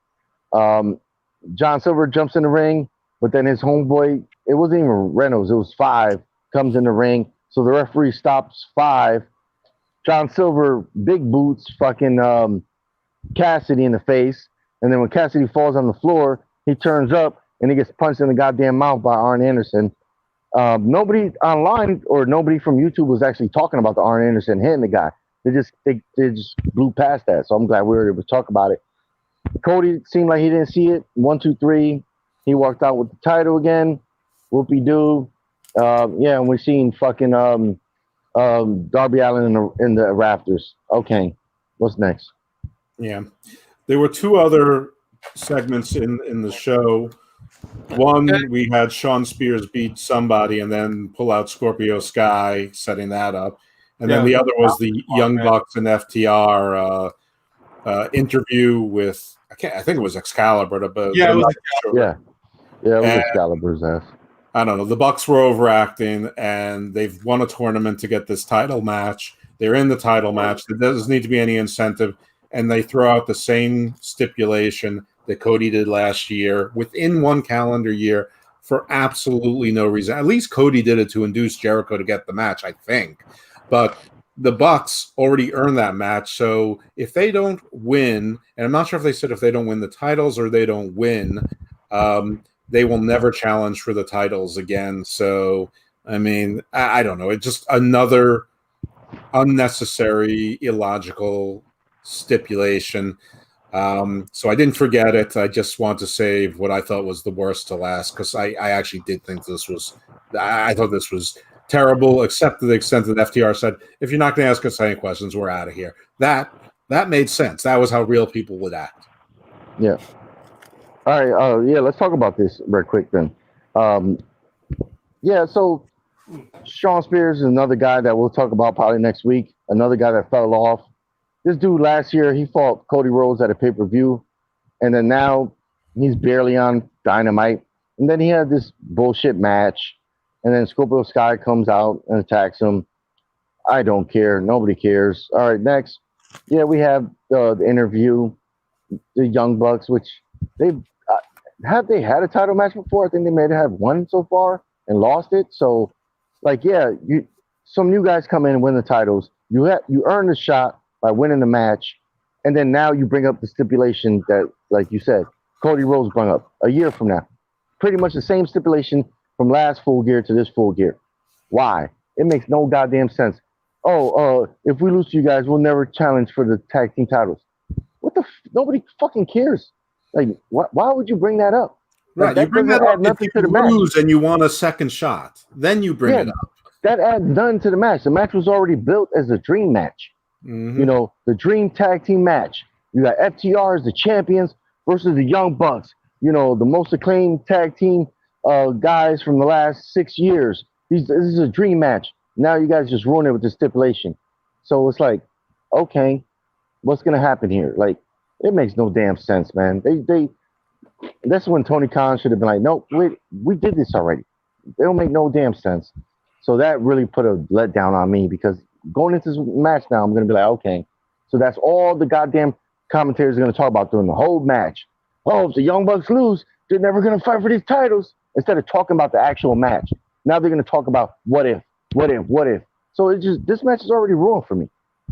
John Silver jumps in the ring, but then his homeboy, it wasn't even Reynolds, it was 5, comes in the ring. So the referee stops 5. John Silver big boots fucking Cassidy in the face. And then when Cassidy falls on the floor, he turns up and he gets punched in the goddamn mouth by Arn Anderson. Nobody online or nobody from YouTube was actually talking about the Arn Anderson hitting the guy. They just blew past that. So I'm glad we were able to talk about it. Cody seemed like he didn't see it. 1, 2, 3. He walked out with the title again. Whoopie-doo. Yeah, and we're seeing fucking Darby Allin in the rafters. Okay, what's next? Yeah, there were 2 other segments in the show. One, we had Sean Spears beat somebody and then pull out Scorpio Sky, setting that up. And then the other was the Young Bucks and FTR interview with, I think it was Excalibur. But yeah, it was Excalibur. Yeah, it was Excalibur's ass. I don't know. The Bucks were overacting, and they've won a tournament to get this title match. They're in the title match. There doesn't need to be any incentive, and they throw out the same stipulation that Cody did last year within 1 calendar year for absolutely no reason. At least Cody did it to induce Jericho to get the match, I think. But the Bucks already earned that match. So if they don't win, and I'm not sure if they said if they don't win the titles or they don't win, they will never challenge for the titles again. So, I mean, I don't know. It's just another unnecessary, illogical stipulation. So I didn't forget it. I just want to save what I thought was the worst to last, because I actually did think this was, I thought this was terrible, except to the extent that FTR said, if you're not going to ask us any questions, we're out of here. That made sense. That was how real people would act. Yeah. All right. Yeah, let's talk about this real quick then. Yeah, so Sean Spears is another guy that we'll talk about probably next week. Another guy that fell off. This dude last year, he fought Cody Rhodes at a pay-per-view, and then now he's barely on Dynamite. And then he had this bullshit match, and then Scorpio Sky comes out and attacks him. I don't care. Nobody cares. All right, next. Yeah, we have the interview, the Young Bucks, which they've have they had a title match before? I think they may have one so far and lost it. So, like, yeah, some new guys come in and win the titles. You earn the shot by winning the match, and then now you bring up the stipulation that, like you said, Cody Rhodes brought up a year from now. Pretty much the same stipulation from last Full Gear to this Full Gear. Why? It makes no goddamn sense. Oh, if we lose to you guys, we'll never challenge for the tag team titles. What the? Nobody fucking cares. Like, why would you bring that up? Right, Like, you bring that up if you to the match. lose and you want a second shot. Then you bring it up. That adds none to the match. The match was already built as a dream match. Mm-hmm. You know, the dream tag team match. You got FTR as the champions versus the Young Bucks. You know, the most acclaimed tag team guys from the last 6 years. This is a dream match. Now you guys just ruin it with the stipulation. So it's like, okay, what's gonna happen here? Like, it makes no damn sense, man. That's when Tony Khan should have been like, no, we did this already. They don't make no damn sense. So that really put a letdown on me, because going into this match now, I'm gonna be like, okay, so that's all the goddamn commentators are gonna talk about during the whole match. Oh, if the Young Bucks lose, they're never gonna fight for these titles. Instead of talking about the actual match, now they're gonna talk about what if. So this match is already ruined for me.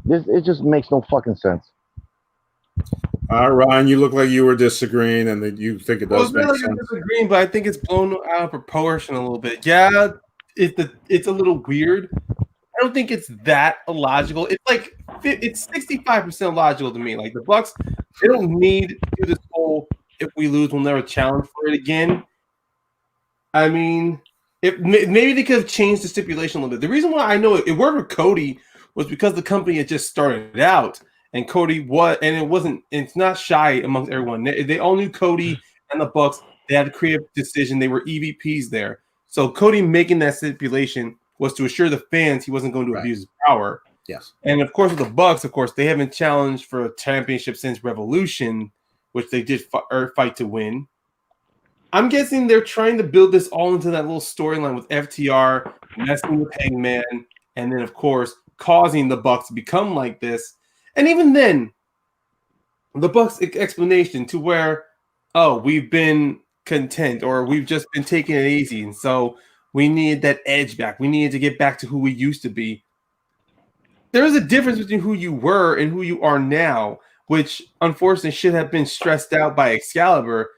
It just makes no fucking sense. Ryan, you look like you were disagreeing, and that you think it does make sense. I'm disagreeing, but I think it's blown out of proportion a little bit. Yeah, it's a little weird. I don't think it's that illogical. It's like it's 65% logical to me. Like, the Bucks, they don't need to do this whole if we lose, we'll never challenge for it again. I mean, maybe they could have changed the stipulation a little bit. The reason why I know it worked with Cody was because the company had just started out, and Cody it's not shy amongst everyone. They all knew Cody and the Bucks. They had a creative decision. They were EVPs there. So Cody making that stipulation was to assure the fans he wasn't going to abuse his power. Yes. And of course, with the Bucks, of course, they haven't challenged for a championship since Revolution, which they did fight to win. I'm guessing they're trying to build this all into that little storyline with FTR messing with Hangman, and then, of course, causing the Bucks to become like this. And even then, the Bucks' explanation to where, oh, we've been content, or we've just been taking it easy, and so we needed that edge back. We needed to get back to who we used to be. There is a difference between who you were and who you are now, which unfortunately should have been stressed out by Excalibur,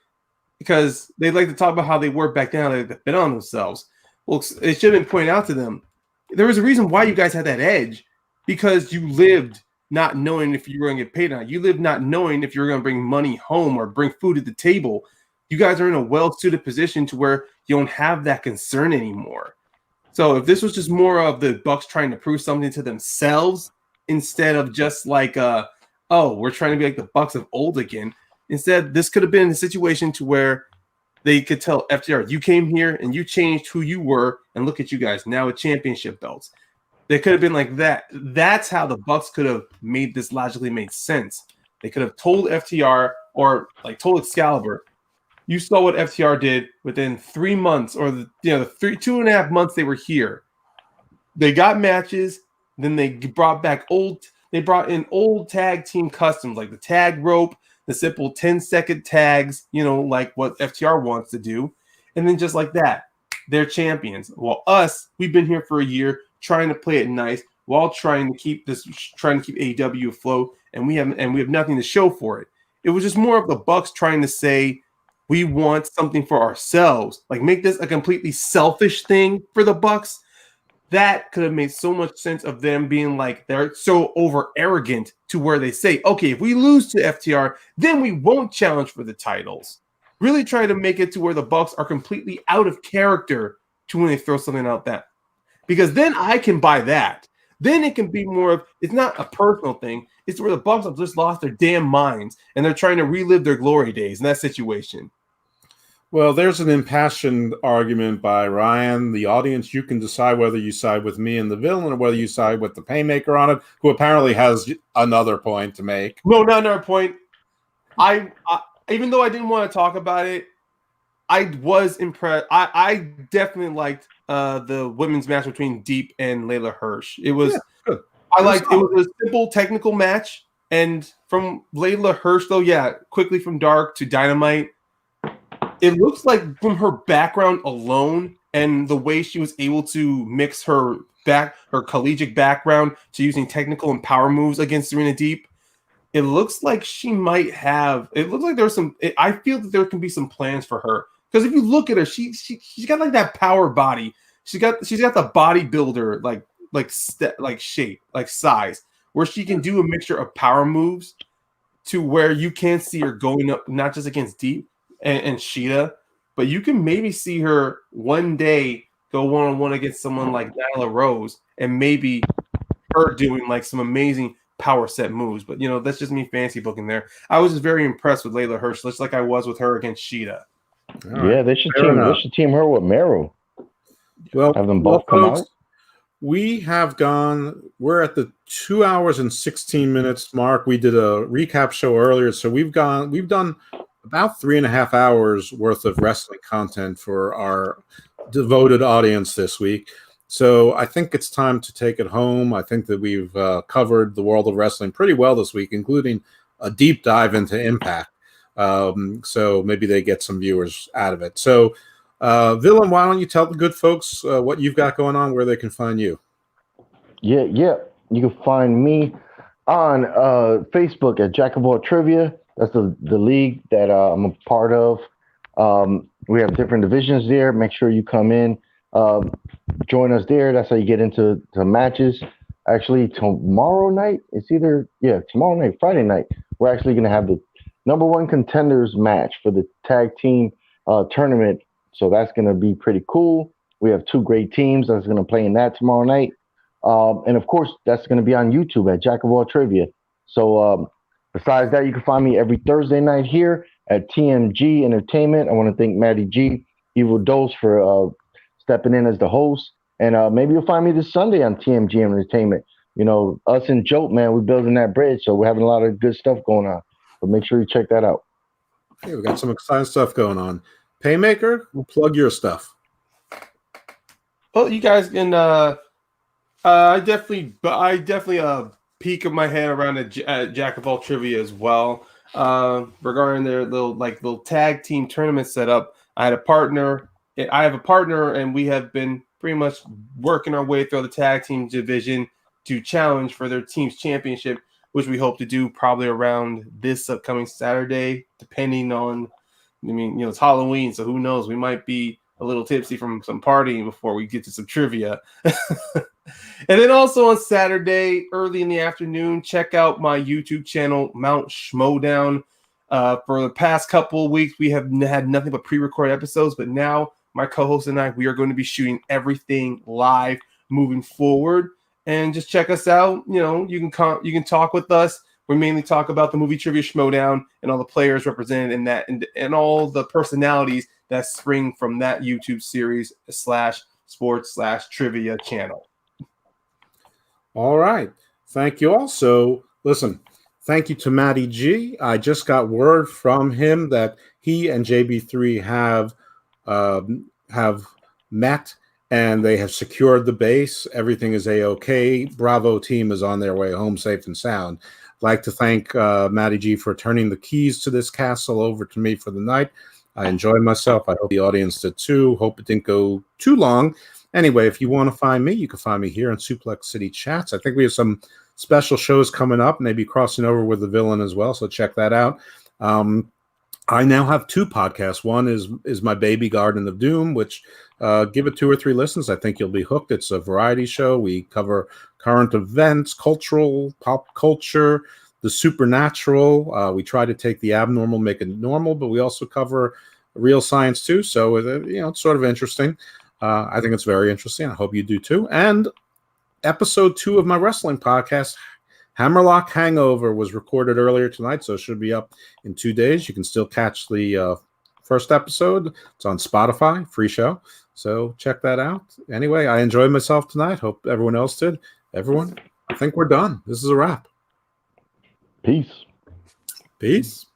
because they like to talk about how they were back then, how they've been on themselves. Well, it should have been pointed out to them. There was a reason why you guys had that edge, because you lived not knowing if you were going to get paid or not. You lived not knowing if you were going to bring money home or bring food to the table. You guys are in a well-suited position to where you don't have that concern anymore. So if this was just more of the Bucks trying to prove something to themselves, instead of just like, we're trying to be like the Bucks of old again. Instead, this could have been a situation to where they could tell FTR, you came here and you changed who you were, and look at you guys now with championship belts. They could have been like that. That's how the Bucks could have made this logically make sense. They could have told FTR, or like told Excalibur, you saw what FTR did within 3 months, or the 2.5 months they were here. They got matches, then they brought in old tag team customs, like the tag rope, the simple 10-second tags, like what FTR wants to do. And then just like that, they're champions. Well, we've been here for a year trying to play it nice. while trying to keep AEW afloat, and we have nothing to show for it. It was just more of the Bucks trying to say we want something for ourselves, like make this a completely selfish thing for the Bucks. That could have made so much sense of them being like they're so over arrogant to where they say, okay, if we lose to FTR, then we won't challenge for the titles. Really try to make it to where the Bucks are completely out of character to when they throw something out that. Because then I can buy that. Then it can be more of, it's not a personal thing. It's where the Bucks have just lost their damn minds and they're trying to relive their glory days in that situation. Well, there's an impassioned argument by Ryan. The audience, you can decide whether you side with me and the villain or whether you side with the Paymaker on it, who apparently has another point to make. No, not another point. I even though I didn't want to talk about it, I was impressed. I definitely liked the women's match between Deep and Layla Hirsch. It was good. I liked it was a simple technical match, and from Layla Hirsch though, quickly from Dark to Dynamite. It looks like from her background alone and the way she was able to mix her collegiate background to using technical and power moves against Serena Deep, it looks like she might have. It looks like there's some. I feel that there can be some plans for her because if you look at her, she's got like that power body. She's got the bodybuilder like shape, like size, where she can do a mixture of power moves to where you can see her going up not just against Deep and Shida, but you can maybe see her one day go one-on-one against someone like Nyla Rose and maybe her doing like some amazing power set moves. But that's just me fancy booking there. I was just very impressed with Layla Hirsch, just like I was with her against Shida. Yeah, they should team her with Meryl. Well, have them both come folks, out. We're at the 2 hours and 16 minutes mark. We did a recap show earlier, so we've done about 3.5 hours worth of wrestling content for our devoted audience this week. So I think it's time to take it home. I think that we've covered the world of wrestling pretty well this week, including a deep dive into Impact. So maybe they get some viewers out of it. So, Villain, why don't you tell the good folks what you've got going on, where they can find you? Yeah. You can find me on Facebook at Jack of All Trivia. That's the league that I'm a part of. We have different divisions there. Make sure you come in, join us there. That's how you get into matches. Actually, tomorrow night, tomorrow night, Friday night, we're actually going to have the number one contenders match for the tag team tournament. So that's going to be pretty cool. We have two great teams that's going to play in that tomorrow night. And of course, that's going to be on YouTube at Jack of All Trivia. So besides that, you can find me every Thursday night here at TMG Entertainment. I want to thank Maddie G, Evil Dose for stepping in as the host. And maybe you'll find me this Sunday on TMG Entertainment. Us and Joke, man, we're building that bridge. So we're having a lot of good stuff going on. But make sure you check that out. Okay, we got some exciting stuff going on. Paymaker, we'll plug your stuff. Well, you guys can. I definitely peek of my head around at Jack of All Trivia as well. Regarding their little tag team tournament setup, I have a partner, and we have been pretty much working our way through the tag team division to challenge for their team's championship, which we hope to do probably around this upcoming Saturday, depending on. It's Halloween, so who knows? We might be a little tipsy from some partying before we get to some trivia. And then also on Saturday, early in the afternoon, check out my YouTube channel, Mount Schmodown. For the past couple of weeks, we have had nothing but pre-recorded episodes, but now my co-host and I, we are going to be shooting everything live moving forward. And just check us out. You can talk with us. We mainly talk about the movie Trivia Schmodown and all the players represented in that, and all the personalities that spring from that YouTube series /sports/trivia channel. All right. Thank you all. So, listen, thank you to Matty G. I just got word from him that he and JB3 have met and they have secured the base. Everything is A-OK. Bravo team is on their way home safe and sound. I'd like to thank Matty G for turning the keys to this castle over to me for the night. I enjoyed myself. I hope the audience did too. Hope it didn't go too long. Anyway, if you want to find me, you can find me here in Suplex City Chats. I think we have some special shows coming up, maybe crossing over with the villain as well. So check that out. I now have 2 podcasts. One is my baby Garden of Doom, which give it 2 or 3 listens. I think you'll be hooked. It's a variety show. We cover current events, cultural, pop culture, the supernatural. We try to take the abnormal, make it normal, but we also cover real science too. So it's sort of interesting. I think it's very interesting. I hope you do too. And episode 2 of my wrestling podcast, Hammerlock Hangover, was recorded earlier tonight, so it should be up in 2 days. You can still catch the first episode. It's on Spotify, free show. So check that out. Anyway, I enjoyed myself tonight. Hope everyone else did. Everyone, I think we're done. This is a wrap. Peace. Peace.